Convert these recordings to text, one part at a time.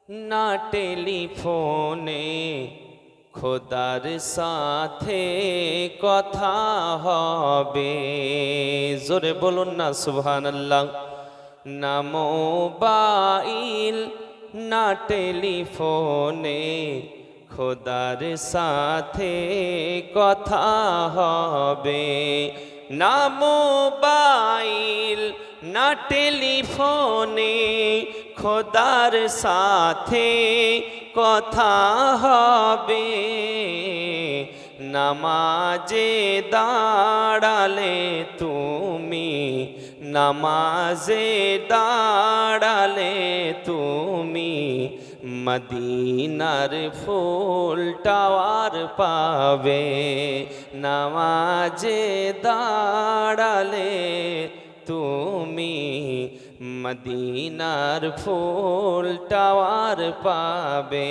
না টেলিফোনে খোদার সাথে কথা হবে। জোরে বলুন না সুবহানাল্লাহ। না মোবাইল না টেলিফোনে খোদার সাথে কথা হবে। না মোবাইল না টেলিফোনে খোদার সাথে কথা হবে। নামাজে দাঁড়ালে তুমি, নামাজে দাঁড়ালে তুমি মদিনার ফুল টাওয়ার পাবে। নামাজে দাঁড়ালে তুমি মদিনার ফুল টাওয়ার পাবে।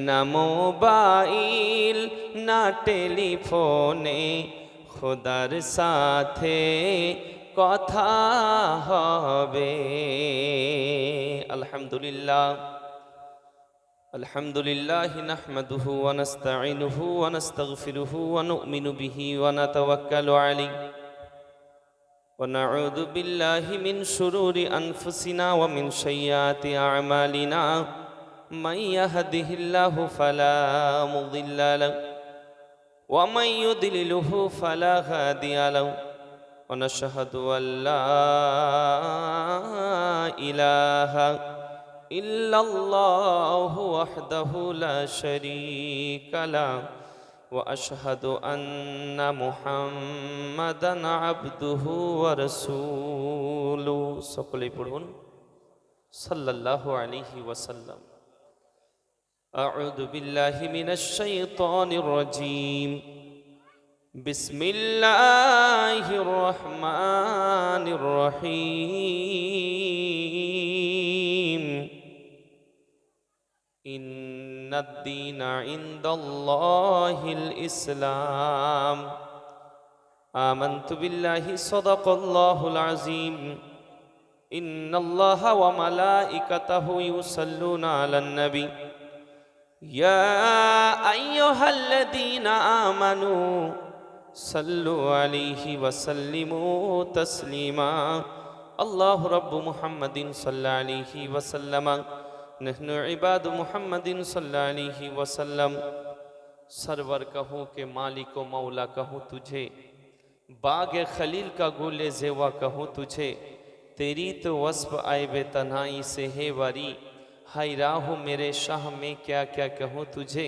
না মোবাইল না টেলিফোনে খোদার সাথে কথা হবে। আলহামদুলিল্লাহ আলহামদুলিল্লাহি নাহমাদুহু ওয়া নাস্তাঈনুহু ওয়া নাস্তাগফিরুহু ওয়া নু'মিনু বিহি ওয়া নাতাওয়াক্কালু আলাইহি ওয়া নাউযু বিল্লাহি মিন শুরুরি আনফুসিনা ওয়া মিন সাইয়্যাতি আ'মালিনা মান ইয়াহদিহিল্লাহু ফালা মুদিল্লা লাহু ওয়া মান ইউদ্লিলহু ফালা হাদিয়া লাহু ওয়া নাশহাদু আল্লা ইলাহা ইল্লাল্লাহু ওয়াহদাহু লা শারীকা লাহু ওয়া আশহাদু আন্না মুহাম্মাদান আবদুহু ওয়া রাসূলুহু। সকলেই পড়ুন সাল্লাল্লাহু আলাইহি ওয়াসাল্লাম। আউযু বিল্লাহি মিনাশ শাইতানির রাজীম। বিসমিল্লাহির রহমানির রহিম। ইন্নাদ দীনা ইনদাল্লাহিল ইসলাম। আমানতু বিল্লাহি সাদাকাল্লাহুল আযীম। ইন্নাল্লাহা ওয়া মালাইকাতাহু ইউসাল্লুনা আলান নবী। ইয়া আইয়ুহাল্লাযীনা আমানু সাল্লু আলাইহি ওয়া সাল্লিমু তাসলিমা। আল্লাহু রাব্বু মুহাম্মাদিন সাল্লাল্লাহু আলাইহি ওয়া সাল্লামা नहनु इबादु मुहम्मदिन सल्लल्लाहु अलैहि वसल्लम। सरवर कहूँ के मालिक व मौला कहूँ तुझे, बाग खलील का गुले जेवा कहूँ तुझे। तेरी तो वस्फ आए बे तन्हाई से है वारी। हाय राहु मेरे शाह में क्या क्या कहूँ तुझे।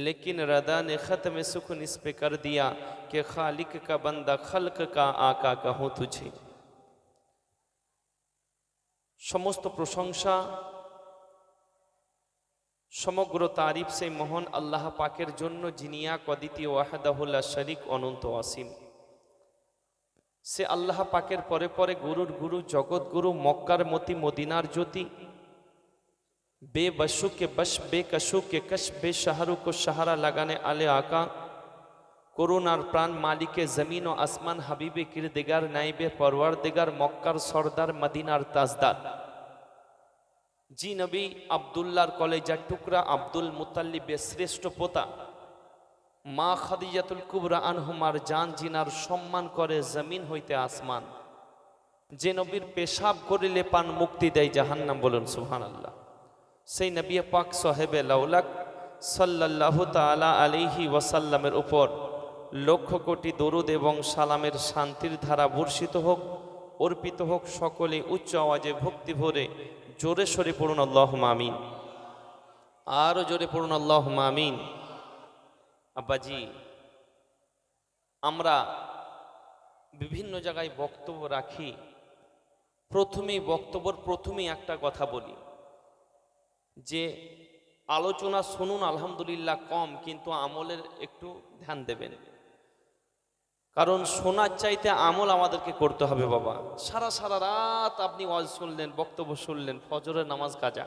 लेकिन रदा ने ख़त में सुकून इस पे कर दिया कि खालिक का बंदा खल्क का आका कहूँ तुझे। समस्त प्रशंसा সমগ্র তারিফ সেই মহান আল্লাহ পাকের জন্য, যিনি এক অদ্বিতীয় ওয়াহদাহু লা শারীক অনন্ত অসীম। সে আল্লাহ পাকের পরে পরে গুরুর গুরু জগৎ গুরু মক্কার মতি মদিনার জ্যোতি। बेबशु के बश बेकशु के कश बेशहरु को शहरा लगाने आले आका। করুণার প্রাণ মালিকে জমিন ও আসমান হাবিবে কিরদিগার নাইবে পরওয়ারদিগার মক্কার সর্দার মদিনার তাজদার। জি নবী আব্দুল্লাহর কলেজার টুকরা আব্দুল মুতাল্লিবের শ্রেষ্ঠ পোতা মা খাদিজাতুল কুবরা আনহুমার জান জিনার সম্মান করে জমিন হইতে আসমান। যে নবীর পেশাব করিলে পান মুক্তি দেয় জাহান্নাম, বলুন সুবহানাল্লাহ। সেই নবী পাক সাহেবে লাউলাক সাল্লাল্লাহু তাআলা আলাইহি ওয়াসাল্লামের উপর লক্ষ কোটি দরুদ এবং সালামের শান্তির ধারা বর্ষিত হোক, অর্পিত হোক। সকলে উচ্চ আওয়াজে ভক্তি ভরে জোরে সরে পড়ুন আল্লাহুম্মা আমিন। আরো জোরে পড়ুন আল্লাহুম্মা আমিন। আব্বাজি, আমরা বিভিন্ন জায়গায় বক্তব্য রাখি। প্রথমেই একটা কথা বলি যে আলোচনা শুনুন আলহামদুলিল্লাহ কম, কিন্তু আমলের একটু ধ্যান দেবেন। কারণ শোনার চাইতে আমল আমাদেরকে করতে হবে বাবা। সারা রাত আপনি ওয়াজ শুনলেন, বক্তব্য শুনলেন, ফজরের নামাজ কাজা,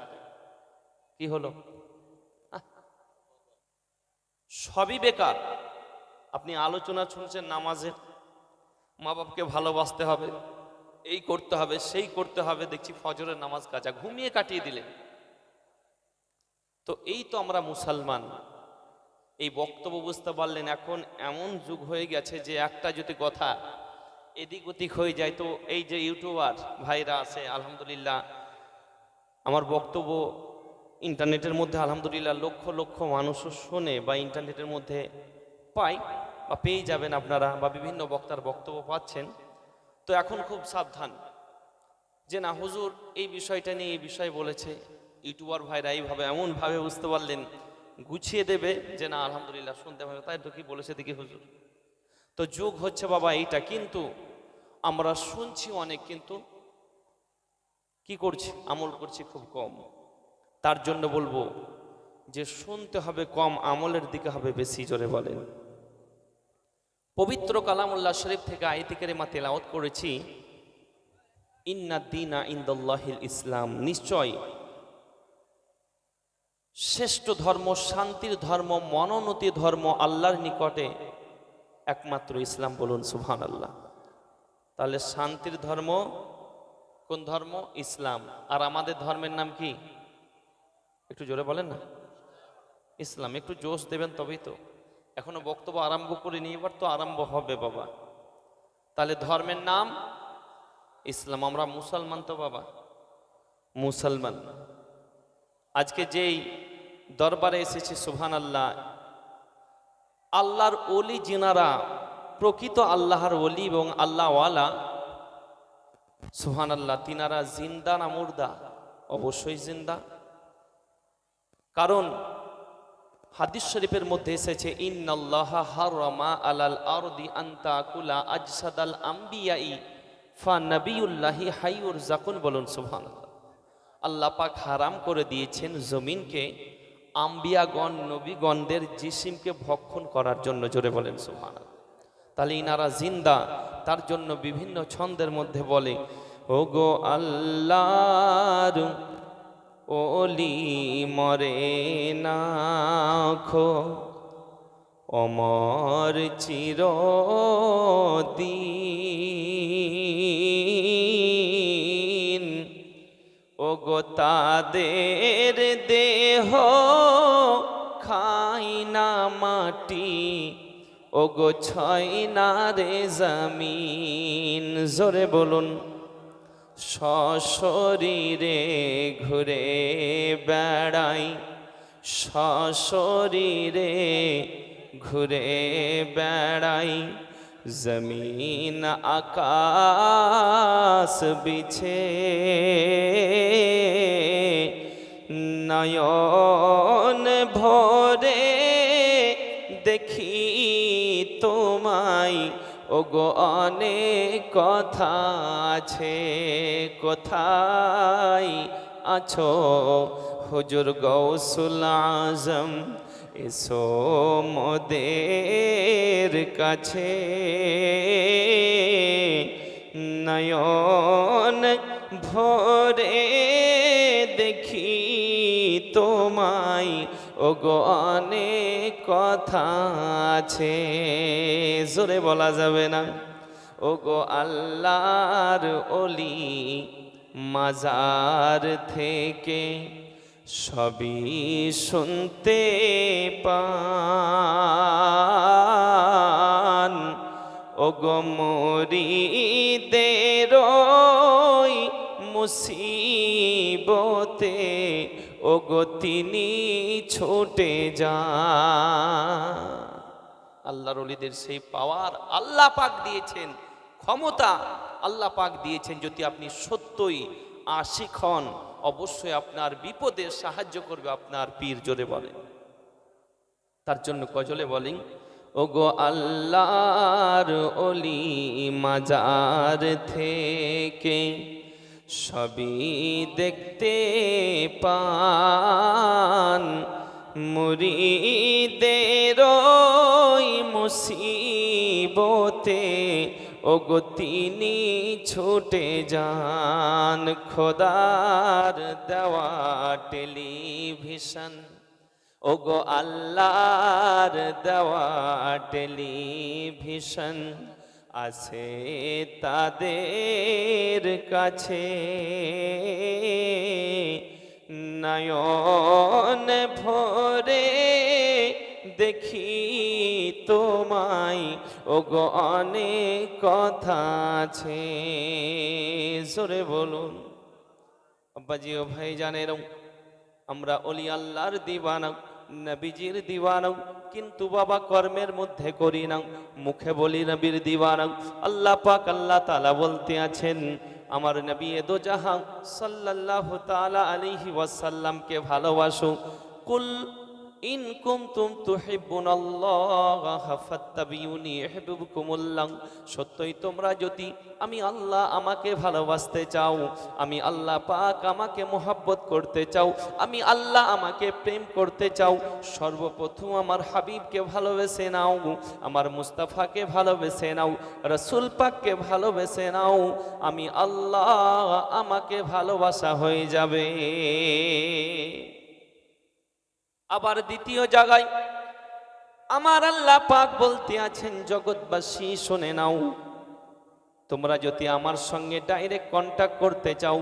কি হলো? সবই বেকার। আপনি আলোচনা শুনছেন নামাজের, মা বাপকে ভালোবাসতে হবে, এই করতে হবে, সেই করতে হবে, দেখছি ফজরের নামাজ কাজা, ঘুমিয়ে কাটিয়ে দিলেন। তো এই তো আমরা মুসলমান। এই বক্তব্য বুঝতে পারলেন? এখন এমন যুগ হয়ে গেছে যে একটা যদি কথা এদিক ওদিক হয়ে যায়, তো এই যে ইউটিউবার ভাইরা আছে, আলহামদুলিল্লাহ আমার বক্তব্য ইন্টারনেটের মধ্যে আলহামদুলিল্লাহ লক্ষ লক্ষ মানুষও শোনে বা ইন্টারনেটের মধ্যে পায় বা পেয়ে যাবেন আপনারা, বা বিভিন্ন বক্তার বক্তব্য পাচ্ছেন। তো এখন খুব সাবধান যে না, হুজুর এই বিষয়টা নিয়ে এই বিষয় বলেছে, ইউটিউবার ভাইরা এইভাবে এমনভাবে বুঝতে পারলেন গুছিয়ে দেবে যে না আলহামদুলিল্লাহ শুনতে হবে, তাই তো কি বলেছে দেখি হুজুর। তো যুগ হচ্ছে বাবা এইটা, কিন্তু আমরা শুনছি অনেক, কিন্তু কি করছি, আমল করছি খুব কম। তার জন্য বলবো যে শুনতে হবে কম, আমলের দিকে হবে বেশি। জোরে বলেন। পবিত্র কালামুল্লাহ শরীফ থেকে আয়াতে কারিমা তেলাওয়াত করেছি, ইন্না দীনা ইনদাল্লাহিল ইসলাম, নিশ্চয় শ্রেষ্ঠ ধর্ম, শান্তির ধর্ম, মনোন্নতি ধর্ম আল্লাহর নিকটে একমাত্র ইসলাম। বলুন সুবহানাল্লাহ। তাহলে শান্তির ধর্ম কোন ধর্ম? ইসলাম। আর আমাদের ধর্মের নাম কি? একটু জোরে বলেন না। ইসলাম। একটু জোশ দেবেন তবেই তো। এখনো বক্তব্য আরম্ভ করিনি, এবার তো আরম্ভ হবে বাবা। তাহলে ধর্মের নাম ইসলাম। আমরা মুসলমান তো বাবা, মুসলমান। আজকে যেই দরবারে এসেছি সুবহানাল্লাহ, আল্লাহর ওলি যিনারা, প্রকৃত আল্লাহর ওলি এবং আল্লাহওয়ালা সুবহানাল্লাহ, তিনারা জিন্দা না মুর্দা? অবশ্যই জিন্দা। কারণ হাদিস শরীফের মধ্যে এসেছে, ইন্নাল্লাহা হারামা আলাল আরদি আন তাকুলা আজসাদাল আম্বিয়াই ফা নবিয়ুল্লাহি হাইয়ুর জাকুন। বলুন সুবহানাল্লাহ। আল্লাহ পাক হারাম করে দিয়েছেন জমিনকে আম্বিয়াগণ, নবীগণদের জিসিমকে ভক্ষণ করার জন্য। জোরে বলেন সুবহানাল্লাহ। তাহলে ইনারা জিন্দা। তার জন্য বিভিন্ন ছন্দের মধ্যে বলে, ওগো আল্লাহর ওলি মরে না খো, অমর চিরদিন। ওগো তাদের দেহ খাই না মাটি, ওগো ছয় না রে জমিন। জোরে বলুন। সশরীরে ঘুরে বেড়াই, সশরীরে ঘুরে বেড়াই, জমিন আকাশ বিছে, নয়ন ভরে দেখি তোমায়। ওগো অনেক কথা আছে, কোথায় আছো হুজুর গৌসুল আজম? এসো মোদের কাছে, নয়ন ভরে দেখি তোমায়। ওগো অনেক কথা আছে। জোরে বলা যাবে না? ওগো আল্লাহর ওলি মাজার থেকে সবই শুনতে পান, ওগো মুরিদের মুসিবতে, ওগো তিনি ছুটে যান। আল্লাহর ওলিদের সেই পাওয়ার আল্লাহ পাক দিয়েছেন, ক্ষমতা আল্লাহ পাক দিয়েছেন। যদি আপনি সত্যই আশিক হন, অবশ্যই আপনার বিপদে সাহায্য করবে আপনার পীর। জোরে বলেন। তার জন্য গজলে বলেন, ওগো আল্লাহর ওলি মাজার থেকে সবই দেখতে পান, মুরিদের মুসিবতে, ওগো তিনি ছুটে যান। খোদার দেওয়া টেলিভিশন, ওগো আল্লাহর দেওয়া টেলিভিশন আছে তাদের কাছে, নয়ন দেখি তোমায়, ওগো অনেক কথা আছে। জোরে বলুন। আব্বাজি ও ভাই জানেন, আমরা অলি আল্লাহর দিওয়ানা, নবীজির দিওয়ানা, কিন্তু বাবা কর্মের মধ্যে করি না। মুখে বলি নবীর দিওয়ানা। আল্লাহ পাক আল্লাহ তাআলা বলতে আছেন, আমার নবী দো জাহান সাল্লাল্লাহু তাআলা আলাইহি ওয়াসাল্লামকে ভালোবাসো। কুল ইন কুনতুম তুহিব্বুনাল্লাহ ফাত্তাবিউনি ইউহিব্বুকুমুল্লাহ। সত্যই তোমরা যদি আমি আল্লাহ আমাকে ভালোবাসতে চাও, আমি আল্লাহ পাক আমাকে মোহাব্বত করতে চাও, আমি আল্লাহ আমাকে প্রেম করতে চাও, সর্বপ্রথম আমার হাবিবকে ভালোবেসে নাও, আমার মুস্তাফাকে ভালোবেসে নাও, রাসূল পাককে ভালোবেসে নাও, আমি আল্লাহ আমাকে ভালোবাসা হয়ে যাবে। আবার দ্বিতীয় জায়গায় আমার আল্লাহ পাক বলতে আছেন, জগৎবাসী শুনে নাও, তোমরা যদি আমার সঙ্গে ডাইরেক্ট কন্টাক্ট করতে চাও,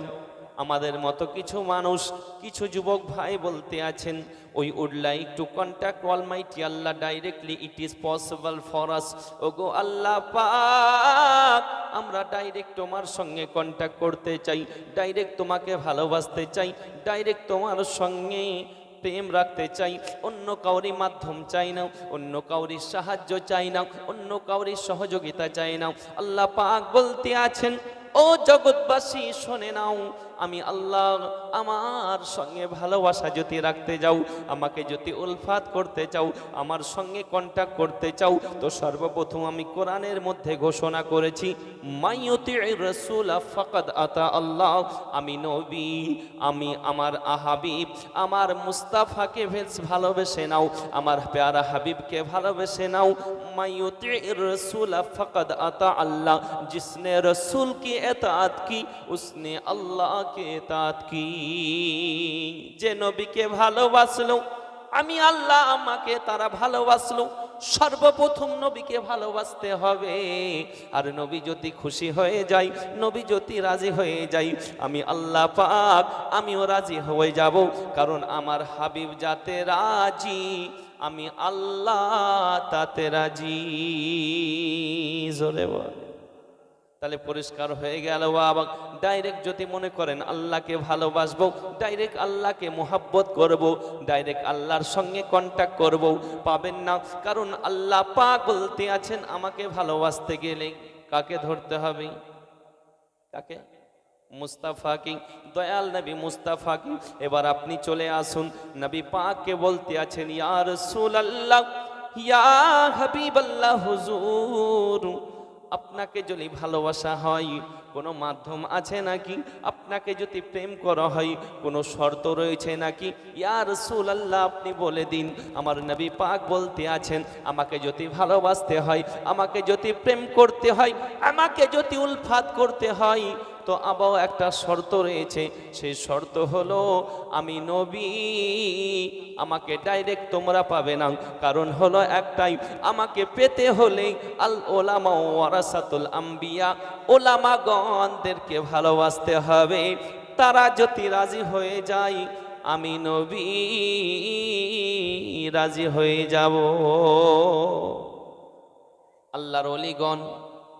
আমাদের মতো কিছু মানুষ, কিছু যুবক ভাই বলতে আছেন, we would like to contact almighty Allah directly, it is possible for us. ওগো আল্লাহ পাক, আমরা ডাইরেক্ট তোমার সঙ্গে কন্টাক্ট করতে চাই, ডাইরেক্ট তোমাকে ভালোবাসতে চাই, ডাইরেক্ট তোমার সঙ্গে প্রেম রাখতে চাই, অন্য কাউরি মাধ্যম চাই না, অন্য কাউরি সাহায্য চাই না, অন্য কাউরি সহযোগিতা চাই না। আল্লাহ পাক বলতে আছেন, ও জগৎবাসী শুনে নাও, আমি আল্লাহ আমার সঙ্গে ভালোবাসা যদি রাখতে যাও, আমাকে যদি উলফাত করতে চাও, আমার সঙ্গে কন্টাক্ট করতে চাও, তো সর্বপ্রথম আমি কোরআনের মধ্যে ঘোষণা করেছি, মাইয়ুতির রাসূল ফাকাদ আতা আল্লাহ। আমি নবী, আমি আমার হাবিব, আমার মুস্তাফাকে ভালোবেসে নাও, আমার প্যারা হাবিবকে ভালোবেসে নাও। মাইয়ুতির রাসূল ফাকাদ আতা আল্লাহ, जिसने रसूल की এতাআত की उसने अल्लाह के এতাআত की। যে নবীকে ভালোবাসলো, আমি আল্লাহ আমাকে তারা ভালোবাসলো, সর্বপ্রথম নবীকে ভালোবাসতে হবে। আর নবী যদি খুশি হয়ে যায়, নবী যদি রাজি হয়ে যায়, আমি আল্লাহ পাক আমিও রাজি হয়ে যাব, কারণ আমার হাবিব যাতে রাজি, আমি আল্লাহ তাতে রাজি। জোরে বল। তাহলে পরিষ্কার হয়ে গেল বাবা, ডাইরেক্ট যদি মনে করেন আল্লাহকে ভালোবাসবো, ডাইরেক্ট আল্লাহকে মোহাব্বত করব, ডাইরেক্ট আল্লাহর সঙ্গে কন্টাক্ট করব, পাবেন না। কারণ আল্লাহ পাক বলতে আছেন, আমাকে ভালোবাসতে গেলে কাকে ধরতে হবে? কাকে? মুস্তাফা কি, দয়াল নবী মুস্তাফা কি। এবার আপনি চলে আসুন, নবী পাককে বলতে আছেন, ইয়া রাসূলুল্লাহ, ইয়া হাবিবাল্লাহ, হুজুর, আপনাকে যদি ভালোবাসা হয় কোনো মাধ্যম আছে নাকি? আপনাকে যদি প্রেম করা হয় কোনো শর্ত রয়েছে নাকি? ইয়া রাসূলুল্লাহ, আপনি বলে দিন। আমার নবী পাক বলতে আছেন, আমাকে যদি ভালোবাসতে হয়, আমাকে যদি প্রেম করতে হয়, আমাকে যদি উলফাত করতে হয়, তো আবার একটা শর্ত রয়েছে। সেই শর্ত হলো, আমি নবী, আমাকে ডাইরেক্ট তোমরা পাবে না। কারণ হলো একটাই, আমাকে পেতে হলে আল ওলামা ওয়ারাসাতুল আম্বিয়া, ওলামাগণদেরকে ভালোবাসতে হবে। তারা যদি রাজি হয়ে যায়, আমি নবী রাজি হয়ে যাব। আল্লাহর ওলিগণ,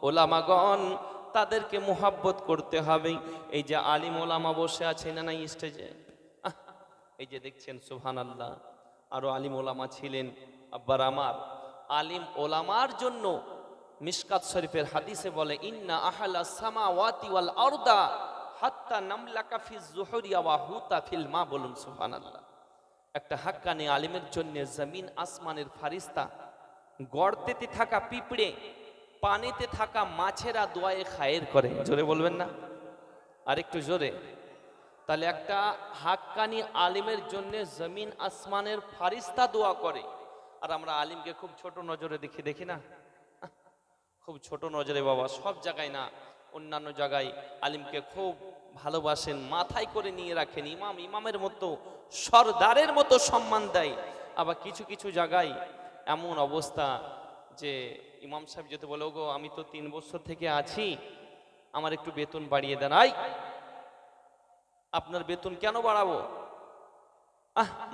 ওলামাগণ, তাদেরকে মুহাব্বত করতে হবে। এই যে আলিম ওলামা বসে আছে না নাই স্টেজে, এই যে দেখছেন, সুবহানাল্লাহ, আরো আলিম ওলামা ছিলেন। আব্বার আমার, আলিম ওলামার জন্য মিশকাত শরীফের হাদিসে বলে, ইন্না আহলা সামাওয়াতি ওয়াল আরদা হাত্তা নামলাকা ফি যুহুরিয়া ওয়া হুতা ফিল মা। বলুন সুবহানাল্লাহ। একটা হাক্কানি আলিমের জন্য জমিন আসমানের ফারিস্তা, গর্তেতে থাকা পিঁপড়ে, পানিতে থাকা মাছেরা দোয়ায়ে খায়ের করে। জোরে বলবেন না? আরেকটু জোরে। তাহলে একটা হাক্কানি আলিমের জন্য জমিন আসমানের ফারিস্তা দোয়া করে, আর আমরা আলিমকে খুব ছোট নজরে দেখি না? খুব ছোট নজরে বাবা, সব জায়গায় না, অন্যান্য জায়গায় আলিমকে খুব ভালোবাসেন, মাথায় করে নিয়ে রাখেন, ইমাম ইমামের মতো, সরদারের মতো সম্মান দেয়। আবার কিছু কিছু জায়গায় এমন অবস্থা যে ইমাম সাহেব যেতে বলে, গো আমি তো 3 বছর থেকে আছি, আমার একটু বেতন বাড়িয়ে দেন। আই, আপনার বেতন কেন বাড়াবো?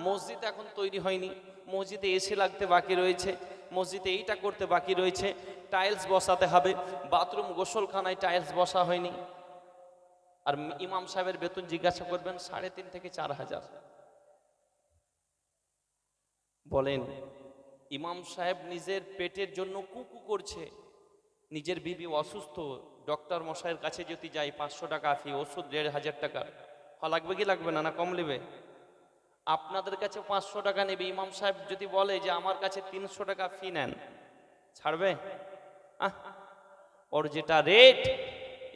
মসজিদ এখন তৈরি হয়নি, মসজিদে এসি লাগতে বাকি রয়েছে, মসজিদে এইটা করতে বাকি রয়েছে, টাইলস বসাতে হবে, বাথরুম গোসলখানায় টাইলস বসা হয়নি। আর ইমাম সাহেবের বেতন জিজ্ঞাসা করবেন 3.5 থেকে 4,000। বলেন, ইমাম সাহেব নিজের পেটের জন্য কুকু করছে, নিজের বিবি অসুস্থ, ডক্টর মশাইয়ের কাছে যদি যাই 500 টাকা ফি, ওষুধ 1,500 টাকা, লাগবে কি লাগবে না? না কম নেবে? আপনাদের কাছে 500 টাকা নেবে, ইমাম সাহেব যদি বলে যে আমার কাছে 300 টাকা ফি নেন, ছাড়বে? ওর যেটা রেট,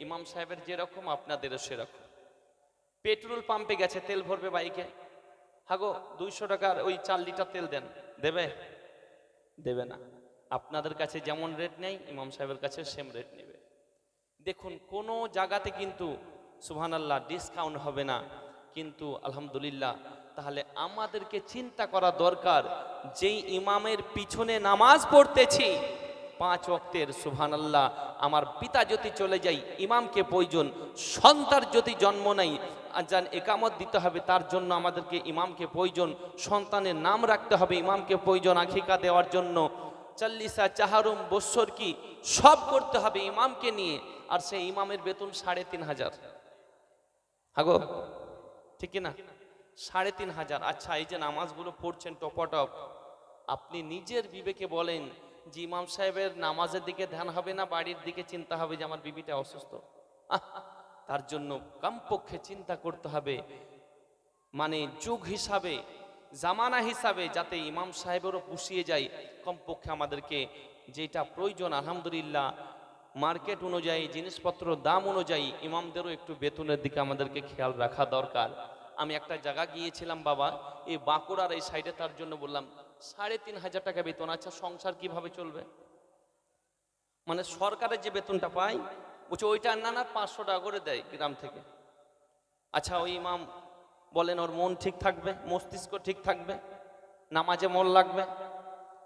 ইমাম সাহেবের যেরকম আপনাদেরও সেরকম। পেট্রোল পাম্পে গেছে, তেল ভরবে বাইকে, হাগো 200 টাকার ওই 4 লিটার তেল দেন, দেবে? দেবে না। আপনাদের কাছে যেমন রেট নেই, ইমাম সাহেবের কাছে সেম রেট নেবে। দেখুন, কোনো জায়গাতে কিন্তু সুবহানাল্লাহ ডিসকাউন্ট হবে না, কিন্তু আলহামদুলিল্লাহ। তাহলে আমাদেরকে চিন্তা করা দরকার, যেই ইমামের পিছনে নামাজ পড়তেছি 5 ওয়াক্তের, সুবহানাল্লাহ, আমার পিতা যদি চলে যাই ইমামকে প্রয়োজন, সন্তান যদি জন্ম নেই আজান একামত দিতে হবে, তার জন্য আমাদেরকে ইমামকে প্রয়োজন, সন্তানের নাম রাখতে হবে ইমামকে প্রয়োজন, আখিকা দেওয়ার জন্য চাল্লিসা চাহারুম বৎসর কি সব করতে হবে ইমামকে নিয়ে, আর সেই ইমামের বেতন 3,500। হাগো ঠিক না? 3,500। আচ্ছা, এই যে নামাজগুলো পড়ছেন টপটপ, আপনি নিজের বিবেকে বলেন যে ইমাম সাহেবের নামাজের দিকে ধ্যান হবে না, বাড়ির দিকে চিন্তা হবে যে আমার বিবিটা অসুস্থ? তার জন্য কমপক্ষে চিন্তা করতে হবে, মানে যুগ হিসাবে, জামানা হিসাবে, যাতে ইমাম সাহেবেরও পুষিয়ে যায়। কমপক্ষে আমাদেরকে যেটা প্রয়োজন, আলহামদুলিল্লাহ, মার্কেট অনুযায়ী, জিনিসপত্র দাম অনুযায়ী ইমামদেরও একটু বেতনের দিকে আমাদেরকে খেয়াল রাখা দরকার। আমি একটা জায়গা গিয়েছিলাম বাবা, এই বাঁকুড়ার এই সাইডে, তার জন্য বললাম 3,500 টাকা বেতন। আচ্ছা, সংসার কিভাবে চলবে? মানে সরকারের যে বেতনটা পাই, বলছে ওইটা না 500 টাকা করে দেয় গ্রাম থেকে। আচ্ছা, ওই ইমাম বলেন ওর মন ঠিক থাকবে, মস্তিষ্ক ঠিক থাকবে, নামাজে মন লাগবে?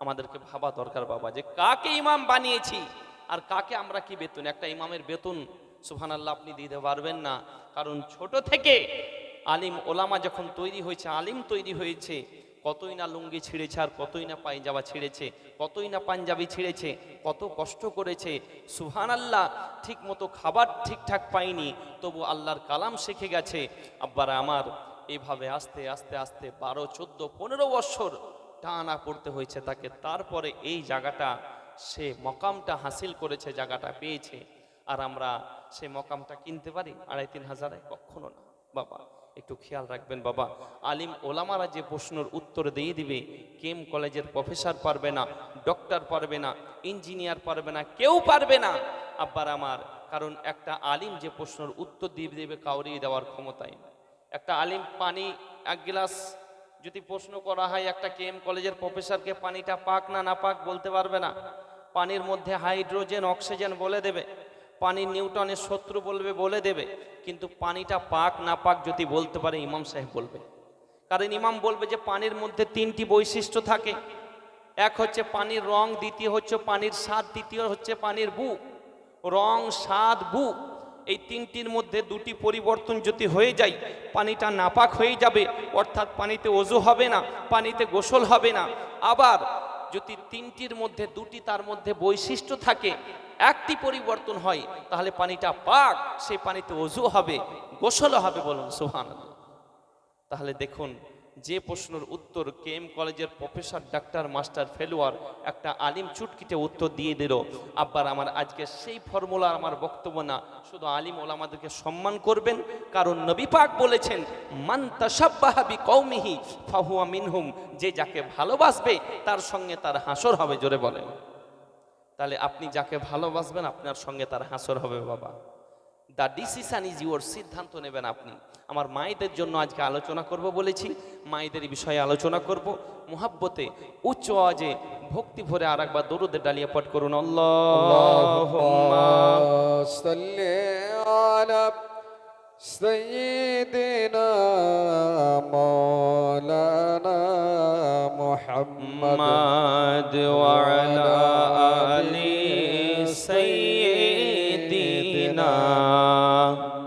আমাদেরকে ভাবা দরকার বাবা, যে কাকে ইমাম বানিয়েছি আর কাকে আমরা কি বেতন। একটা ইমামের বেতন সুবহানাল্লাহ আপনি দিতে পারবেন না, কারণ ছোট থেকে আলিম ওলামা যখন তৈরি হয়েছে, আলিম তৈরি হয়েছে, কতই না লুঙ্গি ছিঁড়েছে, আর কতই না পায়জামা ছিঁড়েছে, কতই না পাঞ্জাবি ছিঁড়েছে, কত কষ্ট করেছে সুবহানাল্লাহ। ঠিক মতো খাবার ঠিকঠাক পায়নি, তবু আল্লাহর কালাম শিখে গেছে। আব্বারা আমার, এইভাবে আস্তে আস্তে আস্তে 12, 14, 15 বছর টানা পড়তে হয়েছে তাকে, তারপরে এই জায়গাটা, সে মকামটা হাসিল করেছে, জায়গাটা পেয়েছে। আর আমরা সেই মকামটা কিনতে পারি 2,500-3,000? কখনো না বাবা। একটু খেয়াল রাখবেন বাবা, আলিম ওলামারা যে প্রশ্নের উত্তর দিয়ে দিবে, কেম কলেজের প্রফেসর পারবে না, ডক্টর পারবে না, ইঞ্জিনিয়ার পারবে না, কেউ পারবে না আব্বার আমার। কারণ একটা আলিম যে প্রশ্নের উত্তর দিয়ে দেবে, কাউরি দেওয়ার ক্ষমতাই না। একটা আলিম পানি 1 গ্লাস যদি প্রশ্ন করা হয়, একটা কেএম কলেজের প্রফেসরকে পানিটা পাক না না পাক বলতে পারবে না। পানির মধ্যে হাইড্রোজেন, অক্সিজেন বলে দেবে, পানির নিউটনের শত্রু বলে দেবে, কিন্তু পানিটা পাক না পাক যদি বলতে পারে ইমাম সাহেব বলবে। কারণ ইমাম বলবে যে পানির মধ্যে 3টি বৈশিষ্ট্য থাকে, এক হচ্ছে পানির রং, দ্বিতীয় হচ্ছে পানির স্বাদ, তৃতীয় হচ্ছে পানির বু। রং, স্বাদ, বু, এই 3টির মধ্যে 2টি পরিবর্তন যদি হয়ে যায়, পানিটা নাপাক হয়ে যাবে, অর্থাৎ পানিতে ওযু হবে না, পানিতে গোসল হবে না। আবার যদি 3টির মধ্যে 2টি তার মধ্যে বৈশিষ্ট্য থাকে, একটি পরিবর্তন হয়, তাহলে পানিটা পাক, সেই পানিতে ওযু হবে, গোসল হবে। বলুন সুবহানাল্লাহ। তাহলে দেখুন, যে প্রশ্নের উত্তর কেএম কলেজের প্রফেসর, ডাক্তার, মাস্টার, ফেলোয়ার, একটা আলিম চুটকিতে উত্তর দিয়ে দিল। আব্বার আমার, আজকে সেই ফর্মুলার আমার বক্তব্য না, শুধু আলিম ওলামাদেরকে সম্মান করবেন, কারণ নবী পাক বলেছেন, মান তাশাব্বাহা বিকওমিহি ফাহুয়া মিনহুম, যে যাকে ভালোবাসবে তার সঙ্গে তার হাসর হবে। জোরে বলেন। তাহলে আপনি যাকে ভালোবাসবেন, আপনার সঙ্গে তার হাসর হবে বাবা। দ্য ডিসিশন ইজ ইউর, সিদ্ধান্ত নেবেন আপনি। আমার মায়েদের জন্য আজকে আলোচনা করব বলেছি, মায়েদের বিষয়ে আলোচনা করব মুহাব্বতে, উচ্চ আওয়াজে, ভক্তি ভরে আরেকবার দরুদের ডালিয়া পাঠ করুন। আল্লাহুম্মা সাল্লি আলা সাইয়্যিদিনা মাওলানা মুহাম্মদ ওয়া আলা আলি সাইয়্যিদিনা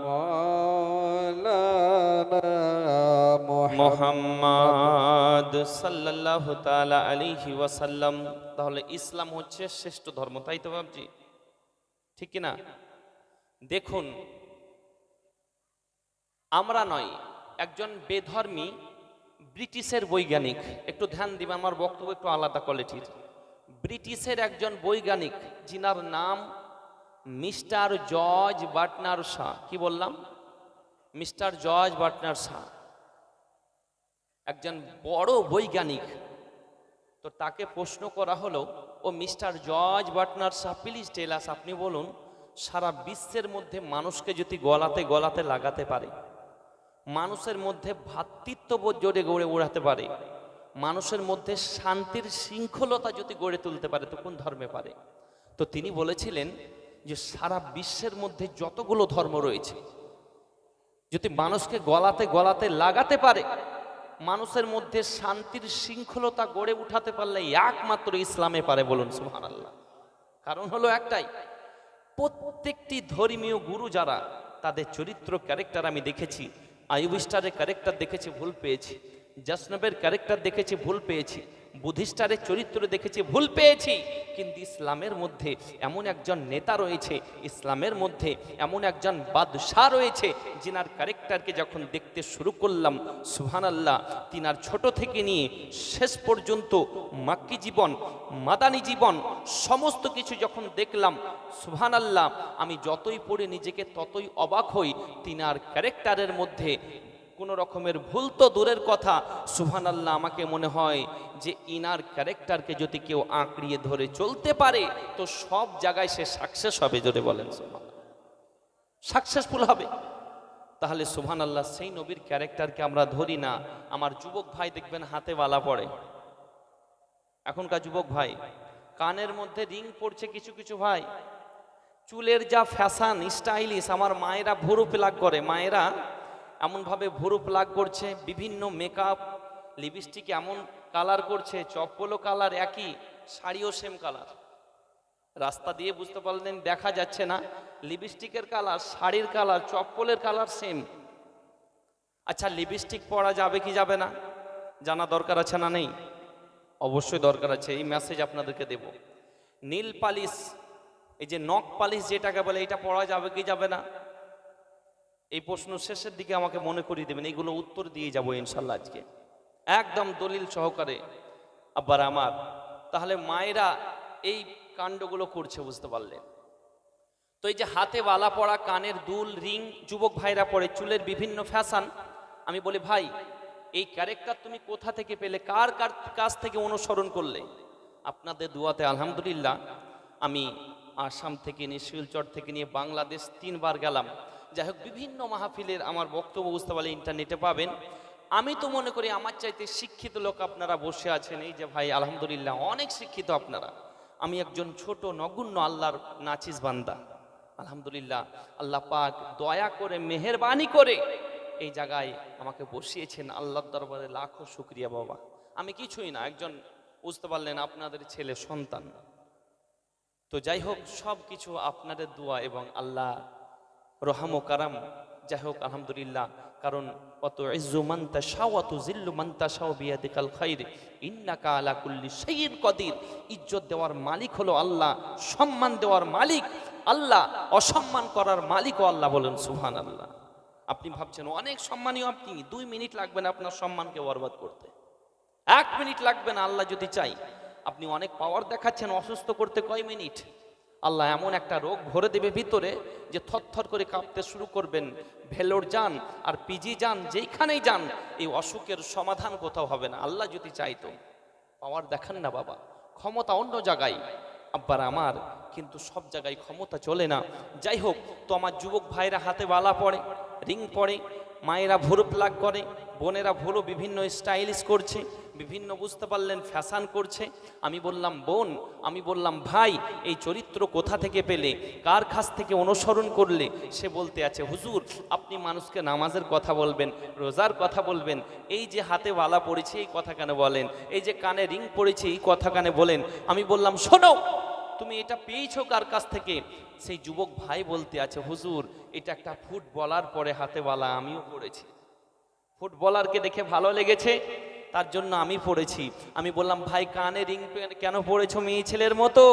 মাওলানা মুহাম্মদ বাদ সাল্লাল্লাহু তাআলা আলাইহি ওয়াসাল্লাম। তাহলে ইসলাম হচ্ছে শ্রেষ্ঠ ধর্ম, তাই তো ভাবছি, ঠিক কি না? দেখুন, আমরা নয়, একজন বেধর্মী ব্রিটিশের বৈজ্ঞানিক, একটু ধ্যান দিবেন, আমার বক্তব্য একটু আলাদা কোয়ালিটির। ব্রিটিশের একজন বৈজ্ঞানিক যিনার নাম মিস্টার জর্জ বার্টনার শা। কি বললাম? মিস্টার জর্জ বার্টনার শা, একজন বড় বৈজ্ঞানিক। তো তাকে প্রশ্ন করা হলো, ও মিস্টার জর্জ বার্টনার শা, প্লিজ টেল আস, আপনি বলুন, সারা বিশ্বের মধ্যে মানুষকে যদি গলাতে গলাতে লাগাতে পারে, মানুষের মধ্যে ভ্রাতৃত্ববোধ জোরে গড়ে উড়াতে পারে, মানুষের মধ্যে শান্তির শৃঙ্খলতা যদি গড়ে তুলতে পারে, তো কোন ধর্মে পারে? তো তিনি বলেছিলেন যে সারা বিশ্বের মধ্যে যতগুলো ধর্ম রয়েছে, যদি মানুষকে গলাতে গলাতে লাগাতে পারে, মানুষের মধ্যে শান্তির শৃঙ্খলতা গড়ে উঠাতে পারলে একমাত্র ইসলামে পারে। বলুন সুবহানাল্লাহ। কারণ হলো একটাই, প্রত্যেকটি ধর্মীয় গুরু যারা, তাদের চরিত্র ক্যারেক্টার আমি দেখেছি, আইয়ুব স্টারের ক্যারেক্টার দেখেছি, ভুল পেয়েছি। জাসনবের ক্যারেক্টার দেখেছি, ভুল পেয়েছি। বুদ্ধিস্টারের চরিত্র দেখেছি, ভুল পেয়েছি। কিন্তু ইসলামের মধ্যে এমন একজন নেতা রয়েছে, ইসলামের মধ্যে এমন একজন বাদশাহ রয়েছে, যিনার ক্যারেক্টারকে যখন দেখতে শুরু করলাম, সুবহানাল্লাহ, তিনার ছোট থেকে নিয়ে শেষ পর্যন্ত মাক্কি জীবন, মাদানী জীবন, সমস্ত কিছু যখন দেখলাম, সুবহানাল্লাহ, আমি যতই পড়ে নিজেকে ততই অবাক হই। তিনার ক্যারেক্টারের মধ্যে কোনো রকমের ভুল তো দূরের কথা, সুবহানাল্লাহ, আমাকে মনে হয় যে ইনার ক্যারেক্টারকে যদি কেউ আঁকড়িয়ে ধরে চলতে পারে, তো সব জায়গায় সে সাকসেস হবে। জোরে বলেন সুবহানাল্লাহ, সাকসেসফুল হবে। তাহলে সুবহানাল্লাহ, সেই নবীর ক্যারেক্টারকে আমরা ধরি না। আমার যুবক ভাই দেখবেন হাতে বালা পড়ে, এখনকার যুবক ভাই কানের মধ্যে রিং পড়ছে, কিছু কিছু ভাই চুলের যা ফ্যাশন স্টাইলিশ, আমার মায়েরা ভুরু প্লাগ করে, মায়েরা এমনভাবে ভুরু প্লাগ করছে, বিভিন্ন মেকআপ, লিপস্টিক এমন কালার করছে, চপ্পলও কালার একই, শাড়িও সেম কালার। রাস্তা দিয়ে বুঝতে পারলেন, দেখা যাচ্ছে না, লিপস্টিকের কালার, শাড়ির কালার, চপ্পলের কালার সেম। আচ্ছা, লিপস্টিক পরা যাবে কি যাবে না জানা দরকার আছে না নেই? অবশ্যই দরকার আছে, এই মেসেজ আপনাদেরকে দেব। নীল পালিশ, এই যে নখ পালিশ যেটাকে বলে, এটা পরা যাবে কি যাবে না? এই প্রশ্ন শেষের দিকে আমাকে মনে করিয়ে দেবেন, এইগুলো উত্তর দিয়ে যাবো ইনশাল্লাহ আজকে একদম দলিল সহকারে। আব্বার আমার, তাহলে মায়েরা এই কাণ্ডগুলো করছে, বুঝতে পারলেন তো? এই যে হাতে বালা পড়া, কানের দুল, রিং যুবক ভাইরা পড়ে, চুলের বিভিন্ন ফ্যাশন। আমি বলি ভাই, এই ক্যারেক্টার তুমি কোথা থেকে পেলে, কার কার কাছ থেকে অনুসরণ করলে? আপনাদের দুয়াতে আলহামদুলিল্লাহ আমি আসাম থেকে নিয়ে, শিলচর থেকে নিয়ে বাংলাদেশ 3 বার গেলাম। যাই হোক, বিভিন্ন মাহফিলের আমার বক্তব্য বুঝতে পারলে ইন্টারনেটে পাবেন। আমি তো মনে করি আমার চাইতে শিক্ষিত লোক আপনারা বসে আছেন, এই যে ভাই আলহামদুলিল্লাহ অনেক শিক্ষিত আপনারা। আমি একজন ছোট নগণ্য আল্লাহর নাচিস বান্দা। আলহামদুলিল্লাহ, আল্লাহ পাক দয়া করে মেহেরবানি করে এই জায়গায় আমাকে বসিয়েছেন, আল্লাহর দরবারে লাখো শুকরিয়া বাবা। আমি কিছুই না, একজন বুঝতে পারলেন আপনাদের ছেলে সন্তান। তো যাই হোক, সব কিছু আপনাদের দোয়া এবং আল্লাহ রহম ও কারাম। যাই হোক আলহামদুলিল্লাহ, কারণ অত ইজ্জু মান তাশাউ ওয়া তুযিল্লু মান তাশাউ বিয়াদিকাল খাইর ইন্নাকা আলা কুল্লি শাইইন কাদির। ইজ্জত দেওয়ার মালিক হলো আল্লাহ, সম্মান দেওয়ার মালিক আল্লাহ, অসম্মান করার মালিকও আল্লাহ। বলেন সুবহানাল্লাহ। আপনি ভাবছেন অনেক সম্মানীয়, আপনি 2 মিনিট লাগবে না আপনার সম্মানকে বরবাদ করতে, 1 মিনিট লাগবে না আল্লাহ যদি চাই। আপনি অনেক পাওয়ার দেখাচ্ছেন, অসুস্থ করতে কয় মিনিট? আল্লাহ এমন একটা রোগ ভরে দেবে ভিতরে যে থরথর করে কাঁপতে শুরু করবেন। ভেলোর যান আর পিজি যান, যেইখানেই যান, এই অসুখের সমাধান কোথাও হবে না। আল্লাহ যদি চাইতো, পাওয়ার দেখান না বাবা, ক্ষমতা অন্য জায়গায় আব্বার আমার, কিন্তু সব জায়গায় ক্ষমতা চলে না। যাই হোক, তো আমার যুবক ভাইরা হাতে বালা পড়ে, রিং পড়ে, মায়েরা ভুরু প্লাগ করে, বোনেরা ভুরু বিভিন্ন স্টাইলিশ করছে, বিভিন্ন বুঝতে পারলেন ফ্যাশন করছে। আমি বললাম বোন, আমি বললাম ভাই, এই চরিত্র কোথা থেকে পেলে, কার কাছ থেকে অনুসরণ করলে? সে বলতে আছে, হুজুর আপনি মানুষকে নামাজের কথা বলবেন, রোজার কথা বলবেন, এই যে হাতে বালা পড়েছে এই কথা কেন বলেন, এই যে কানে রিং পড়েছে এই কথা কেন বলেন? আমি বললাম শোনো, তুমি এটা পেয়েছো কার কাছ থেকে? সেই যুবক ভাই বলতে আছে, হুজুর এটা একটা ফুটবলার পরে হাতে বালা, আমিও পড়েছি। ফুটবলারকে দেখে ভালো লেগেছে, তার জন্য আমি পড়েছি। আমি বললাম ভাই কানে রিং কেন পড়েছো মেয়ে ছেলের মতো?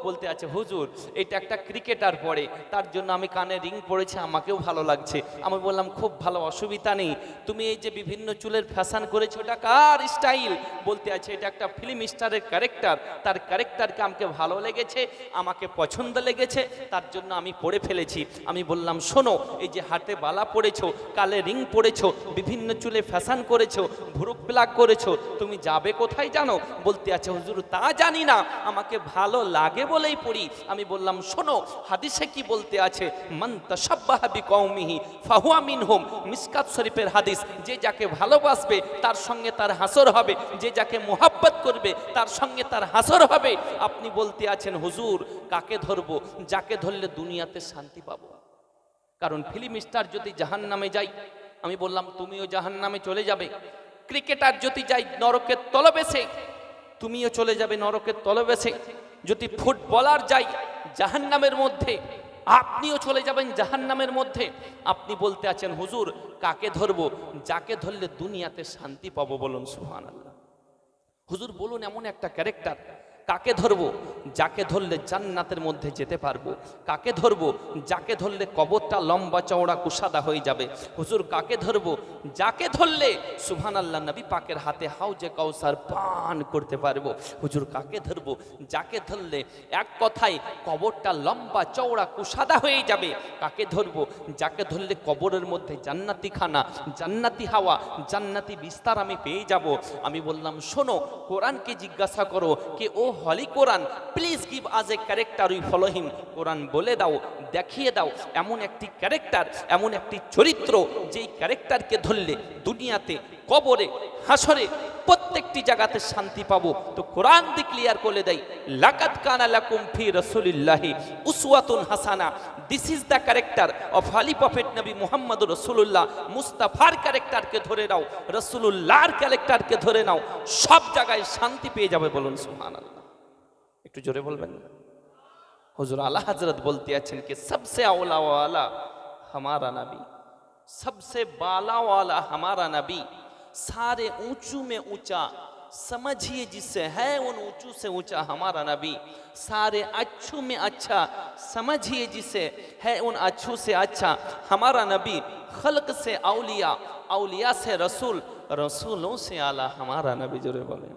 বলতে আছে হুজুর এটা একটা ক্রিকেটার পড়ে, তার জন্য আমি কানে রিং পড়েছি, আমাকেও ভালো লাগছে। আমি বললাম খুব ভালো, অসুবিধা নেই। তুমি এই যে বিভিন্ন চুলের ফ্যাশন করেছো এটা কার স্টাইল? বলতে আছে এটা একটা ফিল্ম স্টারের ক্যারেক্টার, তার ক্যারেক্টারকে আমাকে ভালো লেগেছে, আমাকে পছন্দ লেগেছে, তার জন্য আমি পড়ে ফেলেছি। আমি বললাম শোনো, এই যে হাতে বালা পড়েছো, কালে রিং পড়েছো, বিভিন্ন চুলে ফ্যাশন করেছো, ভ্রু প্লাগ করেছো, তুমি যাবে কোথায় জানো? বলতে আছে হুজুর তা জানি না, আমাকে ভালো লাগে বলেই পড়ি। আমি বললাম শোনো হাদিসে কি বলতে আছে, মান তাশাব্বাহা বিকওমিহি ফাহুয়া মিনহুম, মিসকাত শরীফের হাদিস, যে যাকে ভালোবাসবে তার সঙ্গে তার হাসর হবে, যে যাকে মোহাব্বত করবে তার সঙ্গে তার হাসর হবে। আপনি বলতে আছেন হুজুর কাকে ধরবো? যাকে ধরলে দুনিয়াতে শান্তি পাবো। কারণ ফিল্ম স্টার যদি জাহান্নামে যায়, আমি বললাম তুমিও জাহান্নামে চলে যাবে। ক্রিকেটার যদি যায় নরকের তলবেশে, তুমিও চলে যাবে নরকের তলবেশে। যদি ফুটবলার যাই জাহান্নামের মধ্যে, আপনিও চলে যাবেন জাহান্নামের মধ্যে। আপনি বলতে আছেন হুজুর কাকে ধরবো? যাকে ধরলে দুনিয়াতে শান্তি পাবো। বলুন সুবহানাল্লাহ। হুজুর বলুন এমন একটা ক্যারেক্টার কাকে ধরবো? যাকে ধরলে জান্নাতের মধ্যে যেতে পারবো। কাকে ধরবো? যাকে ধরলে কবরটা লম্বা চওড়া কুশাদা হয়ে যাবে। হুজুর কাকে ধরবো? যাকে ধরলে সুবহানাল্লাহ নবী পাকের হাতে হাউজে কাউসার পান করতে পারবো। হুজুর কাকে ধরবো? যাকে ধরলে এক কথায় কবরটা লম্বা চওড়া কুশাদা হয়ে যাবে। কাকে ধরবো? যাকে ধরলে কবরের মধ্যে জান্নাতি খানা, জান্নাতি হাওয়া, জান্নাতি বিস্তার আমি পেয়ে যাব। আমি বললাম শোনো কোরআনকে জিজ্ঞাসা করো কে ও হলি কোরআন, please give us a character we follow him. Quran বলে দাও, দেখিয়ে দাও এমন একটি ক্যারেক্টার, এমন একটি চরিত্র যেই ক্যারেক্টারকে ধরলে দুনিয়াতে কবরে হাসরে প্রত্যেকটি জায়গাতে শান্তি পাবো। তো কোরআন দি ক্লিয়ার করে দেয় লাকাদ কানা লাকুম ফি রাসূলিল্লাহি উসওয়াতুন হাসানা। This is the character of holy prophet নবী মুহাম্মদুর রাসূলুল্লাহ। মুস্তাফার ক্যারেক্টারকে ধরে নাও, রাসূলুল্লাহর ক্যারেক্টারকে ধরে নাও, সব জায়গায় শান্তি পেয়ে যাবে। বলুন সুবহানাল্লাহ। একটু জোরে বলবেন না? হুজুর আলা হযরত বলতে আছেন कि सबसे औला वाला हमारा नबी, सबसे बाला वाला हमारा नबी, सारे ऊंचू में ऊंचा समझिए जिससे है उन ऊंचू से ऊंचा हमारा नबी, सारे अच्छू में अच्छा समझिए जिसे है उन अच्छू से अच्छा हमारा नबी, खल्क से औलिया, औलिया से रसूल, रसूलों से आला हमारा नबी। जोरे बोले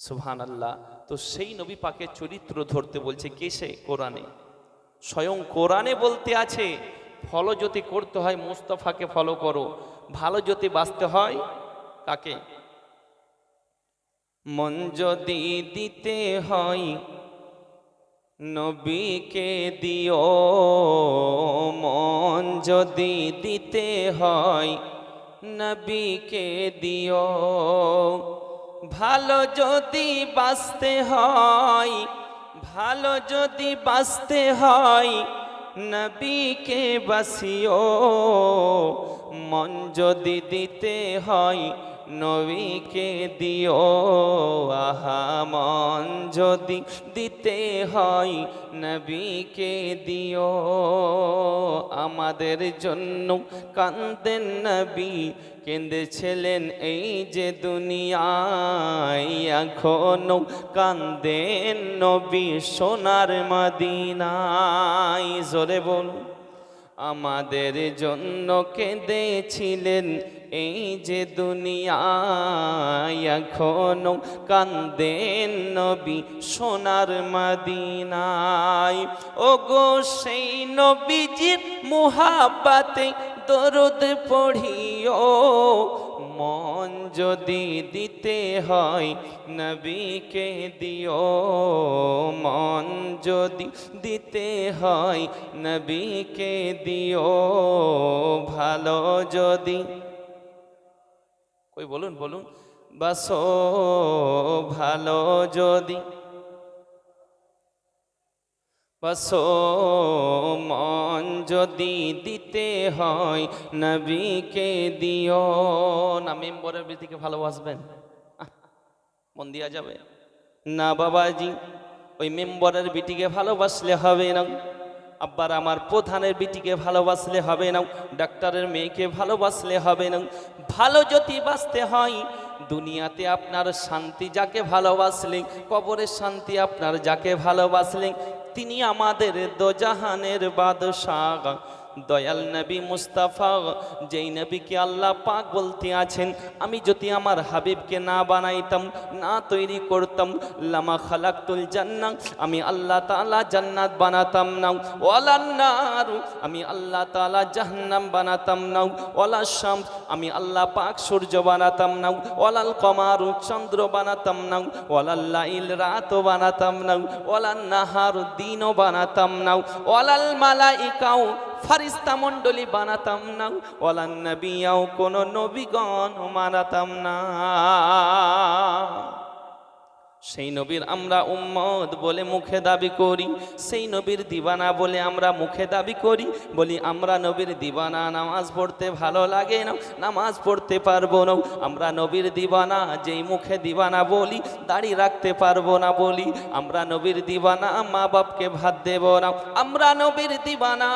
সুবহানাল্লাহ। তো সেই নবী পাকের চরিত্র ধরতে বলছে কে? সে কোরআনে, স্বয়ং কোরআনে বলতে আছে ফলো যদি করতে হয় মুস্তাফাকে ফলো করো, ভালো যদি বাঁচতে হয় কাকে? মন যদি দিতে হয় নবীকে দিও, মন যদি দিতে হয় নবীকে দিও, ভালো যদি বাঁচতে হয়, ভালো যদি বাঁচতে হয় নবীকে বাসিও, মন যদি দিতে হয় নবীকে দিও, আহা মন যদি দিতে হয় নবীকে দিও। আমাদের জন্য কান্দেন নবী, কেঁদেছিলেন এই যে দুনিয়ায়, এখনো কান্দেন নবী সোনার মদিনায়। জোরে বলুন। আমাদের জন্য কেঁদেছিলেন এই যে দুনিয়ায়, এখনো কান্দেন নবী সোনার মদিনায়। ওগো সেই নবীজির মুহাব্বতে দরুদ পড়িও, মন যদি দিতে হয় নবীকে দিও, মন যদি দিতে হয় নবীকে দিও, ভালো যদি কই বলুন বলুন বাসো, ভালো যদি বাসো, মন যদি দিতে হয় নবীকে দিও। না মেম্বরের বিটিকে ভালোবাসবেন? মন দিয়া যাবে না বাবাজি, ওই মেম্বরের বিটিকে ভালোবাসলে হবে না, আব্বার আমার প্রধানের বিটিকে ভালোবাসলে হবে না, ডাক্তারের মেয়েকে ভালোবাসলে হবে না। ভালো যদি বাঁচতে হয় দুনিয়াতে আপনার শান্তি যাকে ভালোবাসলেন, কবরের শান্তি আপনার যাকে ভালোবাসলেন, তিনি আমাদের দোজাহানের বাদশাহ দয়াল নবী মুস্তাফা, যেই নবীকে আল্লাহ পাক বলতে আছেন, আমি যদি আমার হাবিবকে না বানাইতাম, না তৈরি করতাম, লামা খালাকতুল জান্নাহ, আমি আল্লাহ তাআলা জান্নাত বানাতাম না, ওয়ালান নার, আমি আল্লাহ তাআলা জাহান্নাম বানাতাম না, ওয়ালা শামস, আমি আল্লাহ পাক সূর্য বানাতাম না, ওয়ালাল কমার, চন্দ্র বানাতাম না, ওয়ালাল লাইল, রাতও বানাতাম না, ওয়ালান নাহার, দিনও বানাতাম না, ওয়ালাল মালাইকাও, ফারিস্তা মণ্ডলী বানাতাম না, ওয়ালান নবিয়াও, কোন নবীগণ বানাতাম না। সেই নবীর আমরা উম্মত বলে মুখে দাবি করি, সেই নবীর দিবানা বলে আমরা মুখে দাবি করি, বলি আমরা নবীর দিবানা, নামাজ পড়তে ভালো লাগে না, নামাজ পড়তে পারবো না, আমরা নবীর দিবানা, যেই মুখে দিবানা বলি দাড়ি রাখতে পারবো না বলি, আমরা নবীর দিবানা, মা বাপকে ভাত দেব না, আমরা নবীর দিবানা,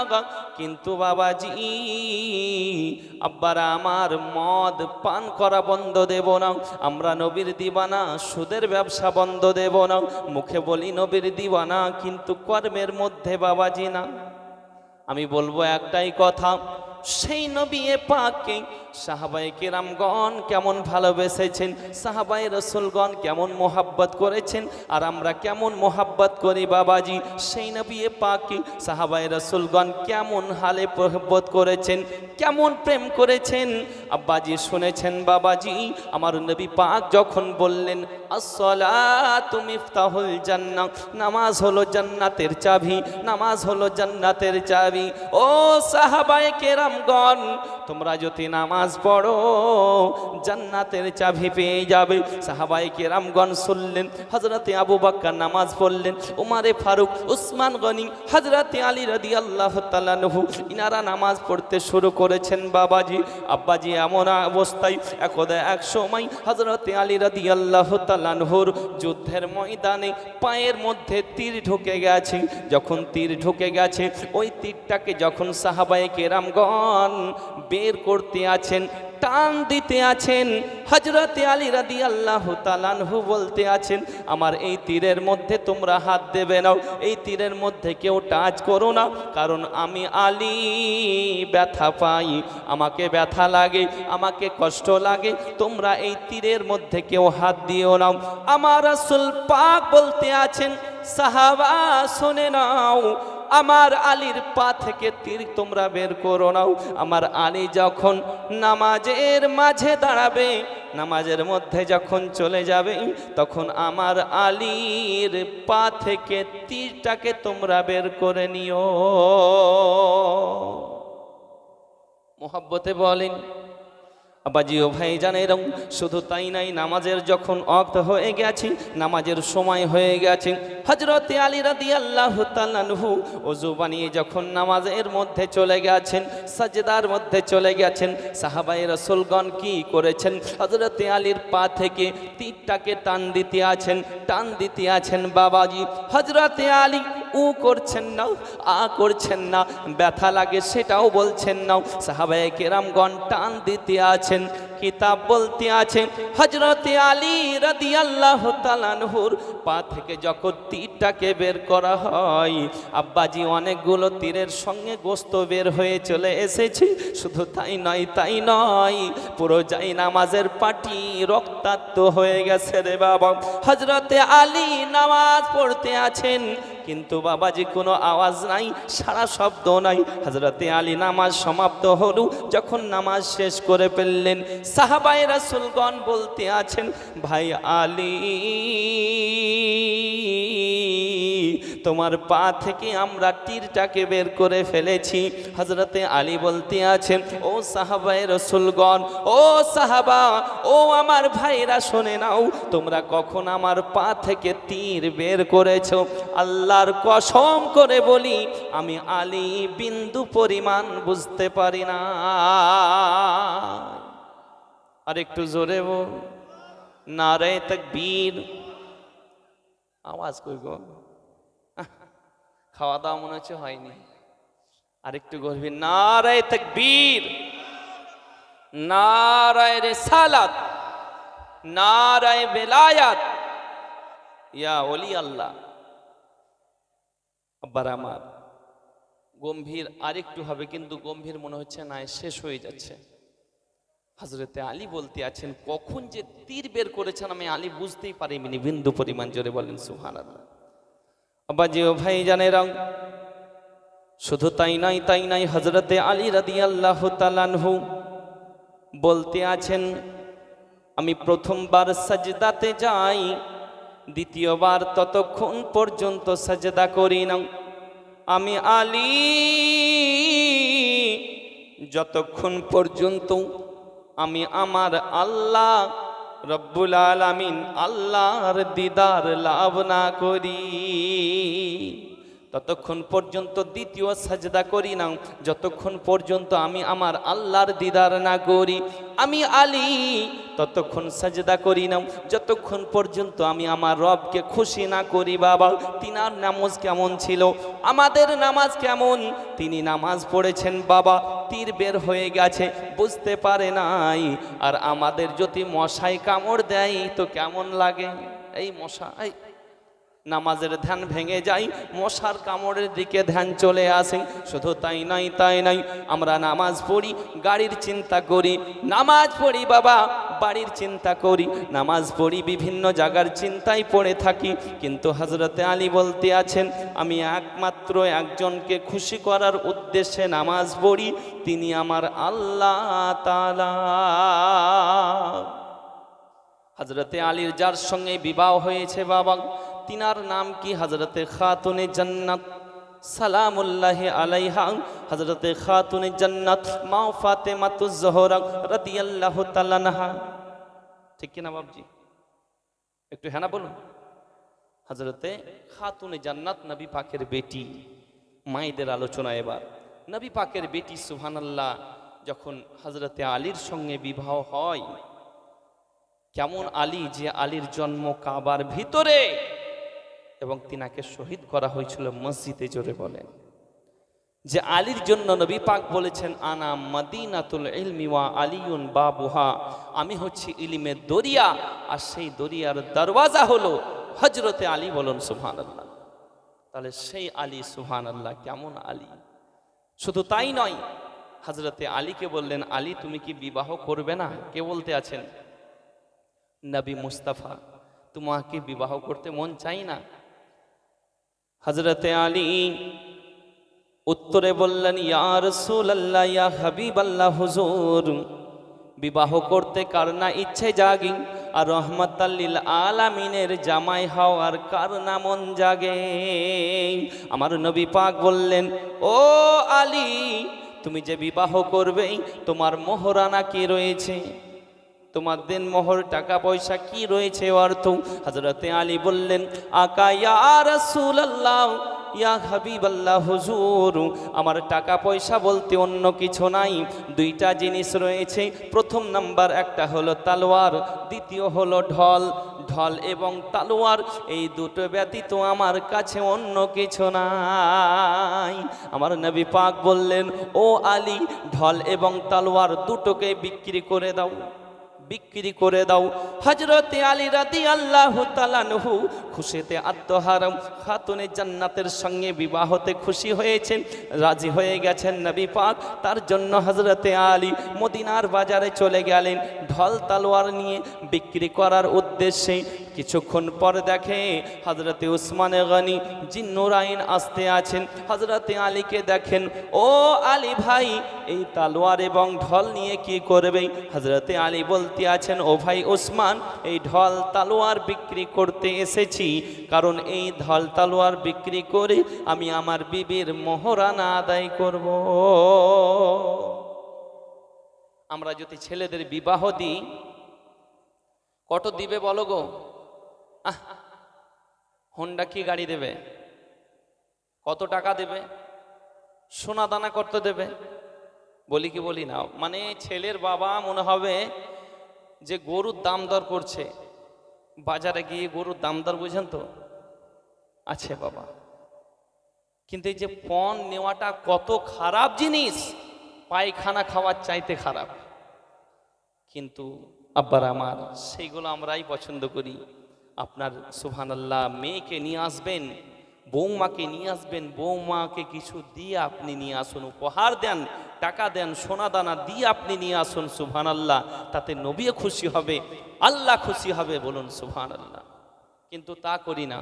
কিন্তু বাবাজি আব্বারা আমার মদ পান করা বন্ধ দেব না, আমরা নবীর দিবানা, সুদের ব্যবসা বন্ধ দেব না, মুখে বলি নবীর দিবানা, কিন্তু কর্মের মধ্যে বাবাজি না। আমি বলবো একটাই কথা, সেই নবী পাককে সাহাবায়ে কেরামগণ কেমন ভালোবেসেছেন, সাহাবায়ে রাসূলগণ কেমন মোহাব্বত করেছেন, আর আমরা কেমন মোহাব্বত করি বাবাজি, সেই নবী পাককে সাহাবায়ে রাসূলগণ কেমন হালে মোহাব্বত করেছেন, কেমন প্রেম করেছেন আব্বাজি শুনেছেন বাবাজি। আমার নবী পাক যখন বললেন আসসালাতু মিফতাহুল জান্নাহ, নামাজ হলো জান্নাতের চাবি, নামাজ হলো জান্নাতের চাবি, ও সাহাবায়ে কেরামগণ তোমরা যদি নামাজ পড়ো জান্নাতের চাবি পেয়ে যাবে। সাহাবায়ে কেরামগণ শুনলেন, হযরতে আবু বকর নামাজ পড়লেন, উমারে ফারুক, উসমান গনি, হযরতে আলী রাদিয়াল্লাহু তাআলা আনহু, ইনারা নামাজ পড়তে শুরু করেছেন বাবাজি। আব্বাজি এমন অবস্থায় একদা এক সময় হযরতে আলী রাদিয়াল্লাহু তাআলা আনহুর যুদ্ধের ময়দানে পায়ের মধ্যে তীর ঢুকে গেছে। যখন তীর ঢুকে গেছে, ওই তীরটাকে যখন সাহাবায়ে কেরামগণ বের করতে আছেন, টান দিতে আছেন, হযরতে আলী রাদিয়াল্লাহু তাআলা আনহু বলতে আছেন, আমার এই তীরের মধ্যে তোমরা হাত দেবে না, এই তীরের মধ্যে কেউ টাচ করো না, কারণ আমি আলী ব্যথা পাই, আমাকে ব্যথা লাগে, আমাকে কষ্ট লাগে, তোমরা এই তীরের মধ্যে কেউ হাত দিও না। আমার রাসূল পাক বলতে আছেন, সাহাবা শুনে নাও, আমার আলীর পা থেকে তীর তোমরা বের করো নাও। আমার আলী যখন নামাজের মাঝে দাঁড়াবে, নামাজের মধ্যে যখন চলে যাবে, তখন আমার আলীর পা থেকে তীরটাকে তোমরা বের করে নিও। মোহাব্বতে বলেন আব্বাজি ও ভাই জানেন, শুধু তাই নাই, নামাজের যখন ওয়াক্ত হয়ে গেছে, নামাজের সময় হয়ে গেছে, হযরতে আলী রাদিয়াল্লাহু তাআলা আনহু ওযু বানিয়ে যখন নামাজের মধ্যে চলে গেছেন, সাজদার মধ্যে চলে গেছেন, সাহাবায়ে রাসূলগণ কি করেছেন, হযরতে আলীর পা থেকে তীরটাকে টান দিতে আছেন, টান দিতে আছেন বাবাজি। হযরতে আলী উ করছেন না, আ করছেন না, ব্যথা লাগে সেটাও বলছেন না, সাহাবায়ে কেরামগণ টান দিতে আছেন। কিতাব বলতে আছে, হযরতে আলী রাদিয়াল্লাহু তাআলা আনহুর পা থেকে যখন তীরটাকে বের করা হয়, আব্বাজি অনেকগুলো তীরের সঙ্গে গোস্ত বের হয়ে চলে এসেছে। শুধু তাই নয়, তাই নয়, পুরো যাই নামাজের পাটি রক্তাক্ত হয়ে গেছে রে বাবা। হযরতে আলী নামাজ পড়তে আছেন, কিন্তু বাবাজি কোনো আওয়াজ নাই, সারা শব্দ নাই। হযরতে আলী নামাজ সমাপ্ত হলো, যখন নামাজ শেষ করে ফেললেন, সাহাবায়ে রাসূলগণ বলতে আছেন, ভাই আলী তোমার পা থেকে আমরা তীরটাকে বের করে ফেলেছি। হযরতে আলী বলতে আছেন, ও সাহাবায়ে রাসূলগণ, ও সাহাবা, ও আমার ভাইরা শুনে নাও, তোমরা কখন আমার পা থেকে তীর বের করেছো? আল্লাহর কসম করে বলি, আমি আলী বিন্দু পরিমাণ বুঝতে পারি না। আর একটু জোরে বল, নারে তাকবীর। আওয়াজ কই গো? খাওয়া দাওয়া মনে হচ্ছে হয়নি, আরেকটু গর্বী, নারায়ে তাকবীর, নারায়ে রিসালাত, নারায়ে বেলায়াত, ইয়া ওলি আল্লাহ। আব্বার আমার, গম্ভীর আরেকটু হবে, কিন্তু গম্ভীর মনে হচ্ছে না, শেষ হয়ে যাচ্ছে। হযরতে আলী বলতে আছেন, কখন যে তীর বের করেছেন আমি আলী বুঝতেই পারিনি বিন্দু পরিমাণ। জোরে বলেন সুবহানাল্লাহ। আব্বাজি ও ভাই জানেরা, শুধু তাই নাই, হযরতে আলী রাদিয়াল্লাহু তাআলা আনহু বলতে আছেন, আমি প্রথমবার সাজদাতে যাই, দ্বিতীয়বার ততক্ষণ পর্যন্ত সাজদা করি না। আমি আলী যতক্ষণ পর্যন্ত আমি আমার আল্লাহ রব্বুল আলামিন আল্লাহর দিদার লাভ না করি, ততক্ষণ পর্যন্ত দ্বিতীয় সাজদা করি না, যতক্ষণ পর্যন্ত আমি আমার আল্লাহর দিদার না করি। আমি আলী ততক্ষণ সাজদা করি না যতক্ষণ পর্যন্ত আমি আমার রবকে খুশি না করি। বাবা, তিনার নামাজ কেমন ছিল, আমাদের নামাজ কেমন? তিনি নামাজ পড়েছেন বাবা, তীর বের হয়ে গেছে, বুঝতে পারে নাই। আর আমাদের যদি মশাই কামড় দেয় তো কেমন লাগে? এই মশা, এই নামাজের ধ্যান ভেঙে যায়, মশার কামড়ের দিকে ধ্যান চলে আসে। শুধু তাই নয়, আমরা নামাজ পড়ি, গাড়ির চিন্তা করি, নামাজ পড়ি বাবা, বাড়ির চিন্তা করি, নামাজ পড়ি, বিভিন্ন জায়গার চিন্তায় পড়ে থাকি। কিন্তু হযরতে আলী বলতে আছেন, আমি একমাত্র একজনকে খুশি করার উদ্দেশ্যে নামাজ পড়ি, তিনি আমার আল্লাহ তাআলা। হযরতে আলীর যার সঙ্গে বিবাহ হয়েছে বাবা, তিনার নাম কি? হযরতে খাতুনে জান্নাত সালামুল্লাহি আলাইহা, হযরতে খাতুনে জান্নাত মা ফাতেমাতুজ জোহরা রাদিয়াল্লাহু তাআলা আনহা। ঠিক কি না বাবজি? একটু হ্যাঁ না বলুন। হযরতে খাতুনে জান্নাত নবী পাকের বেটি। মায়েদের আলোচনা এবার। নবী পাকের বেটি, সুবহানাল্লাহ। যখন হযরতে আলীর সঙ্গে বিবাহ হয়, কেমন আলী, যে আলীর জন্ম কাবার ভিতরে এবং তিনাকে শহীদ করা হয়েছিল মসজিদে। জোরে বলেন, যে আলীর জন্য নবী পাক বলেছেন, আনা মদিনাতুল ইলমি ওয়া আলিয়ুন বাবুহা, আমি হচ্ছি ইলমের দরিয়া, আর সেই দরিয়ার দরওয়াজা হলো হযরতে আলী। বলুন সুবহানাল্লাহ। তাহলে সেই আলী, সুবহানাল্লাহ, কেমন আলী! শুধু তাই নয়, হযরতে আলীকে বললেন, আলী তুমি কি বিবাহ করবে না? কে বলতে আছেন? নবী মুস্তাফা। তোমাকে বিবাহ করতে মন চাই না? হযরতে আলী উত্তরে বললেন, ইয়া রাসূলুল্লাহ, ইয়া হাবিবাল্লাহ, হুজুর, বিবাহ করতে কার না ইচ্ছে জাগে, আর রহমাতাল লিল আলামিনের জামাই হওয়ার কার না মন জাগে? আমার নবী পাক বললেন, ও আলী, তুমি যে বিবাহ করবে, তোমার মোহরানা কি রয়েছে? তোমার দেন মোহর টাকা পয়সা কি রয়েছে অর্থ? হযরতে আলী বললেন, আকা ইয়া রাসূলুল্লাহ, ইয়া হাবিবাল্লাহ, হুজুর, আমার টাকা পয়সা বলতে অন্য কিছু নাই, দুইটা জিনিস রয়েছে। প্রথম নাম্বার, একটা হলো তালোয়ার, দ্বিতীয় হলো ঢল। ঢল এবং তালোয়ার, এই দুটো ব্যতীত আমার কাছে অন্য কিছু নাই। আমার নবী পাক বললেন, ও আলী, ঢল এবং তালোয়ার দুটোকে বিক্রি করে দাও, বিক্রি করে দাও। হযরতে আলী রাদিয়াল্লাহু তাআলা আনহু খুশিতে আত্মহারা খাতুনে জান্নাতের সঙ্গে বিবাহতে খুশি হয়েছেন, রাজি হয়ে গেছেন নবী পাক। তার জন্য হযরতে আলী মদিনার বাজারে চলে গেলেন ঢল তালোয়ার নিয়ে বিক্রি করার উদ্দেশ্যে। কিছুক্ষণ পর দেখে হযরতে উসমানে গনি জিন্নুরাইন আসতে আছেন, হযরতে আলীকে দেখেন, ও আলী ভাই, এই তালোয়ার এবং ঢল নিয়ে কি করবে? হযরতে আলী বলতে আছেন, ও ভাই উসমান, এই ঢল তালোয়ার বিক্রি করতে এসেছি, কারণ এই ঢল তালোয়ার বিক্রি করে আমি আমার বিবির মোহরানা আদায় করব। আমরা যদি ছেলেদের বিবাহ দিই, কত দিবে বলো গো? হোন্ডা কি গাড়ি দেবে? কত টাকা দেবে? সোনা দানা কত দেবে? বলি কি বলি না? মানে ছেলের বাবা মনে হবে যে গরুর দাম দর করছে, বাজারে গিয়ে গরুর দাম দর বুঝেন তো? আছে বাবা। কিন্তু এই যে পণ নেওয়াটা কত খারাপ জিনিস, পায়খানা খাওয়ার চাইতে খারাপ। কিন্তু আব্বার আমার, সেইগুলো আমরাই পছন্দ করি। আপনার সুবহানাল্লাহ মেয়েকে নিয়ে আসবেন, বৌমাকে নিয়ে আসবেন, বৌমাকে কিছু দিয়ে আপনি নিয়ে আসুন, উপহার দেন, টাকা দেন, সোনা দানা দিয়ে আপনি নিয়ে আসুন, সুবহানাল্লাহ। তাতে নবীও খুশি হবে, আল্লাহ খুশি হবে, বলুন সুবহানাল্লাহ। কিন্তু তা করি না।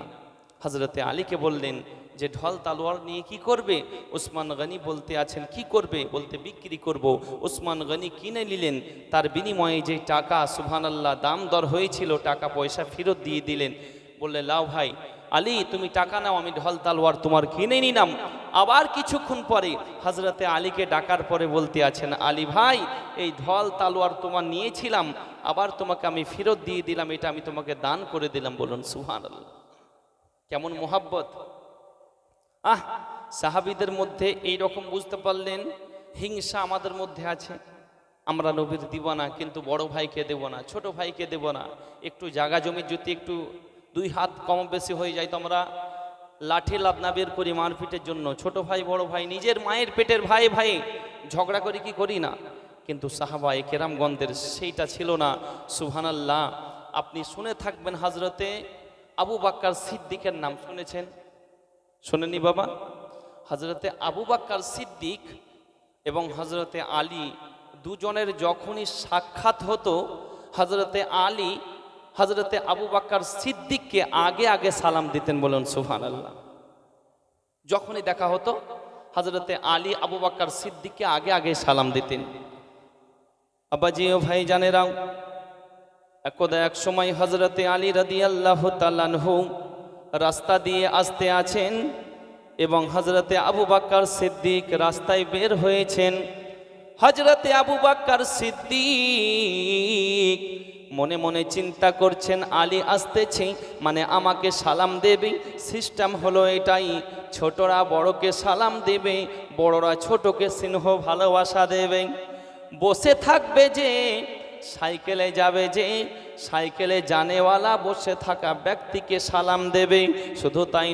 হজরতে আলীকে বললেন যে ঢল তালোয়ার নিয়ে কি করবে? ওসমান গনি বলতে আছেন কি করবে? বলতে বিক্রি করব। ওসমান গনি কিনে নিলেন, তার বিনিময়ে যে টাকা সুবহানাল্লাহ দাম দর হয়েছিল টাকা পয়সা ফেরত দিয়ে দিলেন। বললে লাও ভাই আলী, তুমি টাকা নাও, আমি ঢল তালোয়ার তোমার কিনে নিলাম। আবার কিছুক্ষণ পরে হজরতে আলীকে ডাকার পরে বলতে আছেন আলী ভাই, এই ঢল তালোয়ার তোমার নিয়েছিলাম, আবার তোমাকে আমি ফেরত দিয়ে দিলাম, এটা আমি তোমাকে দান করে দিলাম। বলুন সুবহানাল্লাহ, কেমন মোহাব্বত! সাহাবীদের মধ্যে এই রকম বুঝতে পারলেন হিংসা আমাদের মধ্যে আছে। আমরা নবীর দিবানা, কিন্তু বড় ভাইকে দেব না, ছোট ভাইকে দেব না। একটু জায়গা জমি যদি একটু দুই হাত কম বেশি হয়ে যায় তো আমরা লাঠি লাদনা বের করি মারপিটের জন্য। ছোট ভাই বড় ভাই, নিজের মায়ের পেটের ভাই ভাই ঝগড়া করি কি করি না? কিন্তু সাহাবায়ে কেরামগণদের সেইটা ছিল না। সুবহানাল্লাহ। আপনি শুনে থাকবেন হজরতে আবু বাক্কার সিদ্দিকের নাম শুনেছেন? শোনেনি বাবা? হজরতে আবু বাক্কার সিদ্দিক এবং হজরতে আলী দুজনের যখনই সাক্ষাৎ হতো, হজরতে আলী হজরতে আবু বাক্কার সিদ্দিককে আগে আগে সালাম দিতেন। বলুন সুবহানাল্লাহ। যখনই দেখা হতো হজরতে আলী আবু বাক্কার সিদ্দিককে আগে আগে সালাম দিতেন। আব্বাজি ও ভাই জানেরাও, একদা এক সময় হজরতে আলী রাদিয়াল্লাহু তাআলা আনহু রাস্তা দিয়ে আসতে আছেন এবং হজরতে আবু বাক্কার সিদ্দিক রাস্তায় বের হয়েছেন। হজরতে আবু বাক্কার সিদ্দিক মনে মনে চিন্তা করছেন আলী আসতেছে মানে আমাকে সালাম দেবে। সিস্টেম হলো এটাই, ছোটরা বড়কে সালাম দেবে, বড়রা ছোটকে স্নেহ ভালোবাসা দেবে। বসে থাকবে যে সাইকেলে যাবে, যে সাইকেলে জানেওয়ালা বসে থাকা ব্যক্তিকে সালাম দেবে। শুধু তাই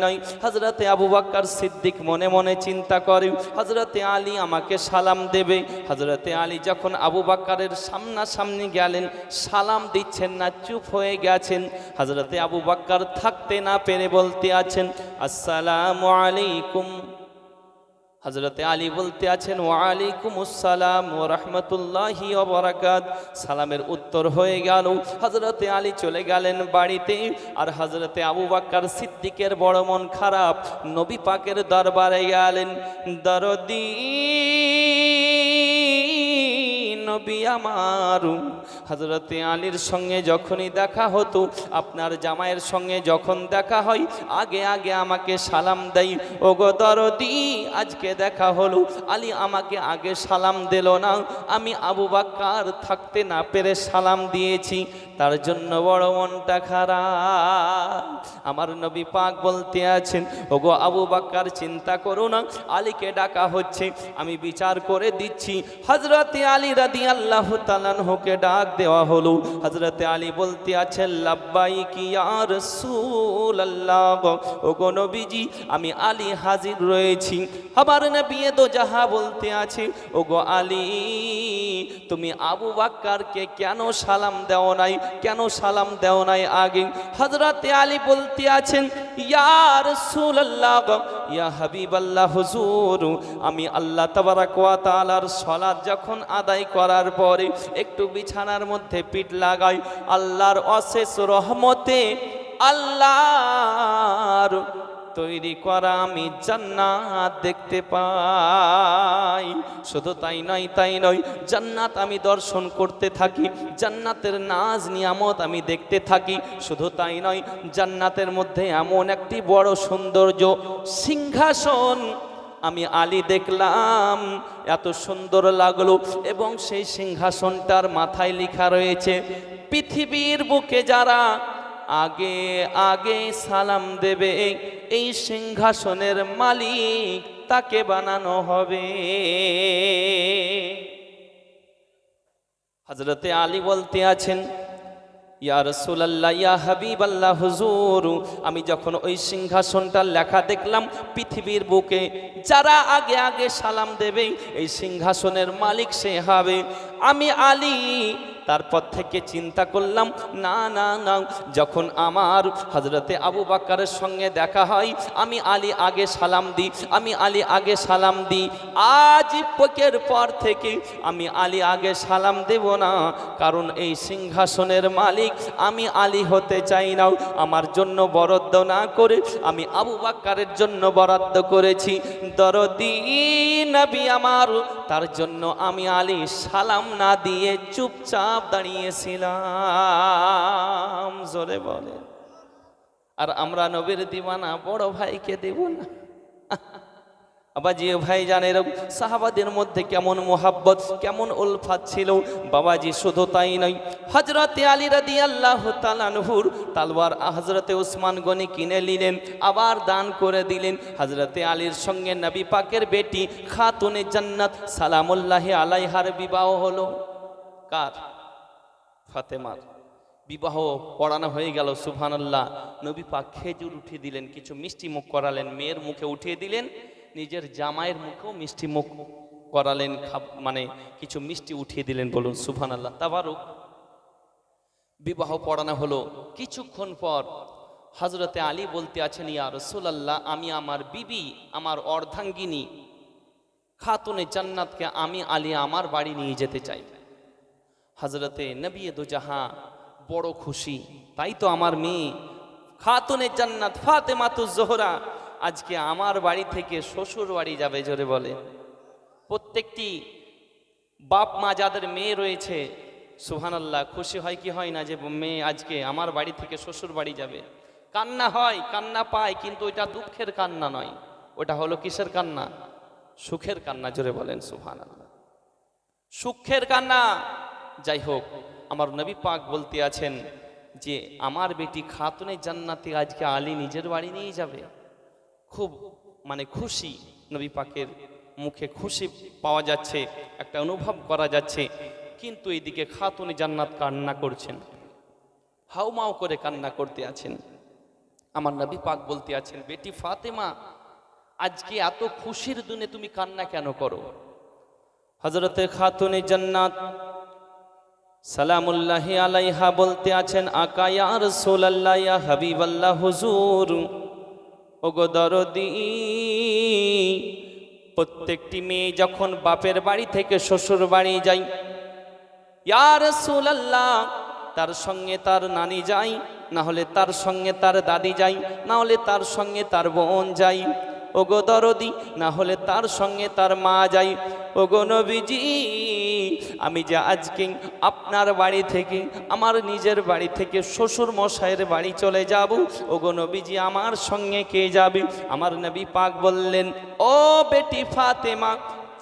নয় হজরতে আবু বাক্কার সিদ্দিক মনে মনে চিন্তা করে হজরতে আলী আমাকে সালাম দেবে। হজরতে আলী যখন আবু বাক্কারের সামনাসামনি গেলেন, সালাম দিচ্ছেন না, চুপ হয়ে গেছেন। হজরতে আবু বাক্কার থাকতে না পেরে বলতে আছেন আসসালামু আলাইকুম। হজরতে আলী বলতে আছেন ওয়ালাইকুম আসসালাম ওয়া রাহমাতুল্লাহি ওয়া বারাকাত। সালামের উত্তর হয়ে গেল। হজরতে আলী চলে গেলেন বাড়িতে। আর হজরতে আবু বাক্কার সিদ্দিকের বড় মন খারাপ, নবী পাকের দরবারে গেলেন। দরদি নবী আমার, হজরতে আলীর সঙ্গে যখনই দেখা হতো, আপনার জামাইয়ের সঙ্গে যখন দেখা হয় আগে আগে আমাকে সালাম দেয়। ওগো দরদি, আজকে দেখা হলো, আলী আমাকে আগে সালাম দিল না, আমি আবু বাক্কার থাকতে না পেরে সালাম দিয়েছি, তার জন্য বড় মনটা খারাপ। আমার নবী পাক বলতে আছেন ওগো আবু বাক্কার চিন্তা করো না, আলীকে ডাকা হচ্ছে, আমি বিচার করে দিচ্ছি। হজরতে আলী রাদিয়াল্লাহু তাআলা আনহুকে ডাক দেওয়া হলো। হজরতে আলী বলতে আছেন লাব্বাইকি ইয়া রাসূলুল্লাহ, ওগো নবীজি আমি আলী হাজির রয়েছি। আমার নবী দো জাহা বলতে আছে ওগো আলী, তুমি আবু বাক্কারকে কেন সালাম দেও নাই, কেন সালাম দেও নাই আগে? হযরতে আলী বলতে আছেন ইয়া রাসূলুল্লাহ ইয়া হাবিবাল্লাহ হুজুর, আমি আল্লাহ তাবারাক ওয়া তাআলার সালাত যখন আদায় করার পরে একটু বিছানার মধ্যে পিঠ লাগাই, আল্লাহর অশেষ রহমতে আল্লাহর তৈরি করা আমি জান্নাত দেখতে পাই। শুধু তাই নয় জান্নাত আমি দর্শন করতে থাকি, জান্নাতের নাজ নিয়ামত আমি দেখতে থাকি। শুধু তাই নয়, জান্নাতের মধ্যে এমন একটি বড় সৌন্দর্য সিংহাসন আমি আলী দেখলাম, এত সুন্দর লাগলো। এবং সেই সিংহাসনটার মাথায় লেখা রয়েছে পৃথিবীর বুকে যারা আগে আগে সালাম দেবে এই সিংহাসনের মালিক তাকে বানানো হবে। হযরতে আলী বলতে আছেন ইয়া রাসূলুল্লাহ ইয়া হাবিবাল্লাহ হুজুর, আমি যখন ওই সিংহাসনটার লেখা দেখলাম পৃথিবীর বুকে যারা আগে আগে সালাম দেবে এই সিংহাসনের মালিক সে হবে। আমি আলী তারপর থেকে চিন্তা করলাম না না না, যখন আমার হযরতে আবু বকরের সঙ্গে দেখা হয় আমি আলী আগে সালাম দিই, আমি আলী আগে সালাম দিই। আজ পকের পর থেকে আমি আলী আগে সালাম দেব না, কারণ এই সিংহাসনের মালিক আমি আলী হতে চাই না। আমার জন্য বরাদ্দ না করে আমি আবু বকরের জন্য বরাদ্দ করেছি। দরদি নবী আমার, তার জন্য আমি আলী সালাম না দিয়ে চুপচাপ দাঁড়িয়েছিলাম। জোরে বলে। আর আমরা নবীর দিওয়ানা, বড় ভাইকে দেব না। বাবাজি ভাই জানেন সাহাবাদের মধ্যে কেমন মোহাব্বত, কেমন উলফাত ছিল বাবাজি। শুধু তাই নয়, হযরতে আলী রাদিয়াল্লাহু তাআলা আনহুর তলোয়ার হযরতে উসমান গনি কিনে নিলেন, আবার দান করে দিলেন। হযরতে আলীর সঙ্গে নবী পাকের বেটি খাতুনে জান্নাত সালামুল্লাহি আলাইহার বিবাহ হলো। কার? ফাতেমার বিবাহ পড়ানো হয়ে গেল। সুবহানাল্লাহ। নবী পাক খেজুর উঠিয়ে দিলেন, কিছু মিষ্টি মুখ করালেন, মেয়ের মুখে উঠিয়ে দিলেন, নিজের জামাইয়ের মুখেও মিষ্টি মুখ করালেন, মানে কিছু মিষ্টি উঠিয়ে দিলেন। বলুন সুবহানাল্লাহ। তাবারুক। বিবাহ পড়ানো হলো। কিছুক্ষণ পর হযরতে আলী বলতে আছেন, ইয়া রাসূলুল্লাহ, আমি আমার বিবি, আমার অর্ধাঙ্গিনী খাতুনে জান্নাতকে আমি আলী আমার বাড়ি নিয়ে যেতে চাই। হযরতে নবী দু জাহাঁ বড় খুশি, তাই তো আমার মেয়ে খাতুনে জান্নাত ফাতেমাতুজ জোহরা আজকে আমার বাড়ি থেকে শ্বশুর বাড়ি যাবে। জোরে বলে। প্রত্যেকটি বাপ মা যাদের মেয়ে রয়েছে, সুবহানাল্লাহ, খুশি হয় কি হয় না যে মেয়ে আজকে আমার বাড়ি থেকে শ্বশুর বাড়ি যাবে? কান্না হয়, কান্না পায়, কিন্তু ওইটা দুঃখের কান্না নয়, ওটা হলো কিসের কান্না? সুখের কান্না। জোরে বলেন সুবহানাল্লাহ। সুখের কান্না। যাই হোক, আমার নবী পাক বলতে আছেন যে আমার বেটি খাতুনে জান্নাতে আজকে আলী নিজের বাড়ি নিয়ে যাবে। খুব মানে খুশি, নবী পাকের মুখে খুশি পাওয়া যাচ্ছে, একটা অনুভব করা যাচ্ছে। কিন্তু এইদিকে খাতুনে জান্নাত কান্না করছেন, হাউমাউ করে কান্না করতে আছেন। আমার নবী পাক বলতে আছেন, বেটি ফাতেমা, আজকে এত খুশির দিনে তুমি কান্না কেন করো? হযরতে খাতুনে জান্নাত সালামুল্লাহি আলাইহা বলতে আছেন, আকা ইয়া রাসূলুল্লাহ, ইয়া হাবিবাল্লাহ, হুজুর, ওগো দরদি, প্রত্যেকটি মেয়ে যখন বাপের বাড়ি থেকে শ্বশুর বাড়ি যায়, ইয়া রাসূলুল্লাহ, তার সঙ্গে তার নানি যায়, না হলে তার সঙ্গে তার দাদি যায়, না হলে তার সঙ্গে তার বোন যায়, ওগো দরদি, না হলে তার সঙ্গে তার মা যায়। ওগো নবীজি, আমি যে আজকে আপনার বাড়ি থেকে, আমার নিজের বাড়ি থেকে শ্বশুর মশাইয়ের বাড়ি চলে যাব, ওগো নবীজি, আমার সঙ্গে কে যাবে? আমার নবী পাক বললেন, ও বেটি ফাতেমা,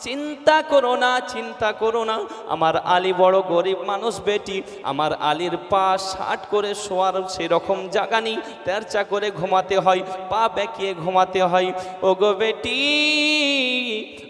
চিন্তা করো না, চিন্তা করো না। আমার আলী বড় গরিব মানুষ বেটি, আমার আলীর পা ষাট করে শোয়ার সেরকম জায়গা নেই, তেরচা করে ঘুমাতে হয়, পা বেঁকিয়ে ঘুমাতে হয়। ওগো বেটি,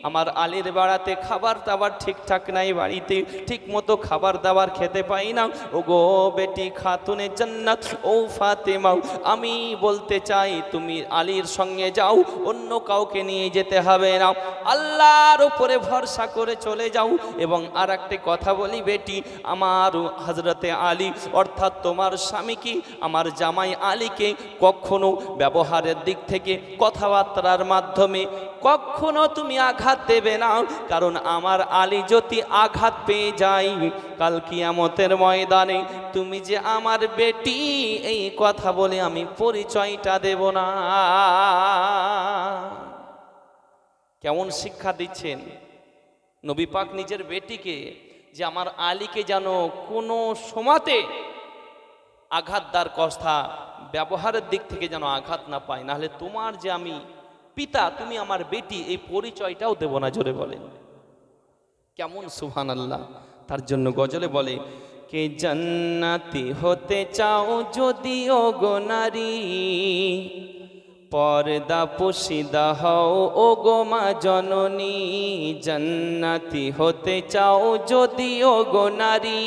আমার আলীর বাড়াতে খাবার দাবার ঠিকঠাক নাই, বাড়িতে ঠিক মতো খাবার দাবার খেতে পাই না। ওগো বেটি খাতুনে জান্নাত, ও ফাতেমা, আমি বলতে চাই তুমি আলীর সঙ্গে যাও, অন্য কাউকে নিয়ে যেতে হবে না, আল্লাহর উপরে ভরসা করে চলে যাও। এবং আর একটা কথা বলি বেটি, আমার হযরতে আলী অর্থাৎ তোমার স্বামীকে, আমার জামাই আলীকে কখনো ব্যবহারের দিক থেকে, কথাবার্তার মাধ্যমে কখনো তুমি আঘাত দেবে না, কারণ আমার আলী যদি আঘাত পেয়ে যায় কাল কিয়ামতের ময়দানে তুমি যে আমার বেটি, এই কথা বলে আমি পরিচয়টা দেব না। কেমন শিক্ষা দিচ্ছেন নবী পাক নিজের বেটিকে, যে আমার আলীকে যেন কোনো সময়তে আঘাতদার কথা, ব্যবহারের দিক থেকে যেন আঘাত না পায়, নাহলে তোমার যে আমি পিতা, তুমি আমার বেটি, এই পরিচয়টাও দেব না। জোরে বলেন কেমন সুবহানাল্লাহ। তার জন্য গজলে বলে, কে জান্নাতি হতে চাও যদি ওগো নারী, পর্দা পুশিদা হও ওগো মা জননী। জান্নাতি হতে চাও যদি ওগো নারী,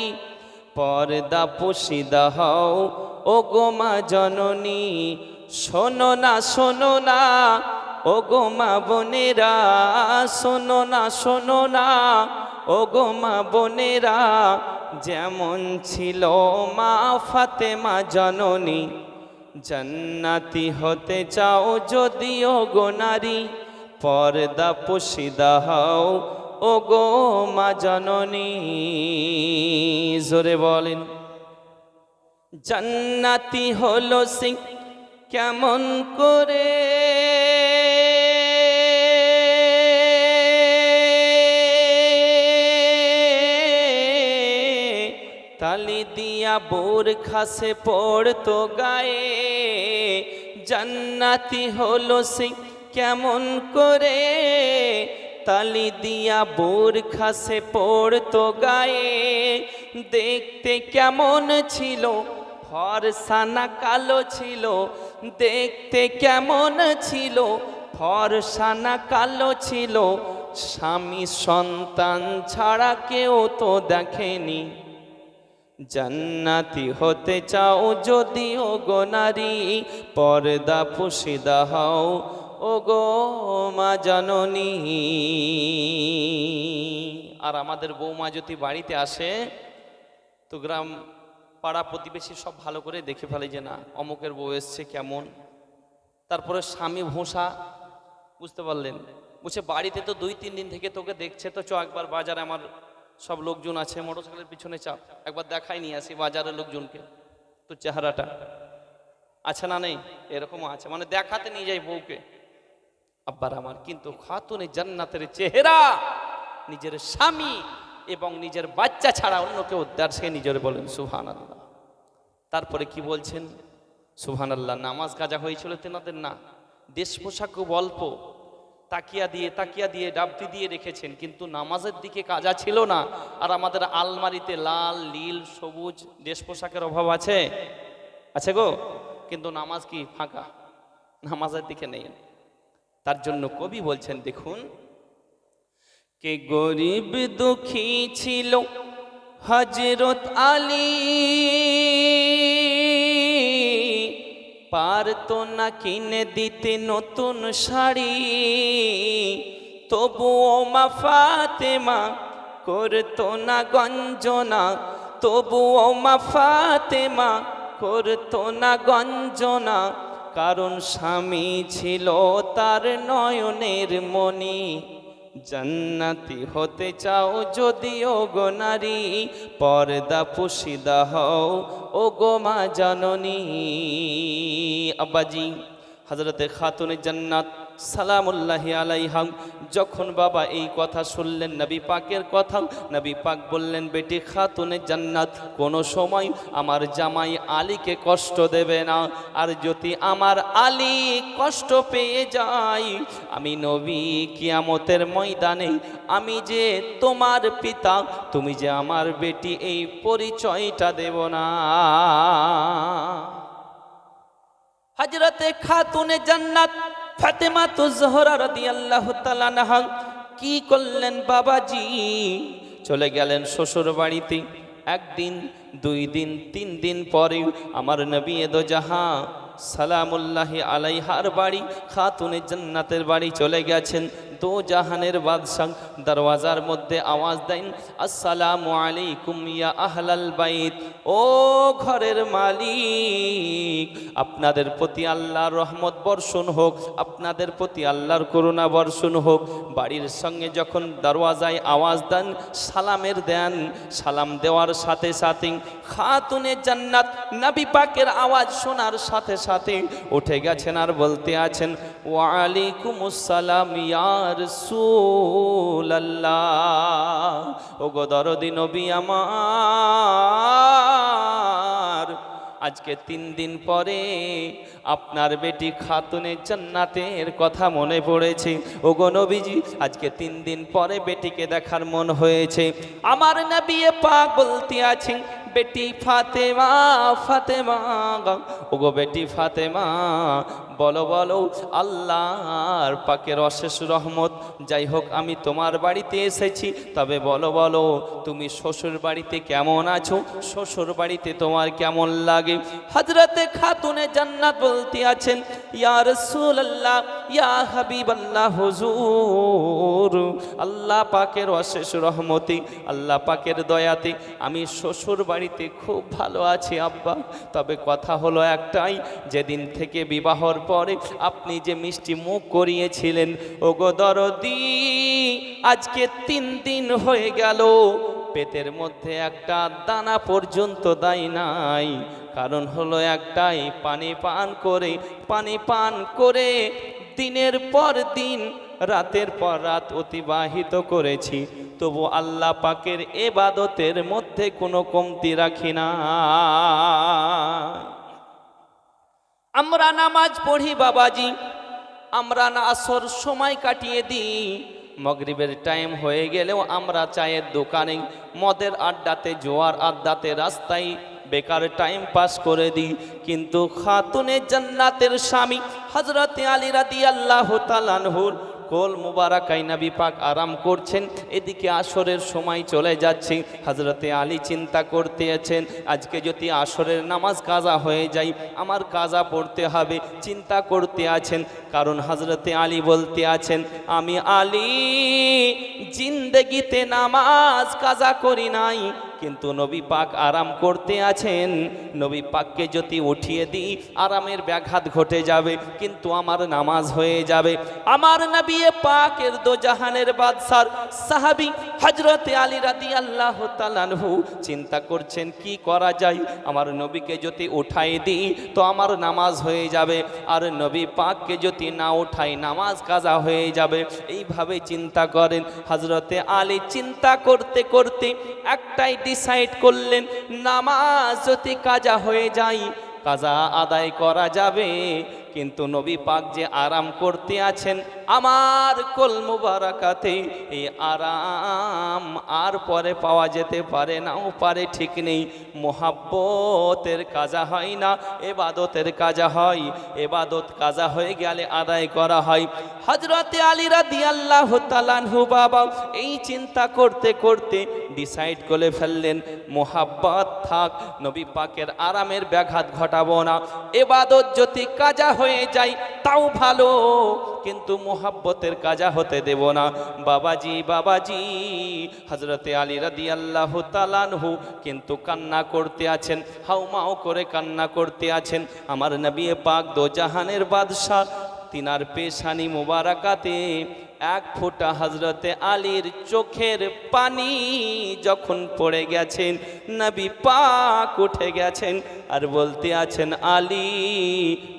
পর্দা পুশিদা হও ওগো মা জননী। শোনো না, শোনো না ওগো মা বোনেরা, শোনো না, শোনো না ও গো মা বোনেরা, যেমন ছিল মা ফাতেমা জননী, জান্নাতি হতে চাও যদিও গো নারী, পর্দা পুশিদা হও ও গো মা জননী। জোরে বলেন। জান্নাতি হলো সে কেমন করে, তালি দিয়া বোরখা সে পড়তো গায়ে। জান্নাতি হলো সে কেমন করে, তালি দিয়া বোরখা সে পড়তো গায়ে। দেখতে কেমন ছিল, ফর্সা না কালো ছিল, দেখতে কেমন ছিল, ফর্সা না কালো ছিল, স্বামী সন্তান ছাড়া কেউ তো দেখেনি। জান্নাতি হতে চাও যদিও গো নারী, পর্দা পুশিদা হও ও গো মা জননী। আর আমাদের বৌমা যদি বাড়িতে আসে তো গ্রাম পাড়া প্রতিবেশী সব ভালো করে দেখে ফেলে যে না অমুকের বউ এসছে কেমন। তারপরে স্বামী ভোঁসা, বুঝতে পারলেন, বলছে বাড়িতে তো 2-3 দিন থেকে তোকে দেখছে, তো চ একবার বাজারে, আমার সব লোকজন আছে মোটরসাইকেলের পিছনে চাপ, একবার দেখাই নিয়ে আসি বাজারের লোকজনকে তো চেহারাটা আছে না নেই, এরকমও আছে, মানে দেখাতে নিয়ে যাই বউকে। আব্বার আমার, কিন্তু খাতুনে জান্নাতের চেহারা নিজের স্বামী এবং নিজের বাচ্চা ছাড়া অন্য কেউ সে নিজের বলেন সুবহানাল্লাহ। তারপরে কি বলছেন সুবহানাল্লাহ। নামাজ কাজা হয়েছিল তেনাদের না, দেশ পোশাক খুব অল্প, তাকিয়া দিয়ে ডাবটি দিয়ে রেখেছেন, কিন্তু নামাজের দিকে কাজা ছিল না। আর আমাদের আলমারিতে লাল নীল সবুজ দেশ পোশাকের অভাব আছে, আছে গো, কিন্তু নামাজ কি ফাঁকা, নামাজের দিকে নেই। তার জন্য কবি বলছেন দেখুন, কে গরিব দুঃখী ছিল হযরত আলী, পারতো না কিনে দিতে নতুন শাড়ি, তবুও মা ফাতেমা করতো না গঞ্জনা, তবুও মা ফাতেমা করতো না গঞ্জনা, কারণ স্বামী ছিল তার নয়নের মণি। জান্নাতি হতে চাও যদিও গো নারী, পর্দা পুশিদা হও ও গো মা জননী। আব্বাজি হযরতে খাতুনে জান্নাত সালামুল্লাহি আলাইহা যখন বাবা এই কথা শুনলেন, নবী পাকের কথা, নবী পাক বললেন, বেটি খাতুনে জান্নাত কোনো সময় আমার জামাই আলীকে কষ্ট দেবে না, আর যদি আমার আলী কষ্ট পেয়ে যায়, আমি নবী কিয়ামতের ময়দানে আমি যে তোমার পিতা, তুমি যে আমার বেটি, এই পরিচয়টা দেব না। হযরতে খাতুনে জান্নাত ফাতেমা তো জোহরা রাদিয়াল্লাহু তাআলা আনহা কি করলেন বাবাজি, চলে গেলেন শ্বশুর বাড়িতে। 1 দিন 2 দিন 3 দিন পরে আমার নবী দো জাহান সালামুল্লাহি আলাইহার বাড়ি, খাতুনে জান্নাতের বাড়ি চলে গেছেন। দো জাহানের বাদশাহ দরওয়াজার মধ্যে আওয়াজ দেন, আসসালামু আলাইকুম ইয়া আহলাল বাইত, ও ঘরের মালিক, আপনাদের প্রতি আল্লাহর রহমত বর্ষণ হোক, আপনাদের প্রতি আল্লাহর করুণা বর্ষণ হোক। বাড়ির সঙ্গে যখন দরওয়াজায় আওয়াজ দেন, সালামের দেন, সালাম দেওয়ার সাথে সাথে খাতুনে জান্নাত নবী পাকের আওয়াজ শোনার সাথে সাথে উঠে গেছেন আর বলতে আছেন, ওয়া আলাইকুমুস সালাম ইয়া রাসূলুল্লাহ, ওগো দরদি নবী আমার, আজকে 3 দিন পরে আপনার বেটি খাতুনে জান্নাতের কথা মনে পড়েছে। ওগো নবীজি, আজকে 3 দিন পরে বেটিকে দেখার মন হয়েছে। আমার নবী পাক বলতে আছেন, বেটি ফাতেমা, ফাতেমা, ওগো বেটি ফাতেমা, বলো বলো, আল্লাহর পাকের অশেষ রহমত, যাই হোক আমি তোমার বাড়িতে এসেছি, তবে বলো বলো তুমি শ্বশুর বাড়িতে কেমন আছো, শ্বশুর বাড়িতে তোমার কেমন লাগে। হযরতে খাতুনে জান্নাত বলতে আছেন, ইয়া রাসূলুল্লাহ, ইয়া হাবিবাল্লাহ হুজুর, আল্লাহ পাকের অশেষ রহমতে, আল্লাহ পাকের দয়াতে আমি শ্বশুর বাড়িতে খুব ভালো আছি আব্বা। তবে কথা হলো একটাই, যেদিন থেকে বিবাহর পরে আপনি যে মিষ্টি মুখ করিয়েছিলেন ওগো দরদি, আজকে 3 দিন হয়ে গেল পেটের মধ্যে একটা দানা পর্যন্ত দেয় নাই। কারণ হলো একটাই, পানি পান করে দিনের পর দিন, রাতের পর রাত অতিবাহিত করেছি, তবু আল্লাহ পাকের ইবাদতের মধ্যে কোনো কমতি রাখি না। আমরা নামাজ পড়ি বাবাজি, আমরা না আসর সময় কাটিয়ে দিই, মাগরিবের টাইম হয়ে গেলেও আমরা চায়ের দোকানে, মদের আড্ডাতে, জোয়ার আড্ডাতে, রাস্তায় বেকার টাইম পাস করে দিই। কিন্তু খাতুনে জান্নাতের স্বামী হযরতে আলী রাদিয়াল্লাহু তাআলা আনহুর কোল মুবারাকায় নবী পাক আরাম করছেন, এদিকে আসরের সময় চলে যাচ্ছে। হযরতে আলী চিন্তা করতে আছেন, আজকে যদি আসরের নামাজ কাজা হয়ে যায় আমার কাজা পড়তে হবে, চিন্তা করতে আছেন। কারণ হযরতে আলী বলতে আছেন, আমি আলী জিন্দেগিতে নামাজ কাজা করি নাই, কিন্তু নবী পাক আরাম করতে আছেন, নবী পাককে যদি উঠিয়ে দিই আরামের ব্যাঘাত ঘটে যাবে, কিন্তু আমার নামাজ হয়ে যাবে। আমার নবী পাকের দো জাহানের বাদশার সাহাবী হযরতে আলী রাদিয়াল্লাহু তাআলা আনহু চিন্তা করছেন কি করা যায়, আমার নবীকে যদি উঠাই দিই তো আমার নামাজ হয়ে যাবে, আর নবী পাককে যদি না উঠাই নামাজ কাজা হয়ে যাবে। এইভাবে চিন্তা করেন হযরতে আলী। চিন্তা করতে করতে একটাই ডিসাইড করলেন, নামাজ যদি কাজা হয়ে যায় কাজা আদায় করা যাবে, কিন্তু নবী পাক যে আরাম করতে আছেন আমার কোল মুবারাকাতে, এই আরাম আর পরে পাওয়া যেতে পারে নাও পারে, ঠিক নেই। মোহাব্বতের কাজা হয় না, ইবাদতের কাজা হয়, ইবাদত কাজা হয়ে গেলে আদায় করা হয়। হযরতে আলী রাদিয়াল্লাহু তাআলা আনহু বাবা এই চিন্তা করতে করতে ডিসাইড করে ফেললেন, মোহাব্বত থাক, নবী পাকের আরামের ব্যাঘাত ঘটাবো না, ইবাদত যদি কাজা হয়ে যায় তাও ভালো, কিন্তু মোহাব্বতের কাজা হতে দেব না। বাবাজি হযরতে আলী রাদিয়াল্লাহু তাআলা আনহু কিন্তু কান্না করতে আছেন, হাউমাউ করে কান্না করতে আছেন। আমার নবী পাক দো জাহানের বাদশা, তিনার পেশানি মুবারাকাতে এক ফোঁটা হযরতে আলীর চোখের পানি যখন পড়ে গেছেন, নবী পাক উঠে গেছেন আর বলতে আছেন, আলী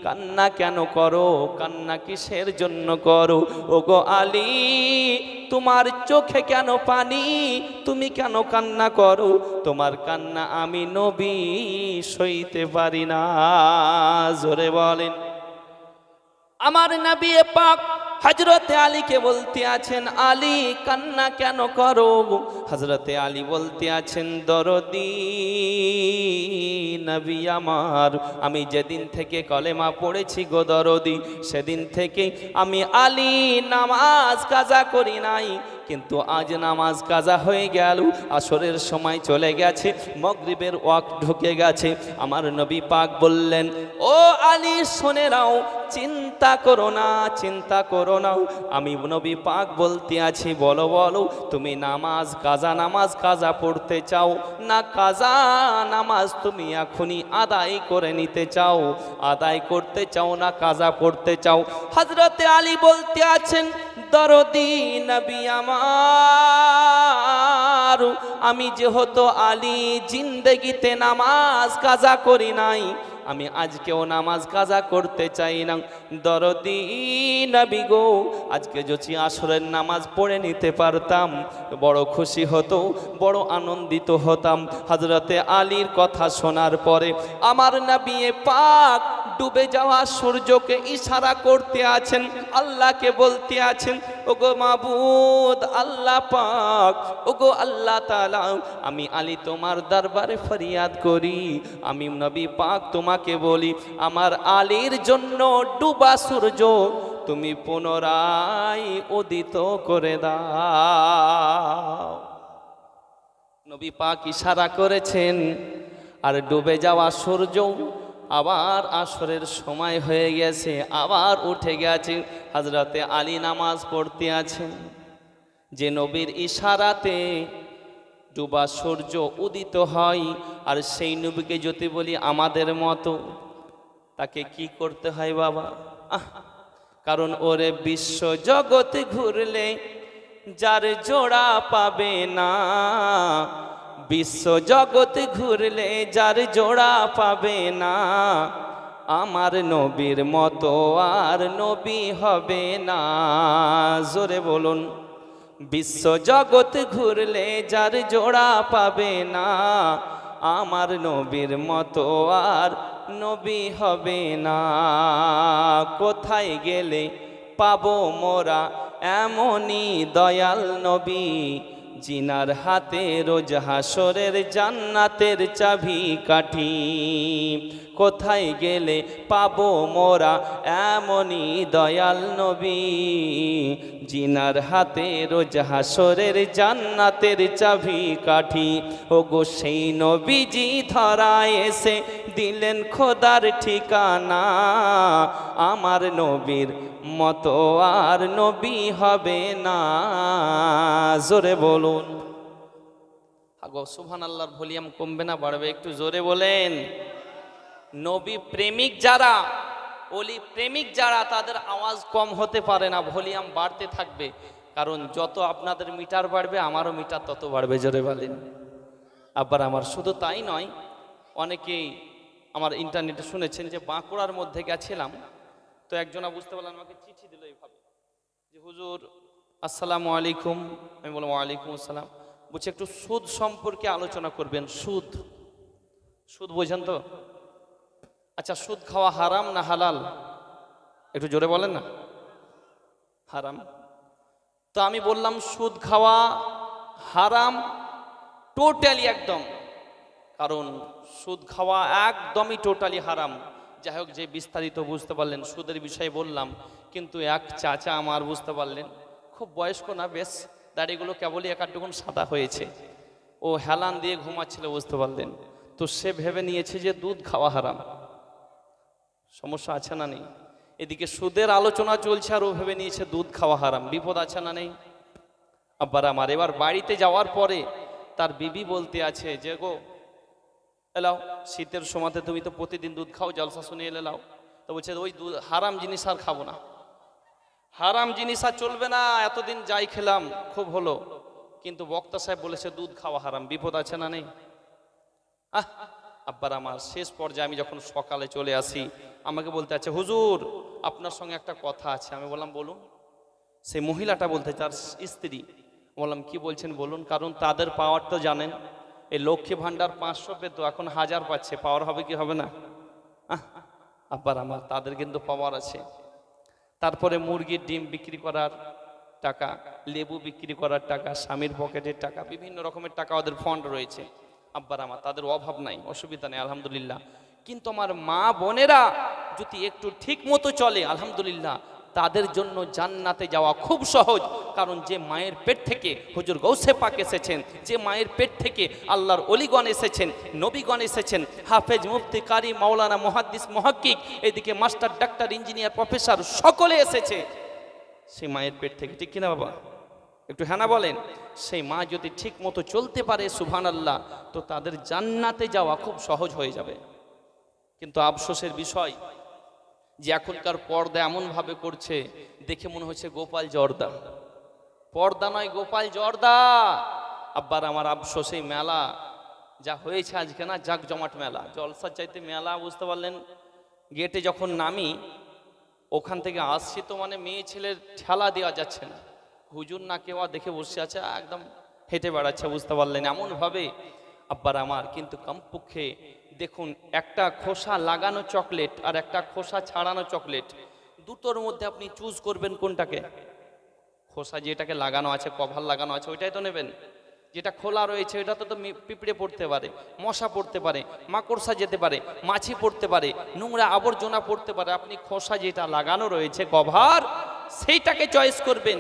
কান্না কেন করো, কান্না কিসের জন্য করো? ওগো আলী তোমার চোখে কেন পানি, তুমি কেন কান্না করো? তোমার কান্না আমি নবী সইতে পারি না। জোরে বলেন। আমার নবী পাক হযরতে আলীকে বলতে আছেন, আলী কান্না কেন করো? হযরতে আলী বলতে আছেন, দরদি নবী আমার, আমি যেদিন থেকে কলেমা পড়েছি গো দরদি, সেদিন থেকে আমি আলী নামাজ কাজা করি নাই, কিন্তু আজ নামাজ কাজা হয়ে গেল, আসরের সময় চলে গেছে, মাগরিবের ওয়াক্ত ঢুকে গেছে। আমার নবী পাক বললেন, ও আলী শুনে নাও, চিন্তা করো না, চিন্তা করো না, আমি নবী পাক বলতে আছি, বলো বলো তুমি নামাজ কাজা পড়তে চাও না কাজা নামাজ তুমি এখনই আদায় করে নিতে চাও, আদায় করতে চাও না কাজা পড়তে চাও? হযরতে আলী বলতে আছেন, দরদি নবী আমার, আমি যেহেতু আলী জিন্দেগিতে নামাজ কাজা করি নাই, আমি আজকেও নামাজ কাজা করতে চাই না। দরদি নবী গো, আজকে যদি আসরের নামাজ পড়ে নিতে পারতাম বড় খুশি হতো, বড় আনন্দিত হতাম। হযরতে আলীর কথা শোনার পরে আমার নবী পাক ডুবে যাওয়া সূর্যকে ইশারা করতে আছেন, আল্লাহকে বলতে আছেন, ওগো মাবুদ আল্লাহ পাক, ওগো আল্লাহ তাআলা, আমি আলী তোমার দরবারে ফরিয়াদ করি, আমি নবী পাক তোমাকে বলি, আমার আলীর জন্য ডুবা সূর্য তুমি পুনরায় উদিত করে দাও। নবী পাক ইশারা করেছেন, আর ডুবে যাওয়া সূর্য আবার আসরের সময় হয়ে গেছে, আবার উঠে গেছে। হযরতে আলী নামাজ পড়তে আছেন। যে নবীর ইশারাতে ডুবা সূর্য উদিত হয়, আর সেই নবীকে যদি বলি আমাদের মতো, তাকে কি করতে হয় বাবা? কারণ ওরে বিশ্ব জগৎ ঘুরলে যার জোড়া পাবে না, বিশ্ব জগৎ ঘুরলে যার জোড়া পাবে না, আমার নবীর মতো আর নবী হবে না। জোরে বলুন, বিশ্ব জগৎ ঘুরলে যার জোড়া পাবে না, আমার নবীর মতো আর নবী হবে না। কোথায় গেলে পাবো মোরা এমনই দয়াল নবী, জিনার হাতে রোজ হাসরের জান্নাতের চাবি কাঠি। কোথায় গেলে পাবো মোরা এমনই দয়াল নবী, জিনার হাতে রোজ হাসরের জান্নাতের চাবি কাঠি। ওগো সেই নবীজি ধরায় এসে দিলেন খোদার ঠিকানা, আমার নবীর মতো আর নবী হবে না। জোরে বলুন। আগো সুবহানাল্লাহর ভলিউম কমবে না বাড়বে? একটু জোরে বলেন। নবী প্রেমিক যারা, ওলি প্রেমিক যারা, তাদের আওয়াজ কম হতে পারে না, ভলিউম বাড়তে থাকবে। কারণ যত আপনাদের মিটার বাড়বে আমারও মিটার তত বাড়বে। জোরে বলেন। আবার আমার শুধু তাই নয়, অনেকেই আমার ইন্টারনেটে শুনেছেন যে বাঁকুড়ার মধ্যে গেছিলাম, তো একজনা বুঝতে পারলাম, আমাকে চিঠি দিল এইভাবে যে হুজুর আসসালামু আলাইকুম। আমি বললাম ওয়ালাইকুম আসসালাম। বলছে একটু সুদ সম্পর্কে আলোচনা করবেন। সুদ, সুদ বোঝেন তো? আচ্ছা, সুদ খাওয়া হারাম না হালাল? একটু জোরে বলেন না। হারাম। তো আমি বললাম সুদ খাওয়া হারাম টোটালি, একদম। কারণ সুদ খাওয়া একদমই টোটালি হারাম। যাই হোক, যে বিস্তারিত বুঝতে পারলেন সুদের বিষয়ে বললাম। কিন্তু এক চাচা আমার বুঝতে পারলেন, খুব বয়স্ক না, বেশ দাড়িগুলো কেবলই একাটুকুন সাদা হয়েছে, ও হেলান দিয়ে ঘুমাচ্ছিল, বুঝতে পারলেন। তো সে ভেবে নিয়েছে যে দুধ খাওয়া হারাম। সমস্যা আছে না নেই? এদিকে সুদের আলোচনা চলছে আর ও ভেবে নিয়েছে দুধ খাওয়া হারাম। বিপদ আছে না নেই? আব্বার আমার এবার বাড়িতে যাওয়ার পরে তার বিবি বলতে আছে যে গো এলাও, শীতের সময়তে তুমি তো প্রতিদিন দুধ খাও, জলসা শুনে এলাও। তো বলছে ওই দুধ হারাম জিনিস আর খাবো না, হারাম জিনিস আর চলবে না। এতদিন যাই খেলাম খুব হলো, কিন্তু বক্তা সাহেব বলেছে দুধ খাওয়া হারাম। বিপদ আছে না নেই? আব্বার আমার শেষ পর্যায়ে আমি যখন সকালে চলে আসি, আমাকে বলতে আছে হুজুর আপনার সঙ্গে একটা কথা আছে। আমি বললাম বলুন। সেই মহিলাটা বলতে, তার স্ত্রী। বললাম কি বলছেন বলুন। কারণ তাদের পাওয়ার তো জানেন, এই লক্ষ্মী ভান্ডার 500 পেতো, এখন 1000 পাচ্ছে। পাওয়ার হবে কি হবে না? আব্বার আমার তাদের কিন্তু পাওয়ার আছে। তারপরে মুরগির ডিম বিক্রি করার টাকা, লেবু বিক্রি করার টাকা, স্বামীর পকেটের টাকা, বিভিন্ন রকমের টাকা ওদের ফান্ড রয়েছে। আব্বার আমার তাদের অভাব নাই, অসুবিধা নেই, আলহামদুলিল্লাহ। কিন্তু আমার মা বোনেরা যদি একটু ঠিক মতো চলে, আলহামদুলিল্লাহ, তাদের জন্য জান্নাতে যাওয়া খুব সহজ। কারণ যে মায়ের পেট থেকে হুজুর গৌসে পাক এসেছেন, যে মায়ের পেট থেকে আল্লাহর অলিগণ এসেছেন, নবীগণ এসেছেন, হাফেজ, মুফতি, কারি, মাওলানা, মুহাদ্দিস, মুহাক্কিক, এদিকে মাস্টার, ডাক্তার, ইঞ্জিনিয়ার, প্রফেসর সকলে এসেছে সেই মায়ের পেট থেকে। ঠিক কিনা বাবা? একটু হ্যাঁ না বলেন। সেই মা যদি ঠিক মতো চলতে পারে, সুবহানাল্লাহ, তো তাদের জান্নাতে যাওয়া খুব সহজ হয়ে যাবে। কিন্তু আফসোসের বিষয় যে এখনকার পর্দা এমনভাবে করছে, দেখে মনে হচ্ছে গোপাল জর্দা। পর্দা নয়, গোপাল জর্দা। আব্বার আমার আফসোস, এই মেলা যা হয়েছে আজকে না, জাকজমাট মেলা, জলসার চাইতে মেলা, বুঝতে পারলেন। গেটে যখন নামি, ওখান থেকে আসছি তো মানে মেয়ে ছেলের ঠেলা দেওয়া যাচ্ছে না। হুজুর না কেউ দেখে বসে আছে, একদম হেঁটে বেড়াচ্ছে, বুঝতে পারলেন, এমনভাবে। আব্বার আমার কিন্তু কমপক্ষে দেখুন, একটা খোসা লাগানো চকলেট আর একটা খোসা ছাড়ানো চকলেট, দুটোর মধ্যে আপনি চুজ করবেন কোনটাকে? খোসা যেটাকে লাগানো আছে, কভার লাগানো আছে, ওইটাই তো নেবেন। যেটা খোলা রয়েছে ওইটা তো পিঁপড়ে পড়তে পারে, মশা পড়তে পারে, মাকড়সা যেতে পারে, মাছি পড়তে পারে, নোংরা আবর্জনা পড়তে পারে। আপনি খোসা যেটা লাগানো রয়েছে, কভার, সেইটাকে চয়েস করবেন।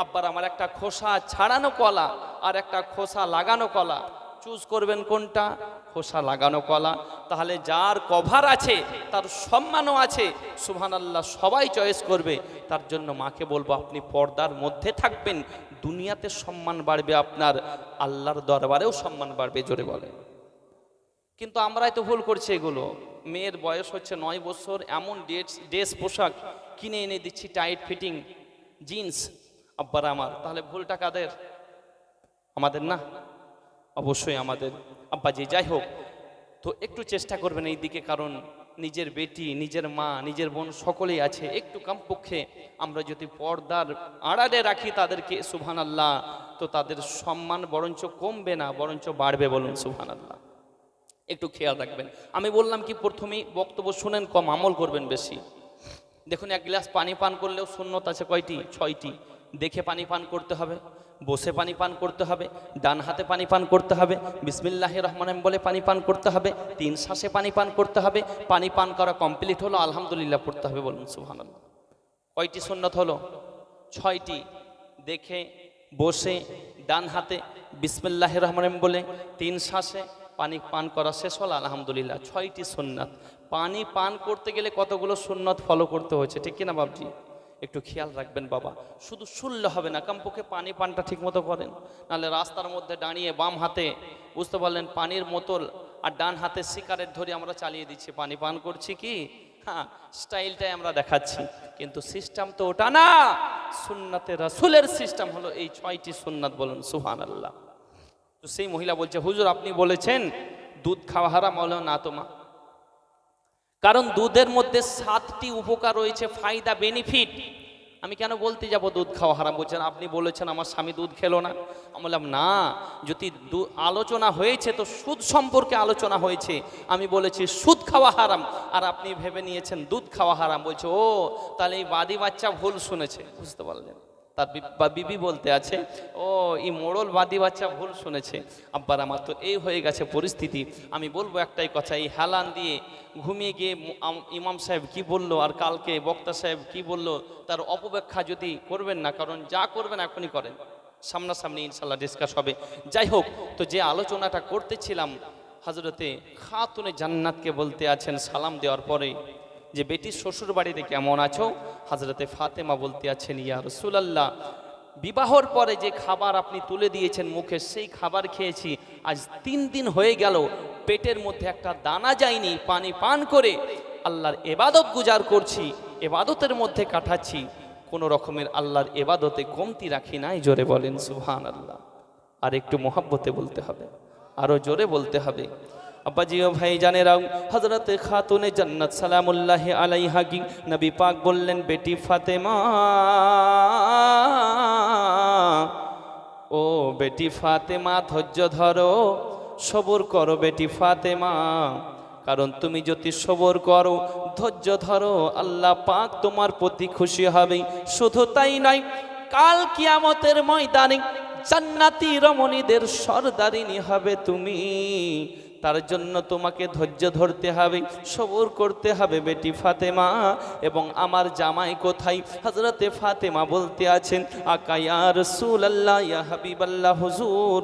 আব্বার আমার একটা খোসা ছাড়ানো কলা আর একটা খোসা লাগানো কলা চুজ করবেন কোনটা? খোসা লাগানো কলা। তাহলে যার কভার আছে তার সম্মানও আছে, সুবহানাল্লাহ, সবাই চয়েস করবে। তার জন্য মাকে বলবো আপনি পর্দার মধ্যে থাকবেন, দুনিয়াতে সম্মান বাড়বে আপনার, আল্লাহর দরবারেও সম্মান বাড়বে, জোরে বলে। কিন্তু আমরাই তো ভুল করছি এগুলো। মেয়ের বয়স হচ্ছে 9 বছর, এমন ড্রেস পোশাক কিনে এনে দিচ্ছি, টাইট ফিটিং জিন্স, আব্বারা আমার। তাহলে ভুলটা কাদের? আমাদের না? অবশ্যই আমাদের। আব্বাজি যাই হোক, তো একটু চেষ্টা করবেন এই দিকে, কারণ নিজের বেটি, নিজের মা, নিজের বোন সকলেই আছে। একটু কমপক্ষে আমরা যদি পর্দার আড়ালে রাখি তাদেরকে, সুবহানাল্লাহ, তো তাদের সম্মান বরঞ্চ কমবে না, বরঞ্চ বাড়বে। বলুন সুবহানাল্লাহ। একটু খেয়াল রাখবেন। আমি বললাম কি প্রথমেই বক্তব্য শুনেন কম, আমল করবেন বেশি। দেখুন, এক গ্লাস পানি পান করলেও সুন্নত আছে কয়টি? 6টি। দেখে পানি পান করতে হবে, বসে পানি পান করতে হবে, ডান হাতে পানি পান করতে হবে, বিসমিল্লাহির রহমানির রহিম বলে পানি পান করতে হবে, 3 শ্বাসে পানি পান করতে হবে। পানি পান করা কমপ্লিট হলো, আলহামদুলিল্লাহ পড়তে হবে। বলুন সুবহানাল্লাহ। কয়টি সুন্নত হলো? 6টি। দেখে, বসে, ডান হাতে বিসমিল্লাহির রহমানির রহিম বলে 3 শ্বাসে পানি পান করা শেষ হলো, আলহামদুলিল্লাহ। 6টি সুন্নাত। পানি পান করতে গেলে কতগুলো সুন্নত ফলো করতে হয়েছে, ঠিক কিনা বাবজি? একটু খেয়াল রাখবেন বাবা। শুধু শুনলে হবে না, কমপক্ষে পানি পানটা ঠিক মতো করেন। নাহলে রাস্তার মধ্যে দাঁড়িয়ে বাম হাতে, বুঝতে পারলেন, পানির বোতল আর ডান হাতে সিগারেট ধরে আমরা চালিয়ে দিচ্ছি, পানি পান করছি কি? হ্যাঁ, স্টাইলটাই আমরা দেখাচ্ছি, কিন্তু সিস্টেম তো ওটা না। সুন্নাতে রাসূলের সিস্টেম হলো এই 6টি সুন্নাত। বলুন সুবহানাল্লাহ। তো সেই মহিলা বলছে, হুজুর আপনি বলেছেন দুধ খাওয়া হারাম। হলো না তো মা, কারণ দুধের মধ্যে 7টি উপকার রয়েছে, ফায়দা, বেনিফিট। আমি কেন বলতে যাব দুধ খাওয়া হারাম? বলছেন আপনি বলেছেন আমার স্বামী দুধ খেলো না। আমি বললাম না, যদি আলোচনা হয়েছে তো সুদ সম্পর্কে আলোচনা হয়েছে। আমি বলেছি সুদ খাওয়া হারাম, আর আপনি ভেবে নিয়েছেন দুধ খাওয়া হারাম। বলছে ও, তাহলে এই বাদি বাচ্চা ভুল শুনেছে। বুঝতে পারলেন? তার বিবি বলতে আছে, ও এই মোড়ল বাদি বাচ্চা ভুল শুনেছে। আব্বার আমার তো এই হয়ে গেছে পরিস্থিতি। আমি বলবো একটাই কথা, এই হেলান দিয়ে ঘুমিয়ে গিয়ে ইমাম সাহেব কি বললো আর কালকে বক্তা সাহেব কি বললো তার অপব্যাখ্যা যদি করবেন না, কারণ যা করবেন এখনই করেন, সামনাসামনি ইনশাল্লাহ ডিসকাস হবে। যাই হোক, তো যে আলোচনাটা করতেছিলাম, হযরতে খাতুনে জান্নাতকে বলতে আছেন সালাম দেওয়ার পরে যে বেটির শ্বশুর বাড়িতে কেমন আছো? হযরতে ফাতেমা বলতে আছেন, ইয়া রাসূলুল্লাহ, বিবাহর পরে যে খাবার আপনি তুলে দিয়েছেন মুখে, সেই খাবার খেয়েছি। আজ 3 দিন হয়ে গেল, পেটের মধ্যে একটা দানা যায়নি। পানি পান করে আল্লাহর ইবাদত গুজার করছি, ইবাদতের মধ্যে কাটাচ্ছি, কোনো রকমের আল্লাহর ইবাদতে কমতি রাখি নাই। জোরে বলেন সুবহানাল্লাহ। আর একটু মহব্বতে বলতে হবে, আরো জোরে বলতে হবে। আব্বাজি ও ভাই জানেরাও, হযরত খাতুনে জান্নাত সালামুল্লাহি আলাইহা কি নবী পাক বললেন, বেটি ফাতেমা, ও বেটি ফাতেমা, ধৈর্য ধরো, সবর করো বেটি ফাতেমা, কারণ তুমি যদি সবর করো, ধৈর্য ধরো, আল্লাহ পাক তোমার প্রতি খুশি হবে। শুধু তাই নয়, কাল কিয়ামতের ময়দানে জান্নাতি রমণীদের সরদারিনী হবে তুমি। তার জন্য তোমাকে ধৈর্য ধরতে হবে, সবর করতে হবে বেটি ফাতেমা। এবং আমার জামাই কোথায়? হযরতে ফাতেমা বলতে আছেন, আকা ইয়া রাসূলুল্লাহ, ইয়া হাবিবাল্লাহ, হুজুর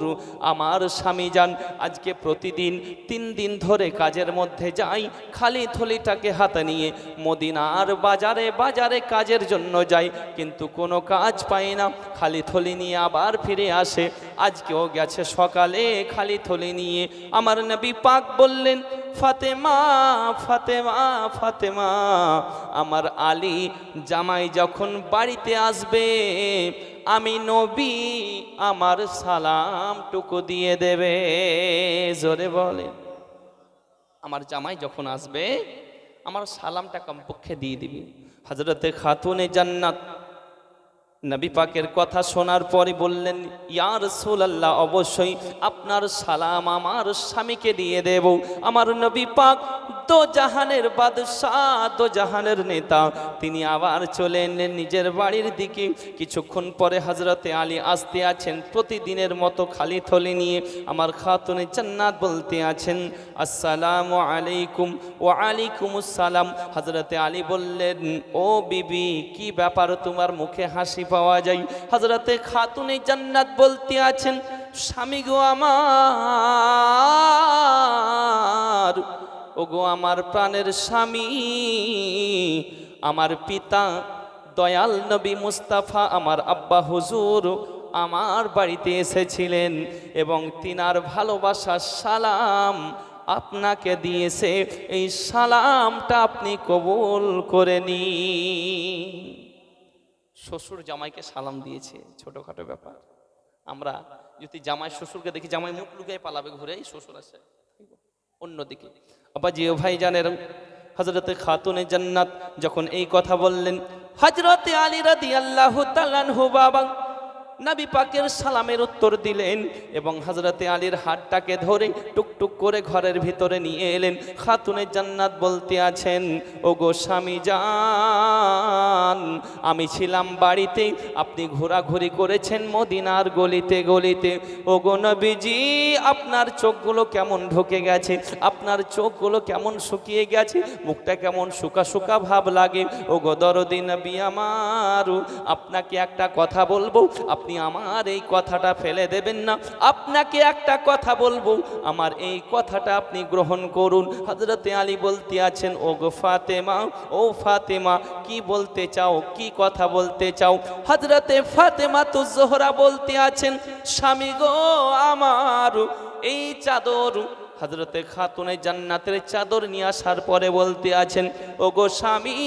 আমার স্বামী যান আজকে প্রতিদিন 3 দিন ধরে কাজের মধ্যে যাই, খালি থলিটাকে হাতে নিয়ে মদিনার বাজারে বাজারে কাজের জন্য যাই, কিন্তু কোনো কাজ পাই না, খালি থলি নিয়ে আবার ফিরে আসে। আজকেও গেছে সকালে খালি থলি নিয়ে। আমার নবী পাক বললেন, ফাতেমা ফাতেমা ফাতেমা, আমার আলী জামাই যখন বাড়িতে আসবে, আমি নবী আমার সালামটুকু দিয়ে দেবে। জোরে বলে, আমার জামাই যখন আসবে আমার সালামটা কমপক্ষে দিয়ে দিবি। হযরতে খাতুনে জান্নাত নবী পাকের কথা শোনার পরে বললেন, ইয়া রাসূলুল্লাহ, অবশ্যই আপনার সালাম আমার স্বামীকে দিয়ে দেব। আমার নবী পাক দো জাহানের বাদশাহ, দো জাহানের নেতা, তিনি আবার চলে এলেন নিজের বাড়ির দিকে। কিছুক্ষণ পরে হযরতে আলী আসতে আছেন প্রতিদিনের মতো খালি থলি নিয়ে। আমার খাতুনে জান্নাত বলতে আছেন, আসসালামু আলাইকুম। ওয়া আলাইকুমুস সালাম। হযরতে আলী বললেন, ও বিবি, কি ব্যাপার, তোমার মুখে হাসি পাওয়া যায়? হযরতে খাতুনে জান্নাত বলতে আছেন, স্বামী গো আমার, ও গো আমার প্রাণের স্বামী, আমার পিতা দয়াল নবী মুস্তাফা আমার আব্বা হুজুর আমার বাড়িতে এসেছিলেন এবং তিনার ভালোবাসার সালাম আপনাকে দিয়েছে, এই সালামটা আপনি কবুল করে নিন। শ্বশুর জামাইকে সালাম দিয়েছে, ছোটখাটো ব্যাপার। আমরা যদি জামাই শ্বশুরকে দেখি, জামাই মুখ লুকিয়ে পালাবে, ঘুরে শ্বশুর আসে অন্যদিকে। আব্বাজি ও ভাই জানেন, হযরতে খাতুনে জান্নাত যখন এই কথা বললেন, হযরতে আলী রাদিয়াল্লাহু তাআলা আনহু বাবা নবী পাকের সালামের উত্তর দিলেন এবং হযরতে আলীর হাতটাকে ধরে টুকটুক করে ঘরের ভিতরে নিয়ে এলেন। খাতুনে জান্নাত বলতে আছেন, ওগো স্বামী জান, আমি ছিলাম বাড়িতে, আপনি ঘোরাঘুরি করেছেন মদিনার গলিতে গলিতে। ওগো নবীজি, আপনার চোখগুলো কেমন ঢুকে গেছে, আপনার চোখগুলো কেমন শুকিয়ে গেছে, মুখটা কেমন শুকা শুকা ভাব লাগে। ওগো দরদি নবী আমার, আপনাকে একটা কথা বলবো, আপনি আমার এই কথাটা ফেলে দেবেন না। আপনাকে একটা কথা বলবো, আমার এই কথাটা আপনি গ্রহণ করুন। হযরতে আলী বলতে আছেন, ও গো ফাতেমা, ও ফাতেমা, কি বলতে চাও, কি কথা বলতে চাও? হযরতে ফাতেমা তো জোহরা বলতে আছেন, স্বামী গো আমার, এই চাদর, হযরতে খাতুনে জান্নাতের চাদর নিয়ে আসার পরে বলতে আছেন, ওগো স্বামী,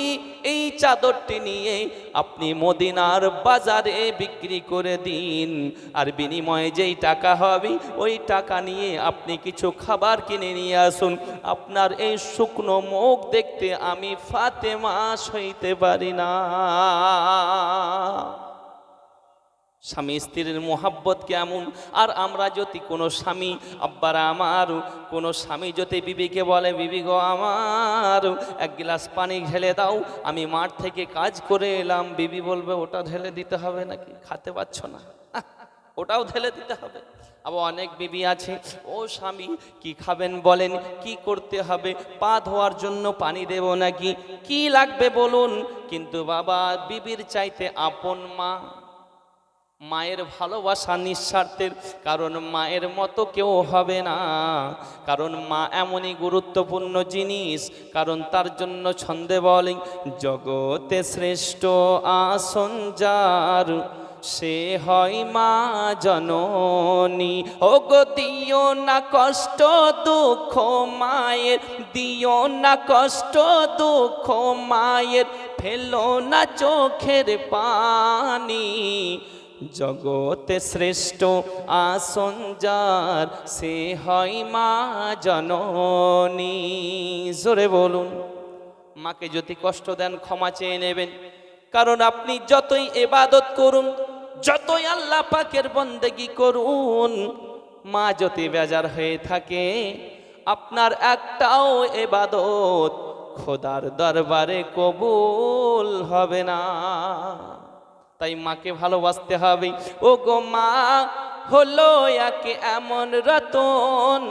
এই চাদরটি নিয়ে আপনি মদিনার বাজারে বিক্রি করে দিন, আর বিনিময়ে যেই টাকা হবে ওই টাকা নিয়ে আপনি কিছু খাবার কিনে নিয়ে আসুন। আপনার এই শুকনো মুখ দেখতে আমি ফাতেমা সইতে পারি না। স্বামী স্ত্রীর মোহাব্বত কেমন! আর আমরা যদি কোনো স্বামী, আব্বারা আমার, কোনো স্বামী যদি বিবিকে বলে, বিবি গো আমার, এক গ্লাস পানি ঢেলে দাও, আমি মাঠ থেকে কাজ করে এলাম, বিবি বলবে, ওটা ঢেলে দিতে হবে নাকি, খেতে পাচ্ছ না, ওটাও ঢেলে দিতে হবে। আবার অনেক বিবি আছে, ও স্বামী কি খাবেন বলেন, কি করতে হবে, পা ধোয়ার জন্য পানি দেব নাকি, কি লাগবে বলুন, কিন্তু বাবা বিবির চাইতে আপন মা, মায়ের ভালোবাসা নিঃস্বার্থের, কারণ মায়ের মতো কেউ হবে না, কারণ মা এমনই গুরুত্বপূর্ণ জিনিস, কারণ তার জন্য ছন্দে বলেন, জগতে শ্রেষ্ঠ আসন যার, সে হয় মা জননী। ওগো দিও না কষ্ট দুঃখ মায়ের, দিও না কষ্ট দুঃখ মায়ের, ফেলো না চোখের পানি, জগতে শ্রেষ্ঠ আসন যার, সে হয় মা জননী। জোরে বলুন। মাকে যদি কষ্ট দেন ক্ষমা চেয়ে নেবেন, কারণ আপনি যতই ইবাদত করুন, যতই আল্লাহ পাকের বন্দেগী করুন, মা যদি বেজার হয়ে থাকে, আপনার একটাও ইবাদত খোদার দরবারে কবুল হবে না। তাই মাকে ভালোবাসতে হবে। ও গো মা হলো এক এমন রতন,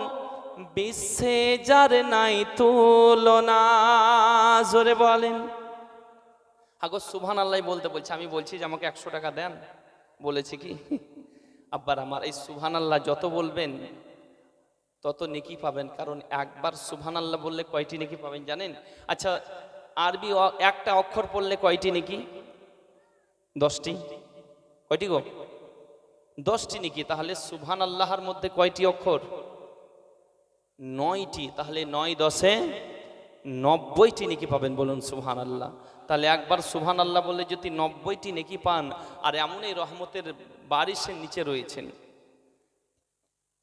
বিশ্বে যার নাই তুলনা। জোরে বলেন। আগো সুবহানাল্লাহ বলতে বলছে, আমি বলছি যে আমাকে 100 টাকা দেন, বলেছে কি আব্বার আমার, এই সুবহানাল্লাহ যত বলবেন তত নেকি পাবেন, কারণ একবার সুবহানাল্লাহ বললে কয়টি নেকি পাবেন জানেন? আচ্ছা, আরবি একটা অক্ষর পড়লে কয়টি নেকি? 10টি। কয়টি গো? 10টি নেকি। তাহলে সুবহানাল্লাহর মধ্যে কয়টি অক্ষর? 9টি। তাহলে 9 10 90টি নেকি পাবেন, বলুন সুবহানাল্লাহ। তাহলে একবার সুবহানাল্লাহ বললে যদি 90টি নেকি পান, আর এমনই রহমতের বারিশের নিচে রয়েছেন,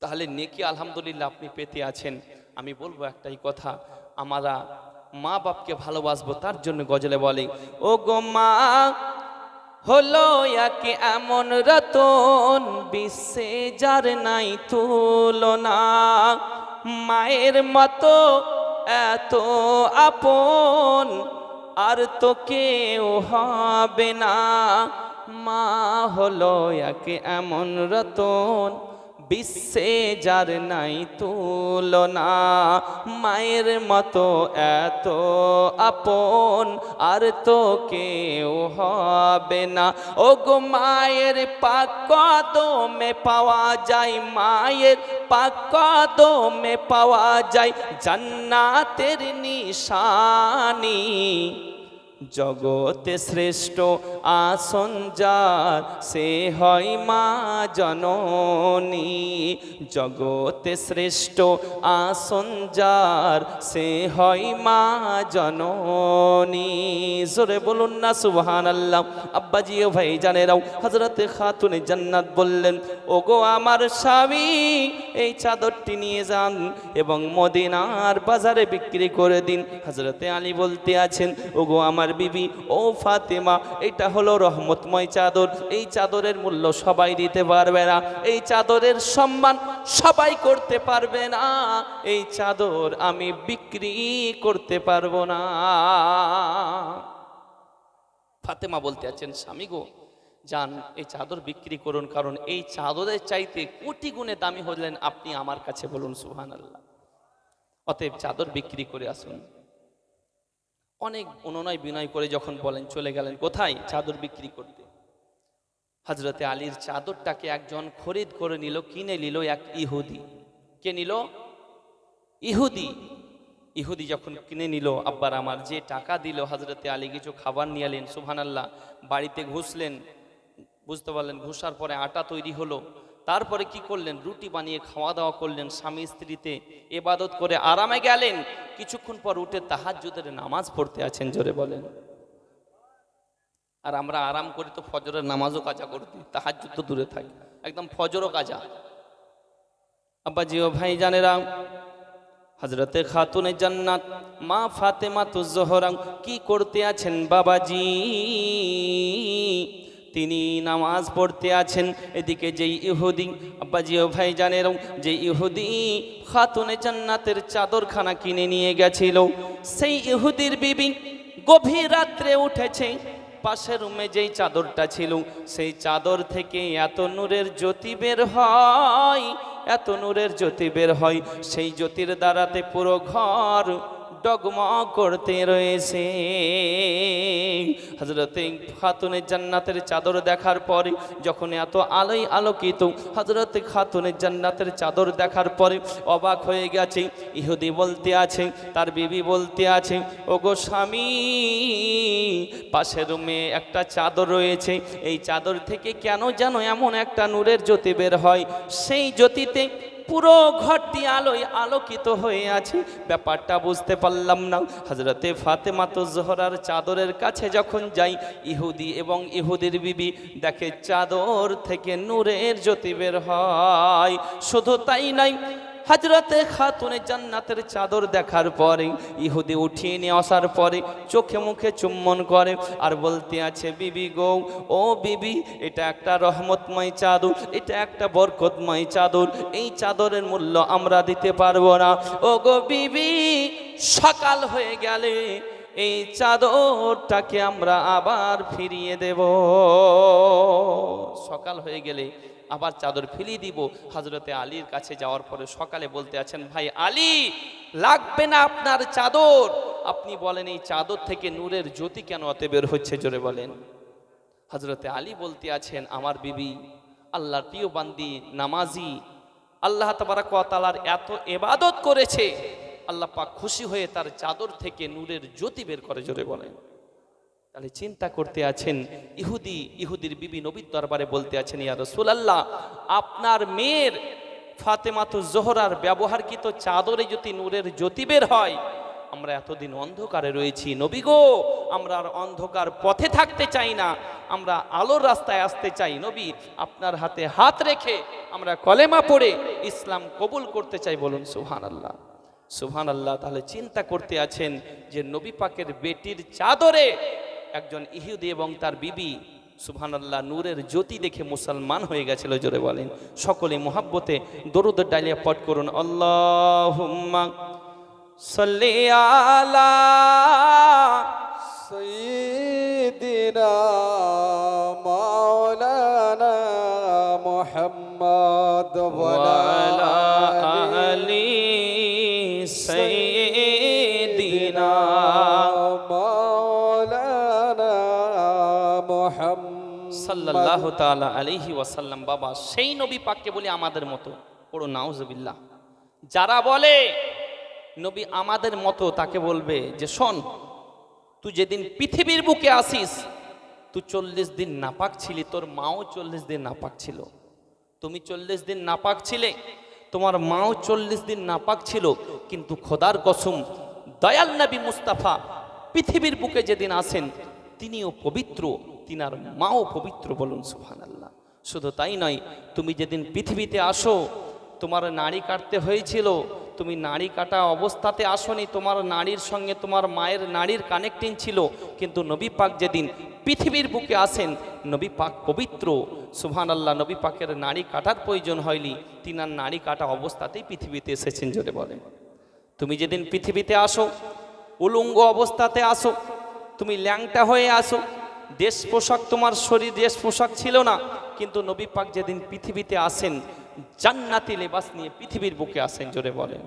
তাহলে নেকি আলহামদুলিল্লাহ আপনি পেতে আছেন। আমি বলবো একটাই কথা, আমরা মা বাপকে ভালোবাসবো, তার জন্য গজলে বলে, ও গো মা হলো এক এমন রতন, বিশ্বে যার নাই তুলনা, মায়ের মতো এত আপন আর তো কেউ হবে না। মা হলো এক এমন রতন, বিশ্বে যার নাই তুলনা, মায়ের মতো এত আপন আর তো কেউ হবে না। ও গো মায়ের পাক কদমে পাওয়া যায়, মায়ের পাক কদমে পাওয়া যায় জান্নাতের নিশানি। জগতে শ্রেষ্ঠ আসন যার সে হয় মা জননী, জগতে শ্রেষ্ঠ আসন যার সে হয় মা জননী। জোরে বলুন না সুবহানাল্লাহ। আব্বাজি ও ভাই জানেরাও হযরতে খাতুনে জান্নাত বললেন, ওগো আমার স্বামী এই চাদরটি নিয়ে যান এবং মদিনার বাজারে বিক্রি করে দিন। হযরতে আলী বলতে আছেন, ওগো আমার বিবি ও ফাতেমা, এটা হলো রহমতময় চাদর, এই চাদরের মূল্য সবাই দিতে পারবে না, এই চাদরের সম্মান সবাই করতে পারবে না, এই চাদর আমি বিক্রি করতে পারবো না। ফাতেমা বলতে আছেন, স্বামী গো যান এই চাদর বিক্রি করুন, কারণ এই চাদরের চাইতে কোটি গুণে দামি হলেন আপনি আমার কাছে, বলুন সুবহানাল্লাহ। অতএব চাদর বিক্রি করে আসুন। অনেক অনুনয় বিনয় করে যখন বলেন চলে গেলেন কোথায়? চাদর বিক্রি করতে। হযরতে আলীর চাদরটাকে একজন খরিদ করে নিল, কিনে নিল এক ইহুদি। কে নিল? ইহুদি। ইহুদি যখন কিনে নিল, আব্বার আমার যে টাকা দিল, হযরতে আলী কিছু খাবার নিয়ে এলেন, সুবহানাল্লাহ। বাড়িতে ঘুষলেন, বুঝতে পারলেন, ঘুষার পরে আটা তৈরি হলো, তারপরে কি করলেন? রুটি বানিয়ে খাওয়া দাওয়া করলেন, স্বামী স্ত্রীতে ইবাদত করে আরামে গেলেন। কিছুক্ষণ পর উঠে তাহাজ্জুদের নামাজ পড়তে আছেন, জোরে বলেন। আর আমরা আরাম করি তো ফজরের নামাজও কাজা করতে, তাহাজ্জুদ তো দূরে থাকে, একদম ফজরও কাজা। আব্বাজি ও ভাই জানেরা, হযরতে খাতুনে জান্নাত মা ফাতেমা তুজ-জোহরা কি করতে আছেন বাবাজি? তিনি নামাজ পড়তে আছেন। এদিকে যেই ইহুদি, আব্বাজি ও ভাই জানেরা, যে ইহুদি খাতুনে জান্নাতের চাদরখানা কিনে নিয়ে গেছিল, সেই ইহুদির বিবি গভীর রাত্রে উঠেছে, পাশের রুমে যেই চাদরটা ছিল সেই চাদর থেকে এত নূরের জ্যোতি বের হয়, এত নূরের জ্যোতি বের হয়, সেই জ্যোতির দ্বারাতে পুরো ঘর ডগমগ করতে রয়েছে। হযরতে খাতুনে জান্নাতের চাদর দেখার পরে, যখন এত আলোয় আলোকিত হযরতে খাতুনে জান্নাতের চাদর দেখার পরে অবাক হয়ে গেছে। ইহুদি বলতে আছে, তার বিবি বলতে আছে, ওগো স্বামী, পাশের রুমে একটা চাদর রয়েছে, এই চাদর থেকে কেন যেন এমন একটা নূরের জ্যোতি বের হয়, সেই জ্যোতিতে পুরো ঘরটি আলোয় আলোকিত হয়ে আছে, ব্যাপারটা বুঝতে পারলাম না। হযরতে ফাতেমা তুজ-জোহরার চাদরের কাছে যখন যাই, ইহুদি এবং ইহুদির বিবি দেখে চাদর থেকে নূরের জ্যোতি বের হয়। শুধু তাই নাই, হযরতে খাতুনে জান্নাতের চাদর দেখার পরে ইহুদি উঠিয়ে নিয়ে আসার পরে চোখে মুখে চুম্বন করে আর বলতে আছে, বিবি গো, ও বিবি, এটা একটা রহমতময় চাদর, এটা একটা বরকতময় চাদর, এই চাদরের মূল্য আমরা দিতে পারবো না। ও গো বিবি, সকাল হয়ে গেলে এই চাদরটাকে আমরা আবার ফিরিয়ে দেব, সকাল হয়ে গেলে আবার চাদর ফিরিয়ে দিব। হযরতে আলীর কাছে যাওয়ার পরে সকালে বলতে আছেন, ভাই আলী, লাগবে না আপনার চাদর, আপনি বলেন এই চাদর থেকে নূরের জ্যোতি কেন অত বের হচ্ছে, জোরে বলেন। হযরতে আলী বলতে আছেন, আমার বিবি আল্লাহর প্রিয় বান্দি, নামাজি, আল্লাহ তাবারক ওয়া তাআলার এত ইবাদত করেছে, আল্লাহ পাক খুশি হয়ে তার চাদর থেকে নূরের জ্যোতি বের করে, জোরে বলেন। তাহলে চিন্তা করতে আছেন, ইহুদির বিবি নবীর দরবারে বলতে আছেন, ইয়া রাসূলুল্লাহ, আপনার মেয়ের ফাতেমা তুজ-জোহরার ব্যবহারকৃত চাদরে যদি নূরের জ্যোতি বের হয়, আমরা এতদিন অন্ধকারে রয়েছি, নবী গো, আমরা আর অন্ধকার পথে থাকতে চাই না, আমরা আলোর রাস্তায় আসতে চাই। নবী, আপনার হাতে হাত রেখে আমরা কলেমা পড়ে ইসলাম কবুল করতে চাই, বলুন সুবহানাল্লাহ, সুবহানাল্লাহ। তাহলে চিন্তা করতে আছেন যে নবী পাকের বেটির চাদরে একজন ইহুদি এবং তার বিবি, সুবহানাল্লাহ, নূরের জ্যোতি দেখে মুসলমান হয়ে গেছিল, জোরে বলেন। সকলে মুহাব্বতে দরুদ ডালিয়া পাঠ করুন, আল্লাহুম্মা সাল্লি আলা সাইয়্যিদিনা মাওলানা মুহাম্মদ ওয়া মুহাম্মদ সাল্লাল্লাহু তাআলা আলাইহি ওয়াসাল্লাম। বাবা সেই নবী পাককে বলি আমাদের মতো, পড়ো নাউজুবিল্লাহ। যারা বলে নবী আমাদের মতো তাকে বলবে যে শোন, তুই যেদিন পৃথিবীর বুকে আসিস তুই 40 দিন নাপাক ছিলি, তোর মাও 40 দিন নাপাক ছিল, তুমি 40 দিন নাপাক ছিলে, তোমার মাও 40 দিন নাপাক ছিল, কিন্তু খোদার কসম দয়াল নবী মুস্তাফা পৃথিবীর বুকে যেদিন আসেন তিনিও পবিত্র, তিনার মাও পবিত্র, বলুন সুবহানাল্লাহ। শুধু তাই নয়, তুমি যেদিন পৃথিবীতে আসো তোমার নাড়ি কাটতে হয়েছিল, তুমি নাড়ি কাটা অবস্থাতে আসোনি, তোমার নাড়ির সঙ্গে তোমার মায়ের নাড়ির কানেক্টিং ছিল, কিন্তু নবী পাক যেদিন পৃথিবীর বুকে আসেন নবী পাক পবিত্র, সুবহানাল্লাহ। নবী পাকের নাড়ি কাটার প্রয়োজন হয়নি, তিনার নাড়ি কাটা অবস্থাতেই পৃথিবীতে এসেছেন, জোরে বলেন। তুমি যেদিন পৃথিবীতে আসো উলঙ্গ অবস্থাতে আসো, তুমি ল্যাংটা হয়ে আসো, দেশ পোশাক তোমার শরীর দেশ পোশাক ছিল না, কিন্তু নবী পাক যেদিন পৃথিবীতে আসেন জান্নাতি লেবাস নিয়ে পৃথিবীর বুকে আসেন, জোরে বলেন।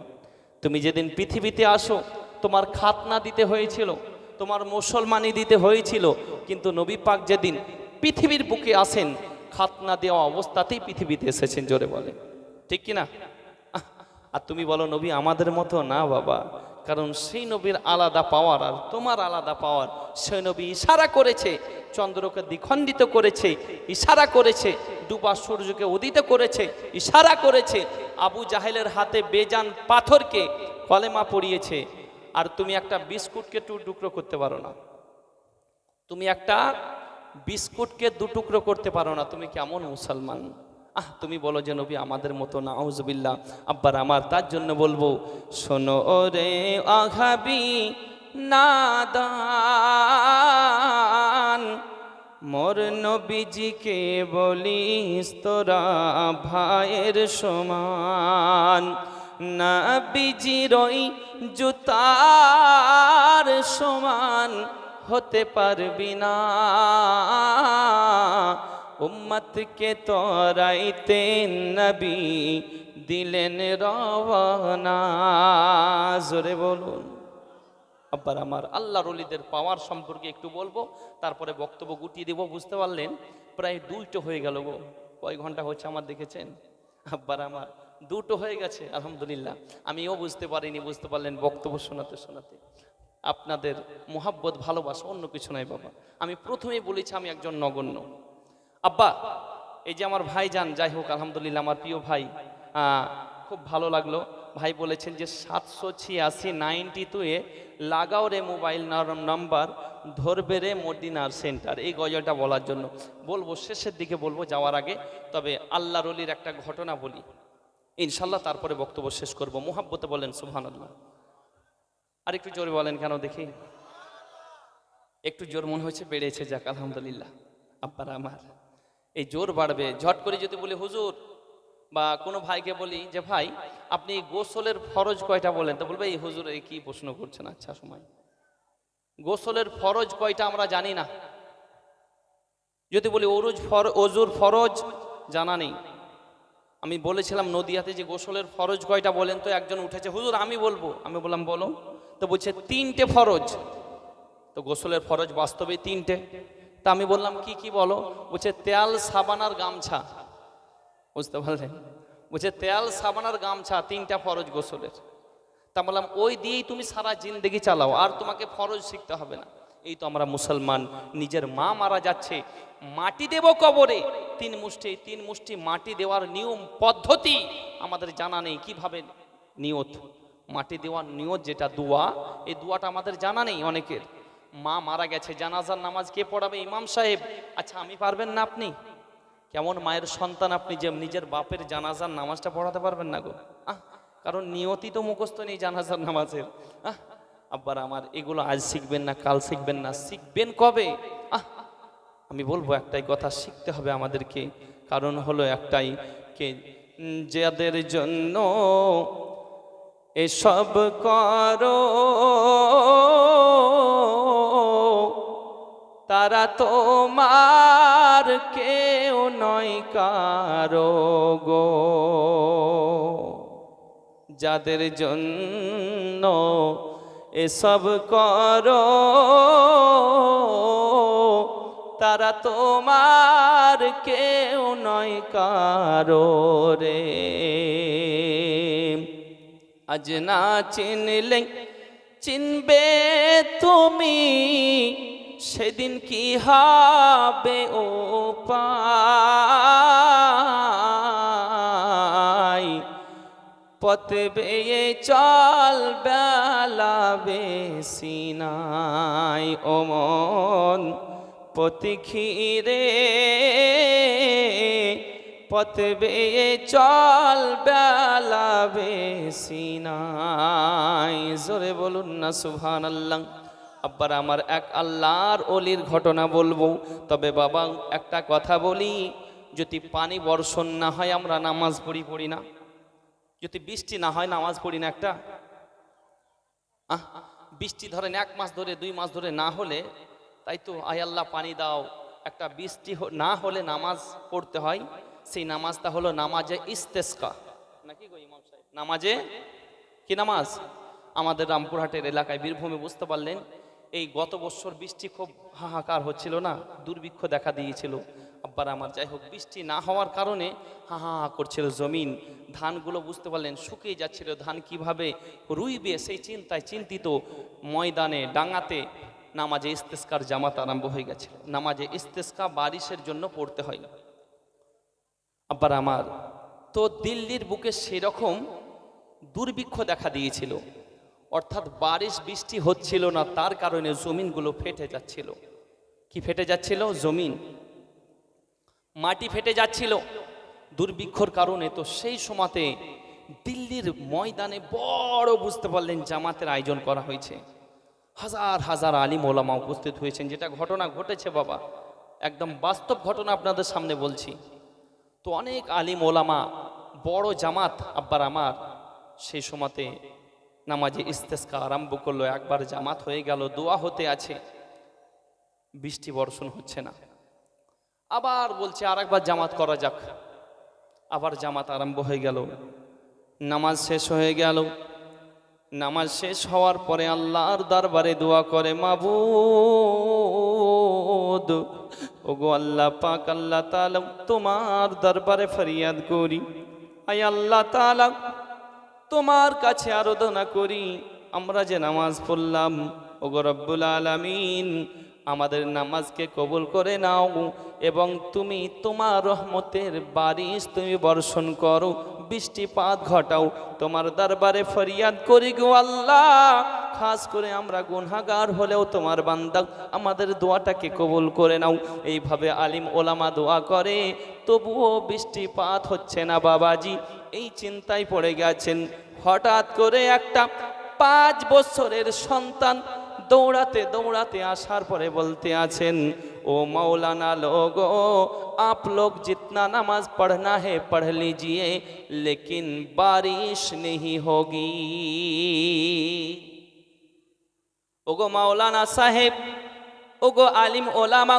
তুমি যেদিন পৃথিবীতে আসো তোমার খাতনা দিতে হয়েছিল, তোমার মুসলমানি দিতে হয়েছিল, কিন্তু নবী পাক যেদিন পৃথিবীর বুকে আসেন খাতনা দেওয়া অবস্থাতেই পৃথিবীতে এসেছেন, জোরে বলেন, ঠিক কিনা? আর তুমি বলো নবী আমাদের মতো না বাবা, কারণ সেই নবীর আলাদা পাওয়ার আর তোমার আলাদা পাওয়ার। সেই নবী ইশারা করেছে চন্দ্রকে দ্বিখণ্ডিত করেছে, ইশারা করেছে ডুবা সূর্যকে উদিত করেছে, ইশারা করেছে আবু জাহেলের হাতে বেজান পাথরকে কলেমা পড়িয়েছে। আর তুমি একটা বিস্কুটকে টুকরো করতে পারো না, তুমি একটা বিস্কুটকে দুটুকরো করতে পারো না, তুমি কেমন মুসলমান? তুমি বলো যে নবী আমাদের মতো না, আউযুবিল্লাহ। আব্বার আমার, তার জন্য বলবো শোনো রে আঘাবি নাদান, মোর নবীজিকে বলিস তোরা ভাইয়ের সমান, নবীজির ওই জুতার সমান হতে পারবি না, উম্মতকে তরাইতে নবী দিলেন রওয়ানা, জোরে বলুন। আব্বার আমার, আল্লাহর ওলিদের পাওয়ার সম্পর্কে একটু বলবো, তারপরে বক্তব্য গুটিয়ে দেবো। বুঝতে পারলেন প্রায় 2টো হয়ে গেল গো, কয় ঘন্টা হচ্ছে আমার দেখেছেন? আব্বার আমার 2টো হয়ে গেছে, আলহামদুলিল্লাহ। আমিও বুঝতে পারিনি, বুঝতে পারলেন বক্তব্য শোনাতে শোনাতে। আপনাদের মোহাব্বত ভালোবাসা, অন্য কিছু নয় বাবা। আমি প্রথমেই বলেছি আমি একজন নগণ্য আব্বা। এই যে আমার ভাই যান, যাই হোক আলহামদুলিল্লাহ আমার প্রিয় ভাই, খুব ভালো লাগলো। ভাই বলেছেন যে 786-92-এ লাগাও রে মোবাইল নাম্বার, ধরবে রে মদিনার সেন্টার, এই গজলটা বলার জন্য বলবো, শেষের দিকে বলবো যাওয়ার আগে। তবে আল্লাহর ওলির একটা ঘটনা বলি ইনশাল্লাহ, তারপরে বক্তব্য শেষ করব। মোহাব্বতে বলেন সুবহানাল্লাহ। আর একটু জোরে বলেন কেন দেখি, একটু জোর মনে হচ্ছে বেড়েছে, যাক আলহামদুলিল্লাহ। আব্বার আমার, এই জোর বাড়বে। ঝট করে যদি বলি হুজুর, বা কোনো ভাইকে বলি যে ভাই আপনি গোসলের ফরজ কয়টা বলেন, তো বলবে এই হুজুর এই কি প্রশ্ন করছেন, আচ্ছা সময় গোসলের ফরজ কয়টা আমরা জানি না। যদি বলি অজুর ফরজ জানা নেই। আমি বলেছিলাম নদিয়াতে যে গোসলের ফরজ কয়টা বলেন, তো একজন উঠেছে হুজুর আমি বলবো। আমি বললাম বলো, তো বলছে 3টে ফরজ। তো গোসলের ফরজ বাস্তবে 3টে। তা আমি বললাম কি কি বলো, বলছে তেল সাবান আর গামছা। বুঝতে পারলেন? বলছে তেল সাবান আর গামছা 3টা ফরজ গোসলের। তা বললাম ওই দিয়েই তুমি সারা জিন্দেগি চালাও, আর তোমাকে ফরজ শিখতে হবে না। এই তো আমরা মুসলমান, নিজের মা মারা যাচ্ছে, মাটি দেব কবরে, 3 মুষ্টি মাটি দেওয়ার নিয়ম পদ্ধতি আমাদের জানা নেই। কিভাবে নিয়ত, মাটি দেওয়ার নিয়ত যেটা দোয়া, এই দোয়াটা আমাদের জানা নেই অনেকের। মা মারা গেছে, জানাজার নামাজ কে পড়াবে? ইমাম সাহেব। আচ্ছা আমি পারবেন না? আপনি কেমন মায়ের সন্তান আপনি যে নিজের বাপের জানাজার নামাজটা পড়াতে পারবেন না গো? কারণ নিয়তি তো মুখস্থ নেই জানাজার নামাজের। আব্বার আমার, এগুলো আজ শিখবেন না, কাল শিখবেন না, শিখবেন কবে? আমি বলবো একটাই কথা, শিখতে হবে আমাদেরকে। কারণ হলো একটাই, কে যাদের জন্য এসব করো তারা তোমার কেউ নয় কারো গো, যাদের জন্য এসব করো তারা ছাড়া তোমার কেউ নয় কারো রে। আজ না চিনলে চিনবে তুমি, সেদিন কি হবে ও পাই। পথ বেয়ে চল বেলা বেশি নাই, ও মন পথিরে পথ বেয়ে চল বেলা বেশি নাই। জোরে বলুন না সুবহানাল্লাহ। আব্বার আমার এক আল্লাহর ওলির ঘটনা বলবো, তবে বাবা একটা কথা বলি, যদি পানি বর্ষণ না হয় আমরা নামাজ পড়ি না? যদি বৃষ্টি না হয় নামাজ পড়ি না একটা? বৃষ্টি ধরেন 1 মাস ধরে 2 মাস ধরে না হলে, তাই তো আয় আল্লাহ পানি দাও, একটা বৃষ্টি না হলে নামাজ পড়তে হয়। সেই নামাজটা হলো নামাজে ইস্তেসকা, নাকি গো ইমাম সাহেব? নামাজে কি নামাজ? আমাদের রামপুরহাটের এলাকায় বীরভূমে বুঝতে পারলেন, এই গত বছর বৃষ্টি খুব হাহাকার হচ্ছিল না, দুর্ভিক্ষ দেখা দিয়েছিল। আব্বার আমার যাই হোক, বৃষ্টি না হওয়ার কারণে হা করছিল জমিন, ধানগুলো বুঝতে পারলেন শুকিয়ে যাচ্ছিল, ধান কিভাবে রুইবে সেই চিন্তায় চিন্তিত ময়দানে ডাঙাতে নামাজে ইস্তেসকার জামাত আরম্ভ হয়ে গেছিল। নামাজে ইস্তেসকা বারিশের জন্য পড়তে হয়। আব্বার আমার তো দিল্লির বুকে সেরকম দুর্ভিক্ষ দেখা দিয়েছিল, অর্থাৎ বারিশ বৃষ্টি হচ্ছিল না, তার কারণে জমিনগুলো ফেটে যাচ্ছিল। কি ফেটে যাচ্ছিল? জমিন, মাটি ফেটে যাচ্ছিল দুর্ভিক্ষর কারণে। তো সেই সময়তে দিল্লির ময়দানে বড় বুঝতে পারলেন জামাতের আয়োজন করা হয়েছে, হাজার হাজার আলিম ওলামা উপস্থিত হয়েছেন। যেটা ঘটনা ঘটেছে বাবা, একদম বাস্তব ঘটনা আপনাদের সামনে বলছি। তো অনেক আলিম ওলামা, বড় জামাত আব্বার আমার সেই সময়তে নামাজে ইস্তেসকা আরম্ভ করলো। একবার জামাত হয়ে গেল, দোয়া হতে আছে, বৃষ্টি বর্ষণ হচ্ছে না। আবার বলছে আর একবার জামাত করা যাক, আবার জামাত আরম্ভ হয়ে গেল। নামাজ শেষ হয়ে গেল। নামাজ শেষ হওয়ার পরে আল্লাহর দরবারে দোয়া করে, মাবুদ ওগো আল্লাহ পাক, আল্লাহ তাআলা তোমার দরবারে ফরিয়াদ করি, আয় আল্লাহ তাআলা তোমার কাছে আরাধনা করি, আমরা যে নামাজ পড়লাম ওগো রব্বুল আলামিন আমাদের নামাজকে কবুল করে নাও, এবং তুমি তোমার রহমতের বারিশ তুমি বর্ষণ করো, বৃষ্টিপাত ঘটাও। তোমার দরবারে ফরিয়াদ করি গো আল্লাহ, খাস করে আমরা গুনাহগার হলেও তোমার বান্দা, আমাদের দোয়াটাকে কবুল করে নাও। এইভাবে আলিম ওলামা দোয়া করে, তবুও বৃষ্টিপাত হচ্ছে না বাবাজি। এই চিন্তায় পড়ে গেছেন। হঠাৎ করে একটা 5 বছরের সন্তান দৌড়াতে দৌড়াতে আসার পরে বলতে আছেন, ओ मौलाना लोगो आप लोग जितना नमाज पढ़ना है पढ़ लीजिए, लेकिन बारिश नहीं होगी। ओगो मौलाना साहेब, ओगो आलिम ओलामा,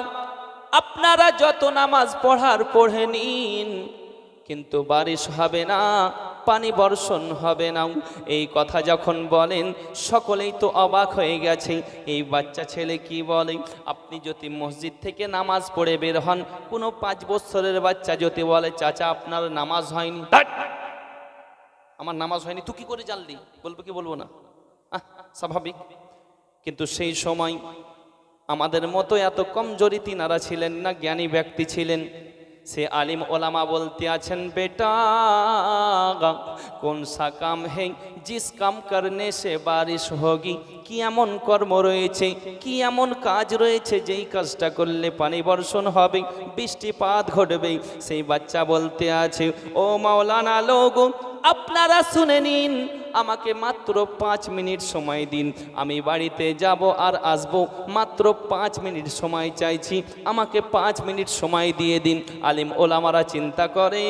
আপনারা যত নামাজ পড়ার পড়ে নিন, কিন্তু বারিশ হবে না, পানি বর্ষণ হবে না। এই কথা যখন বলেন সকলেই তো অবাক হয়ে গেছে। এই বাচ্চা ছেলে কি বলে? আপনি যদি মসজিদ থেকে নামাজ পড়ে বের হন, কোনো 5 বছরের বাচ্চা যদি বলে চাচা আপনার নামাজ হয়নি, আমার নামাজ হয়নি, তুই কি করে জানলি? বলবো কি বলবো না? স্বাভাবিক। কিন্তু সেই সময় আমাদের মতো এত কমজোরি তিনারা ছিলেন না, জ্ঞানী ব্যক্তি ছিলেন। से आलिम ओलामा बोलते आछन, बेटा कौन सा काम है जिस काम करने से बारिश होगी? কি এমন কর্ম রয়েছে, কি এমন কাজ রয়েছে যেই কাজটা করলে পানি বর্ষণ হবে, বৃষ্টিপাত ঘটবে? সেই বাচ্চা বলতে আছে, ও মাওলানা লোগো আপনারা শুনে নিন, আমাকে মাত্র 5 মিনিট সময় দিন, আমি বাড়িতে যাব আর আসবো, মাত্র 5 মিনিট সময় চাইছি, আমাকে 5 মিনিট সময় দিয়ে দিন। আলিম ওলামারা চিন্তা করে,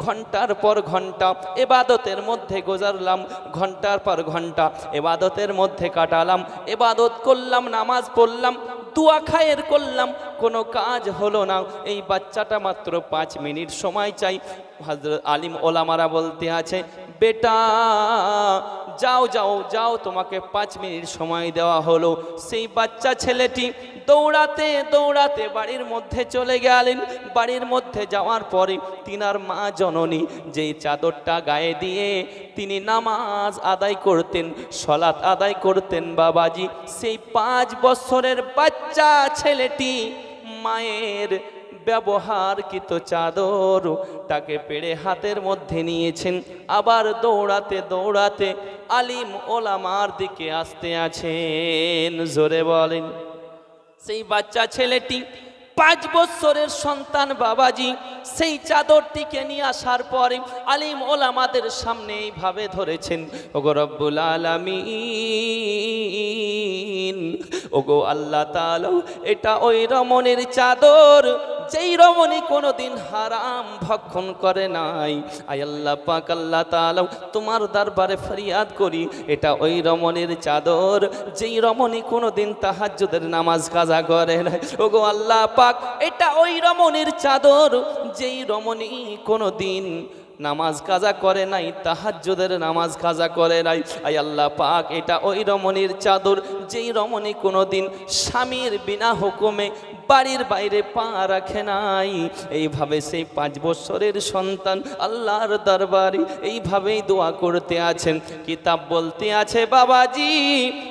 ঘন্টার পর ঘন্টা ইবাদতের মধ্যে গুজারলাম, ঘন্টার পর ঘন্টা ইবাদতের মধ্যে কাটালাম, ইবাদত করলাম, নামাজ পড়লাম, দুয়া খায়ের করলাম, কোনো কাজ হলো না। এই বাচ্চাটা মাত্র 5 মিনিট সময় চাই। হযরত আলিম ওলামারা বলতে আছে, বেটা যাও যাও যাও, তোমাকে 5 মিনিট সময় দেওয়া হলো। সেই বাচ্চা ছেলেটি দৌড়াতে দৌড়াতে বাড়ির মধ্যে চলে গেলেন। বাড়ির মধ্যে যাওয়ার পরে তিনার মা জননী যেই চাদরটা গায়ে দিয়ে তিনি নামাজ আদায় করতেন, সলাত আদায় করতেন বাবাজি, সেই 5 বছরের বাচ্চা ছেলেটি মায়ের ব্যবহারকৃত চাদর তাকে পেড়ে হাতের মধ্যে নিয়েছেন। আবার দৌড়াতে দৌড়াতে আলিম ওলামার দিকে আসতে আছেন। জোরে বলেন। সেই বাচ্চা ছেলেটি 5 বছরের সন্তান বাবাজি, সেই চাদরটিকে নিয়ে আসার পরে আলিম ওলামাদের সামনে এইভাবে ধরেছেন, ওগো রব্বুল আলামিন, ওগো আল্লাহ তাআলা, এটা ওই রমণীর চাদর যেই রমণী কোনোদিন হারাম ভক্ষণ করে নাই। আয় আল্লাহ পাক, আল্লাহ তাআলা তোমার দরবারে ফরিয়াদ করি, এটা ওই রমণীর চাদর যেই রমণী কোনোদিন তাহাজ্জুদের নামাজ কাজা করে নাই। ওগো আল্লাহ পাক, এটা ওই রমণীর চাদর যেই রমণী কোনোদিন নামাজ কাজা করে নাই, তাহাজ্জুদের নামাজ কাজা করে নাই। আয় আল্লাহ পাক, এটা ওই রমণীর চাদর যেই রমণী কোনোদিন স্বামীর বিনা হুকুমে বাড়ির বাইরে পা রাখে নাই। এইভাবে সেই 5 বছরের সন্তান আল্লাহর দরবারে এইভাবেই দোয়া করতে আছেন। কিতাব বলতে আছে বাবাজি,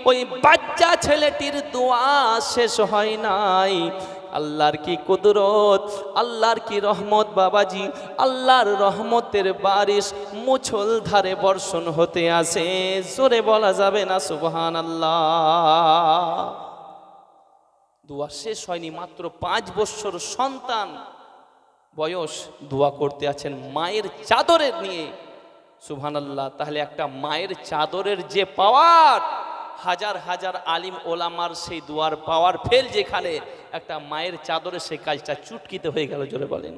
ওই বাচ্চা ছেলেটির দোয়া শেষ হয় নাই। আল্লাহর কি কুদরত, আল্লাহর কি রহমত বাবাজি, আল্লাহর রহমতের বারিশ মুছলধারে বর্ষণ হতে আসে। জোরে বলা যাবে না সুবহানাল্লাহ। দোয়া শেষ হয়নি, মাত্র 5 বছর সন্তান বয়স, দোয়া করতে আছেন মায়ের চাদরের নিয়ে। সুবহানাল্লাহ। তাহলে একটা মায়ের চাদরের যে পাওয়ার, হাজার হাজার আলিম ওলামার সেই দোয়ার পাওয়ার ফেল যেখানে, একটা মায়ের চাদরে সেই কাজটা চুটকিতে হয়ে গেল। জোরে বলেন।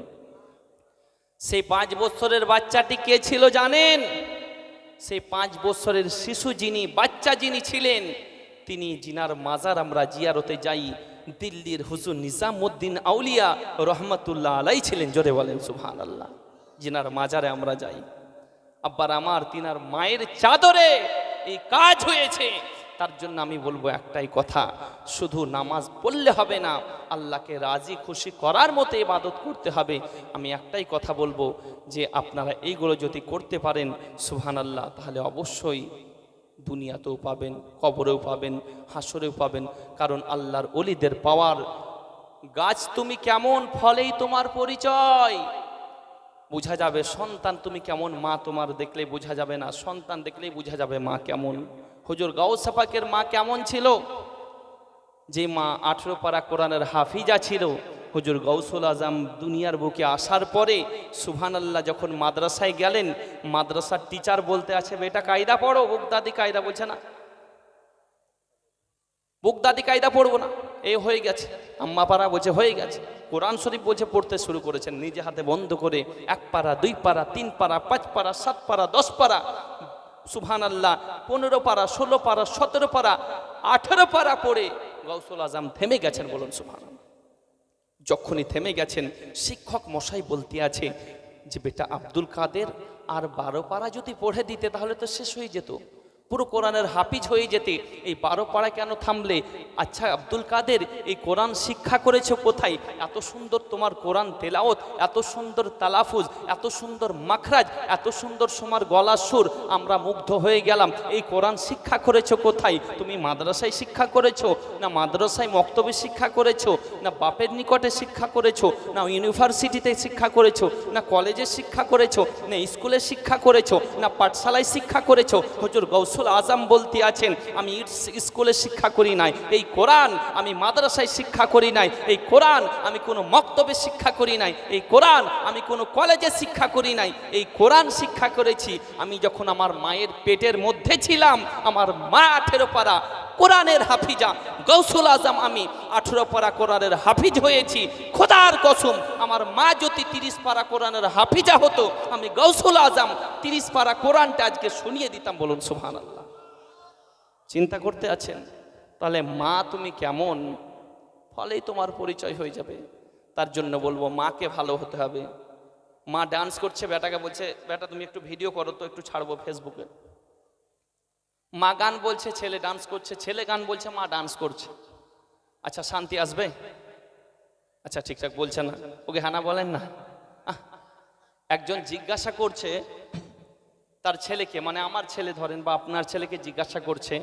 সেই 5 বছরের বাচ্চাটি কে ছিল জানেন? সেই 5 বছরের শিশু যিনি, বাচ্চা যিনি ছিলেন, তিনি জিনার মাজার আমরা জিয়ারতে যাই, দিল্লির হুজুর নিজামউদ্দিন আউলিয়া রহমতুল্লাহ আলাই ছিলেন। জোরে বলেন সুবহানাল্লাহ। জিনার মাজারে আমরা যাই, আব্বার আমার তিনার মায়ের চাদরে এই কাজ হয়েছে। তার জন্য আমি বলবো একটাই কথা, শুধু নামাজ পড়লে হবে না, আল্লাহকে রাজি খুশি করার মতো ইবাদত করতে হবে। আমি একটাই কথা বলবো যে আপনারা এইগুলো যদি করতে পারেন সুবহানাল্লাহ, তাহলে অবশ্যই দুনিয়াতেও পাবেন, কবরেও পাবেন, হাসরেও পাবেন। কারণ আল্লাহর ওলিদের পাওয়ার, গাছ তুমি কেমন ফলেই তোমার পরিচয় বোঝা যাবে। সন্তান তুমি কেমন, মা তোমার দেখলে বোঝা যাবে না, সন্তান দেখলেই বোঝা যাবে মা কেমন। হুজুর গাউস পাকের মা কেমন ছিল? যে মা 18 পারা কোরআনের হাফিজা ছিল। হুজুর গাউসুল আজম দুনিয়ার বুকে আসার পরে সুবহানাল্লাহ যখন মাদ্রাসায় গেলেন, মাদ্রাসার টিচার বলতে আছে, বেটা কায়দা পড়ো। বুগদাদি কায়দা বলছে না, বুগদাদি কায়দা পড়বো না, এই হয়ে গেছে। আম্মা পারা বলছে হয়ে গেছে। কোরআন শরীফ বলছে পড়তে শুরু করেছেন, নিজে হাতে বন্ধ করে 1 পারা 2 পারা 3 পারা 5 পারা 7 পারা 10 পারা সুবহানাল্লাহ 15 পারা 16 পারা 17 পারা 18 পারা পড়ে গাউসুল আজম থেমে গেছেন। বলুন সুবহানাল্লাহ। যখনই থেমে গেছেন, শিক্ষক মশাই বলতে আছে যে বেটা আব্দুল কাদের আর 12 পারা যদি পড়ে দিতে তাহলে তো শেষ হয়ে যেত, পুরো কোরআনের হাফিজ হয়ে যেতে। এই 12 পারা কেন থামলে? আচ্ছা আব্দুল কাদের, এই কোরআন শিক্ষা করেছো কোথায়? এত সুন্দর তোমার কোরআন তেলাওয়াত, এত সুন্দর তালাফুজ, এত সুন্দর মাখরাজ, এত সুন্দর তোমার গলার সুর, আমরা মুগ্ধ হয়ে গেলাম। এই কোরআন শিক্ষা করেছো কোথায়? তুমি মাদ্রাসায় শিক্ষা করেছো না মাদ্রাসায় মক্তবে শিক্ষা করেছো, না বাপের নিকটে শিক্ষা করেছো, না ইউনিভার্সিটিতে শিক্ষা করেছো, না কলেজে শিক্ষা করেছো, না স্কুলে শিক্ষা করেছো, না পাঠশালায় শিক্ষা করেছো? হুজুর গাউসুল আজম বলতে আছেন, আমি স্কুলে শিক্ষা করি নাই এই কোরআন, আমি মাদ্রাসায় শিক্ষা করি নাই এই কোরআন, আমি কোনো মক্তবে শিক্ষা করি নাই এই কোরআন, আমি কোনো কলেজে শিক্ষা করি নাই এই কোরআন শিক্ষা করেছি আমি যখন আমার মায়ের পেটের মধ্যে ছিলাম। আমার মা 18 পারা কোরআনের হাফিজা, গাউসুল আজম আমি 18 পারা কোরআনের হাফিজ হয়েছি। খোদার কসম, আমার মা যদি 30 পারা কোরআনের হাফিজা হতো, আমি গাউসুল আজম 30 পারা কোরআনটা আজকে শুনিয়ে দিতাম। বলুন সুবহানাল্লাহ। চিন্তা করতে আছেন? তাহলে মা তুমি কেমন, ফলেই তোমার পরিচয় হয়ে যাবে। তার জন্য বলবো মাকে ভালো হতে হবে। মা ডান্স করছে, বেটাকে বলছে বেটা তুমি একটু ভিডিও করো তো, একটু ছাড়বো ফেসবুকে। মা গান বলছে, ছেলে ডান্স করছে, ছেলে গান বলছে, মা ডান্স করছে। আচ্ছা শান্তি আসবে? আচ্ছা ঠিকঠাক বলছেন না, ওকে হানা বলেন না। একজন জিজ্ঞাসা করছে তার ছেলেকে, মানে আমার ছেলে ধরেন বা আপনার ছেলেকে জিজ্ঞাসা করছে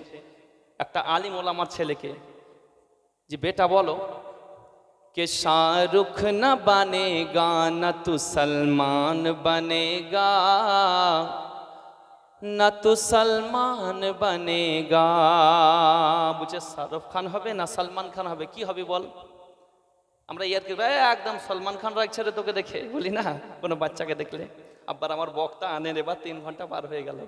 একটা আলিম ওলামার ছেলেকে, যে বেটা বলো कि शाहरुख न बनेगा न तू सलमान बनेगा न तू सलमान बनेगा। বুঝে শাহরুখ খান হবে না সালমান খান হবে, কি হবে বল? আমরা ইয়ার কি একদম সলমান খান রাখছে রে তোকে দেখে, বলি না কোনো বাচ্চাকে দেখলে। আবার আমার বক্তা আনেন, এবার 3 ঘন্টা পার হয়ে গেল,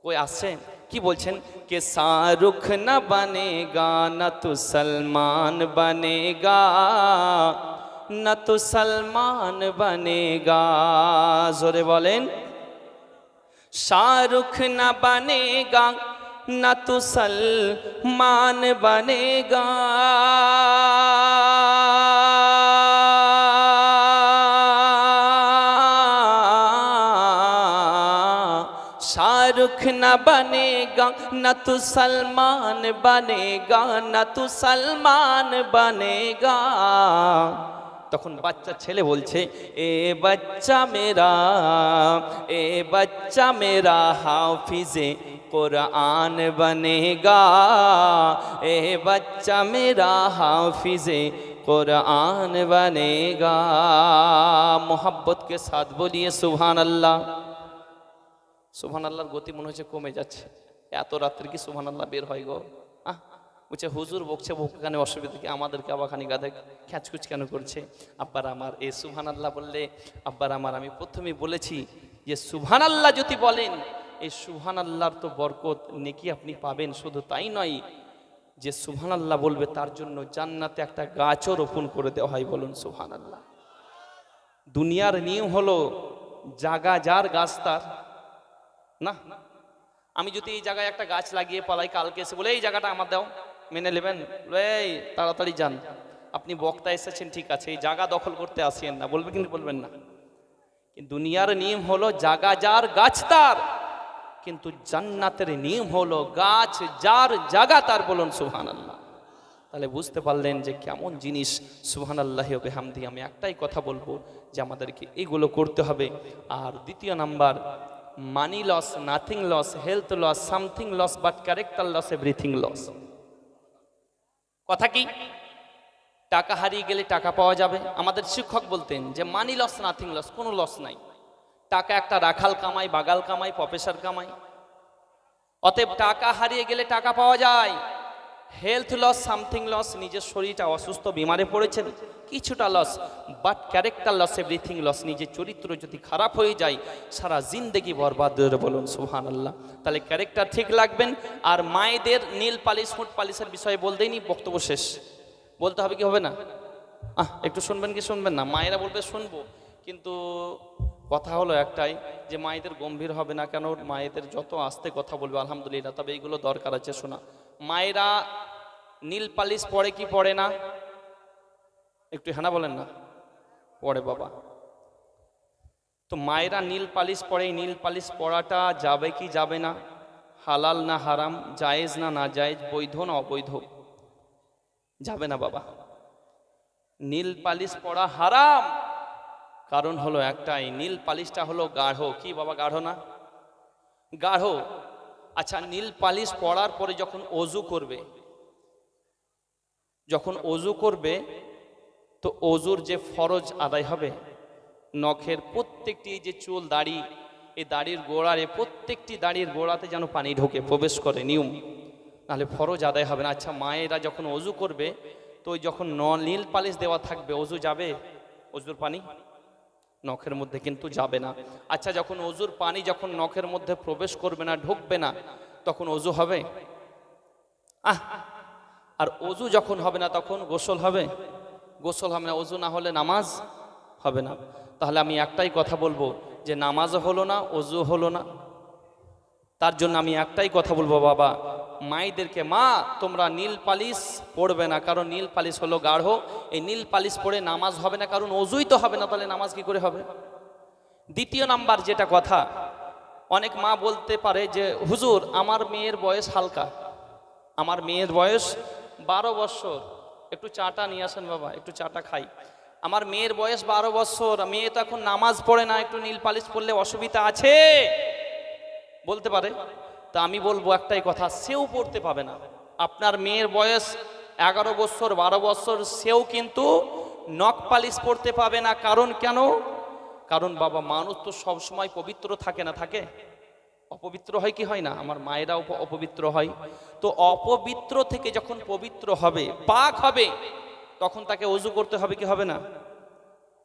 कोई আসছে কি বলছেন कि शाहरुख न बनेगा न तू सलमान बनेगा न तू सलमान बनेगा। जोरे बोलें शाहरुख न बनेगा न तू सलमान बनेगा। शाहरुख न बनेगा न तू सलमान बनेगा न तू सलमान बनेगा। তখন বাচ্চা ছেলে বলছে এ বাচ্চা মেরা হাফিজে কুরআন বনেগা, এ বাচ্চা মেরা হাফিজে कुरान बनेगा। मोहब्बत के साथ बोलिए सुभान अल्लाह। সুবহান আল্লাহর গতি মনে হচ্ছে কমে যাচ্ছে, এত রাত্রে কি সুবহান আল্লাহ বের হয় গো? বলছে হুজুর বকছে বকখানে অসুবিধা কি, আমাদেরকে আবার খানি গাধা খ্যাচকুচ কেন করছে? আব্বার আমার এই সুবহান আল্লাহ বললে, আব্বার আমার আমি প্রথমেই বলেছি যে সুবহান আল্লাহ যদি বলেন, এই সুবহান আল্লাহর তো বরকত নেকি আপনি পাবেন। শুধু তাই নয়, যে সুবহান আল্লাহ বলবে তার জন্য জান্নাতে একটা গাছও রোপণ করে দেওয়া হয়। বলুন সুবহান আল্লাহ। দুনিয়ার নিয়ম হলো জাগা যার গাছ তার না। আমি যদি এই জায়গায় একটা গাছ লাগিয়ে পালাই, কালকে এসে বলে এই জায়গাটা আমার দাও, মেনে নেবেন? এই তাড়াতাড়ি যান, আপনি বক্তা এসেছেন ঠিক আছে, এই জায়গা দখল করতে আসেন না, বলবে কিন্তু বলবেন না। কিন্তু দুনিয়ার নিয়ম হলো জাগা যার গাছ তার, কিন্তু জান্নাতের নিয়ম হলো গাছ যার জাগা তার। বলুন সুবহানাল্লাহ। তাহলে বুঝতে পারলেন যে কেমন জিনিস সুবহানাল্লাহি ওয়া বিহামদিহি। আমি একটাই কথা বলবো যে আমাদেরকে এগুলো করতে হবে। আর দ্বিতীয় number, money loss, nothing loss, health loss, something loss, but character loss, everything loss. কথা কি? টাকা হারিয়ে গেলে টাকা পাওয়া যাবে। আমাদের শিক্ষক বলতেন যে মানি লস, নাথিং লস, কোনো লস নাই। টাকা একটা রাখাল কামাই, বাগাল কামাই, প্রফেসর কামাই। অতএব টাকা হারিয়ে গেলে টাকা পাওয়া যায়। হেলথ লস, সামথিং লস, নিজের শরীরটা অসুস্থ, বিমারে পড়েছেন, কিছুটা loss. But character loss, everything loss. নিজের চরিত্র যদি খারাপ হয়ে যায়, সারা জিন্দেগি বরবাদ হয়ে যাবে। বলুন সুবহানাল্লাহ। তাহলে ক্যারেক্টার ঠিক রাখবেন। আর মায়েদের নীল পালিশ, ফুট পালিশের বিষয়ে বলতেই নি, বক্তব্য শেষ। বলতে হবে কি হবে না? একটু শুনবেন কি শুনবেন না? মায়েরা বলবে শুনবো, কিন্তু কথা হলো একটাই যে মায়েদের গম্ভীর হবে না কেন, মায়েদের যত আস্তে কথা বলবে আলহামদুলিল্লাহ, তবে এইগুলো দরকার আছে শোনা। মায়েরা নীল পালিশ পড়ে কি পড়ে না? একটু হ্যাঁ বলেন না। পড়ে বাবা। তো মায়েরা নীল পালিশ পড়ে, নীল পালিশ পড়াটা যাবে কি যাবে না? হালাল না হারাম? জায়েজ না না জায়েজ? বৈধ না অবৈধ? যাবে না বাবা। নীল পালিশ পড়া হারাম। কারণ হলো একটাই, নীল পালিশটা হলো গাঢ়। কি বাবা গাঢ় না? গাঢ়। আচ্ছা, নীল পালিশ পড়ার পরে যখন অজু করবে, তো অজুর যে ফরজ আদায় হবে, নখের প্রত্যেকটি যে চুল দাড়ি, এই দাড়ির গোড়ারে প্রত্যেকটি দাড়ির গোড়াতে যেন পানি ঢোকে, প্রবেশ করে, নিয়ম, নাহলে ফরজ আদায় হবে না। আচ্ছা, মায়েরা যখন অজু করবে, তো যখন নীল পালিশ দেওয়া থাকবে, অজু যাবে? অজুর পানি নখের মধ্যে কিন্তু যাবে না। আচ্ছা, যখন অজুর পানি যখন নখের মধ্যে প্রবেশ করবে না, ঢুকবে না, তখন অজু হবে? আর অজু যখন হবে না তখন গোসল হবে? গোসল হবে না। অজু না হলে নামাজ হবে না। তাহলে আমি একটাই কথা বলবো যে নামাজও হলো না, অজু হলো না। তার জন্য আমি একটাই কথা বলবো বাবা, মায়েদেরকে, মা তোমরা নীল পালিশ পড়বে না, কারণ নীল পালিশ হলো গাঢ়। এই নীল পালিশ পড়ে নামাজ হবে না, কারণ অজুই তো হবে না, তাহলে নামাজ কি করে হবে? দ্বিতীয় নাম্বার যেটা কথা, অনেক মা বলতে পারে যে হুজুর আমার মেয়ের বয়স হালকা, আমার মেয়ের বয়স 12 বছর, একটু চাটা নিয়ে আসেন বাবা, একটু চাটা খাই। আমার মেয়ের বয়স 12 বছর, মেয়ে তো এখন নামাজ পড়ে না, একটু নীল পালিশ পরলে অসুবিধা আছে বলতে পারে। তা আমি বলবো একটাই কথা, সেও পড়তে পাবে না। আপনার মেয়ের বয়স 11 বছর 12 বছর, সেও কিন্তু নখ পালিশ পড়তে পাবে না। কারণ কেন? কারণ বাবা মানুষ তো সব সময় পবিত্র থাকে না, থাকে অপবিত্র হয় কি হয় না? আমার মায়েরাও অপবিত্র হয়। তো অপবিত্র থেকে যখন পবিত্র হবে, পাক হবে, তখন তাকে ওযু করতে হবে কি হবে না?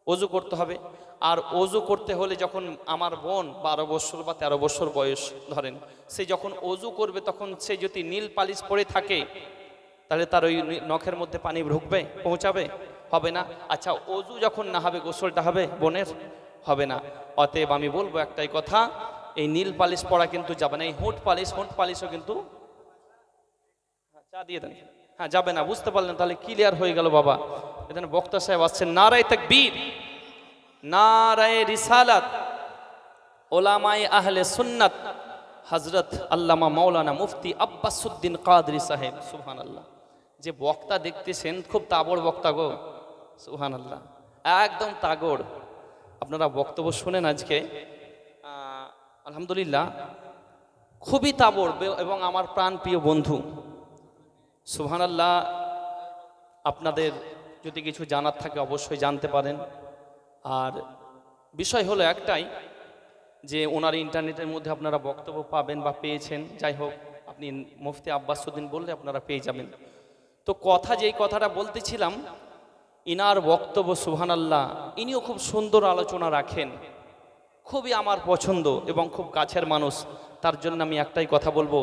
ওযু করতে হবে। আর ওযু করতে হলে যখন আমার বোন 12 বছর বা 13 বছর বয়স ধরেন, সে যখন ওযু করবে তখন সে যদি নীল পালিশ পরে থাকে, তাহলে তার ওই নখের মধ্যে পানি ঢুকবে, পৌঁছাবে? হবে না। আচ্ছা, ওযু যখন না হবে, গোসলটা হবে বোনের? হবে না। অতএব আমি বলবো একটাই কথা, এই নীল পালিশ পরা কিন্তু যাবে না। এই হোঁট পালিশও কিন্তু চা দিয়ে দেন, হ্যাঁ যাবে না। বুঝতে পারলেন? তাহলে ক্লিয়ার হয়ে গেল বাবা। এখানে বক্তা সাহেব আসছেন। নারায়ে তাকবীর, নারায়ে রিসালাত, ওলামায়ে আহলে সুন্নাত, হযরত আল্লামা মাওলানা মুফতি আব্বাসউদ্দিন কাদরী সাহেব। সুবহানাল্লাহ। যে বক্তা দেখতেছেন খুব তাগড় বক্তা গো, সুবহানাল্লাহ, একদম তাগড়। আপনারা বক্তব্য শুনেন আজকে, আলহামদুলিল্লাহ খুবই তাবড় এবং আমার প্রাণপ্রিয় বন্ধু। সুবহানাল্লাহ। আপনাদের যদি কিছু জানার থাকে অবশ্যই জানতে পারেন। আর বিষয় হলো একটাই, যে ওনার ইন্টারনেটের মধ্যে আপনারা বক্তব্য পাবেন বা পেয়েছেন, যাই হোক আপনি মুফতি আব্বাসউদ্দিন বললে আপনারা পেয়ে যাবেন। তো যেই কথাটা বলতেছিলাম, ইনার বক্তব্য সুবহানাল্লাহ, ইনিও খুব সুন্দর আলোচনা রাখেন, খুবই আমার পছন্দ এবং খুব কাছের মানুষ। তার জন্য আমি একটাই কথা বলবো,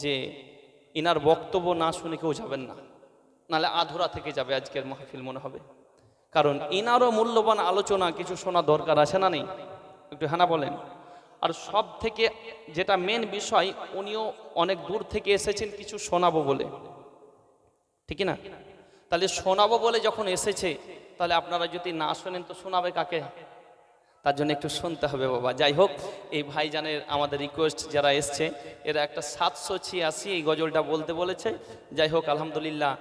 যে ইনার বক্তব্য না শুনে কেউ যাবেন না, নাহলে আধুরা থেকে যাবে আজকের মাহফিল মনে হবে। কারণ ইনারও মূল্যবান আলোচনা কিছু শোনা দরকার আছে না নেই? একটু হ্যাঁ বলেন। আর সব থেকে যেটা মেন বিষয়, উনিও অনেক দূর থেকে এসেছেন কিছু শোনাবো বলে, ঠিক না? তাহলে শোনাবো বলে যখন এসেছে, তাহলে আপনারা যদি না শোনেন তো শোনাবে কাকে? তার জন্য একটু শুনতে হবে বাবা। যাই হোক, এই ভাইজানের আমাদের রিকোয়েস্ট, যারা এসছে এরা একটা 786 এই গজলটা বলতে বলেছে। যাই হোক আলহামদুলিল্লাহ,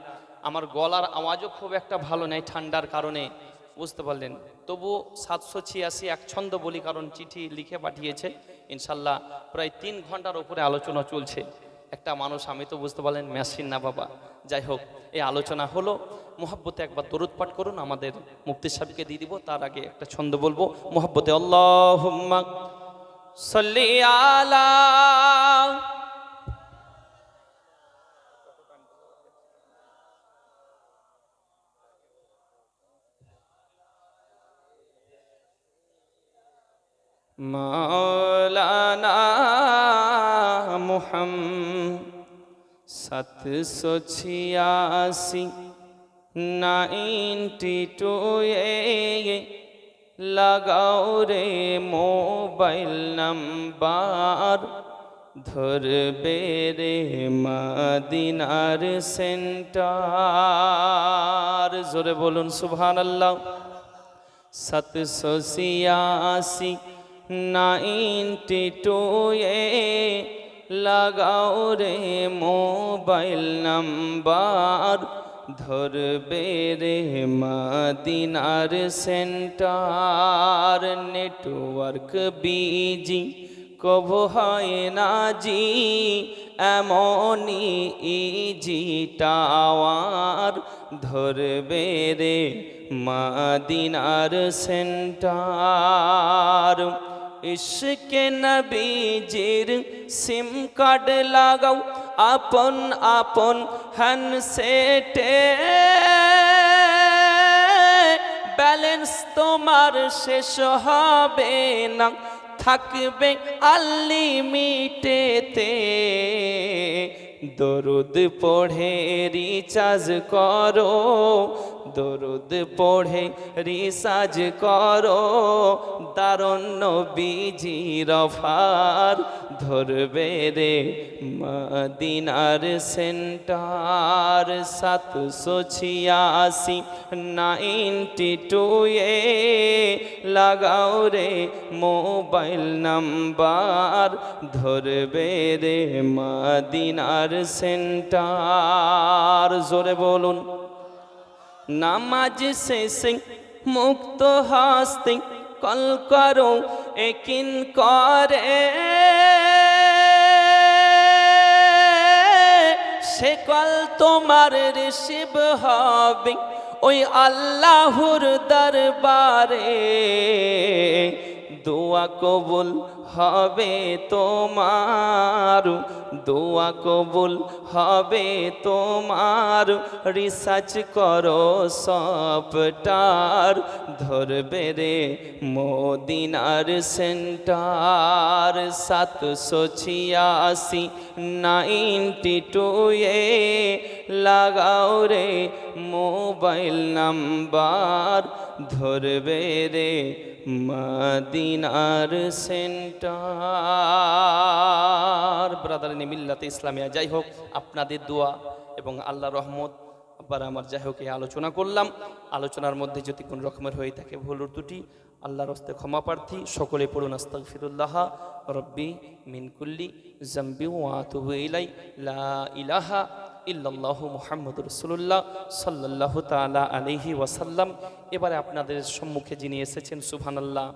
আমার গলার আওয়াজও খুব একটা ভালো নেই ঠান্ডার কারণে, বুঝতে পারলেন? তবু 786 এক ছন্দ বলি, কারণ চিঠি লিখে পাঠিয়েছে। ইনশাল্লাহ প্রায় 3 ঘন্টার উপরে আলোচনা চলছে। একটা মানুষ, আমি তো বুঝতে পারলেন মেশিন না বাবা। যাই হোক, এই আলোচনা হলো, মোহাব্বতে একবার দরুদ পাঠ করুন, আমাদের মুফতি সাহেবকে দিয়ে দিব। তার আগে একটা ছন্দ বলবো মোহাব্বতে, আল্লাহুম্মা সাল্লি আলা মাওলানা মুহাম্মদ। 786 92 লাগাও রে মোবাইল নাম্বার, ধরবে রে মদিনার সেন্টার। জোরে বলুন সুবহানাল্লাহ। 786 92 লাগাও রে মোবাইল নাম্বার, ধরবে রে মদিনার সেন্টার। নেটওয়ার্ক বিজি কবু হয় না জি, এমনই ইজি টাওয়ার, ধরবে রে মদিনার সেন্টার। ইশকে নবীজির সিম কার্ড লাগাও আপন আপন হ্যান্ডসেটে, ব্যালেন্স তোমার শেষ হবে না, থাকবে আনলিমিটেডে। দরুদ পড়ে রিচার্জ করো, দরুদ পড়ে রিচার্জ করো, দারুন নবীজির অফার, ধরবে রে মদিনার সেন্টার। 786 92 লাগাও রে মোবাইল নাম্বার, ধরবে রে মদিনার সেন্টার। জোরে বলুন নামাজ শেষে মুক্ত হস্তে কল করো একিন করে, সে কল তোমার রিসিভ হবে ওই আল্লাহর দরবারে। দোয়া কবুল হবে তোমার, দোয়া কবুল হবে তোমার। রিসার্চ করো সফটওয়্যার, ধরবে রে মদিনার সেন্টার। 786-92 লাগাও রে মোবাইল নাম্বার, ধরবে রে মদিনার সেন্টার। ব্রাদার মিল্লাতে ইসলামিয়া, যাই হোক আপনাদের দোয়া এবং আল্লাহ রহমত আবার আমার যাই হোক এই আলোচনা করলাম। আলোচনার মধ্যে যদি কোনো রকমের হয়ে থাকে ভুল ত্রুটি আল্লাহর হস্তে ক্ষমা প্রার্থী। সকলে পড়ুন আস্তাগফিরুল্লাহ রব্বি মিন কুল্লি যামবি ওয়া আতুবু ইলাই, লা ইলাহা ইল্লাল্লাহু মুহাম্মাদুর রাসূলুল্লাহ সাল্লাল্লাহু তাআলা আলাইহি ওয়াসাল্লাম। এবারে আপনাদের সম্মুখে যিনি এসেছেন সুবহানাল্লাহ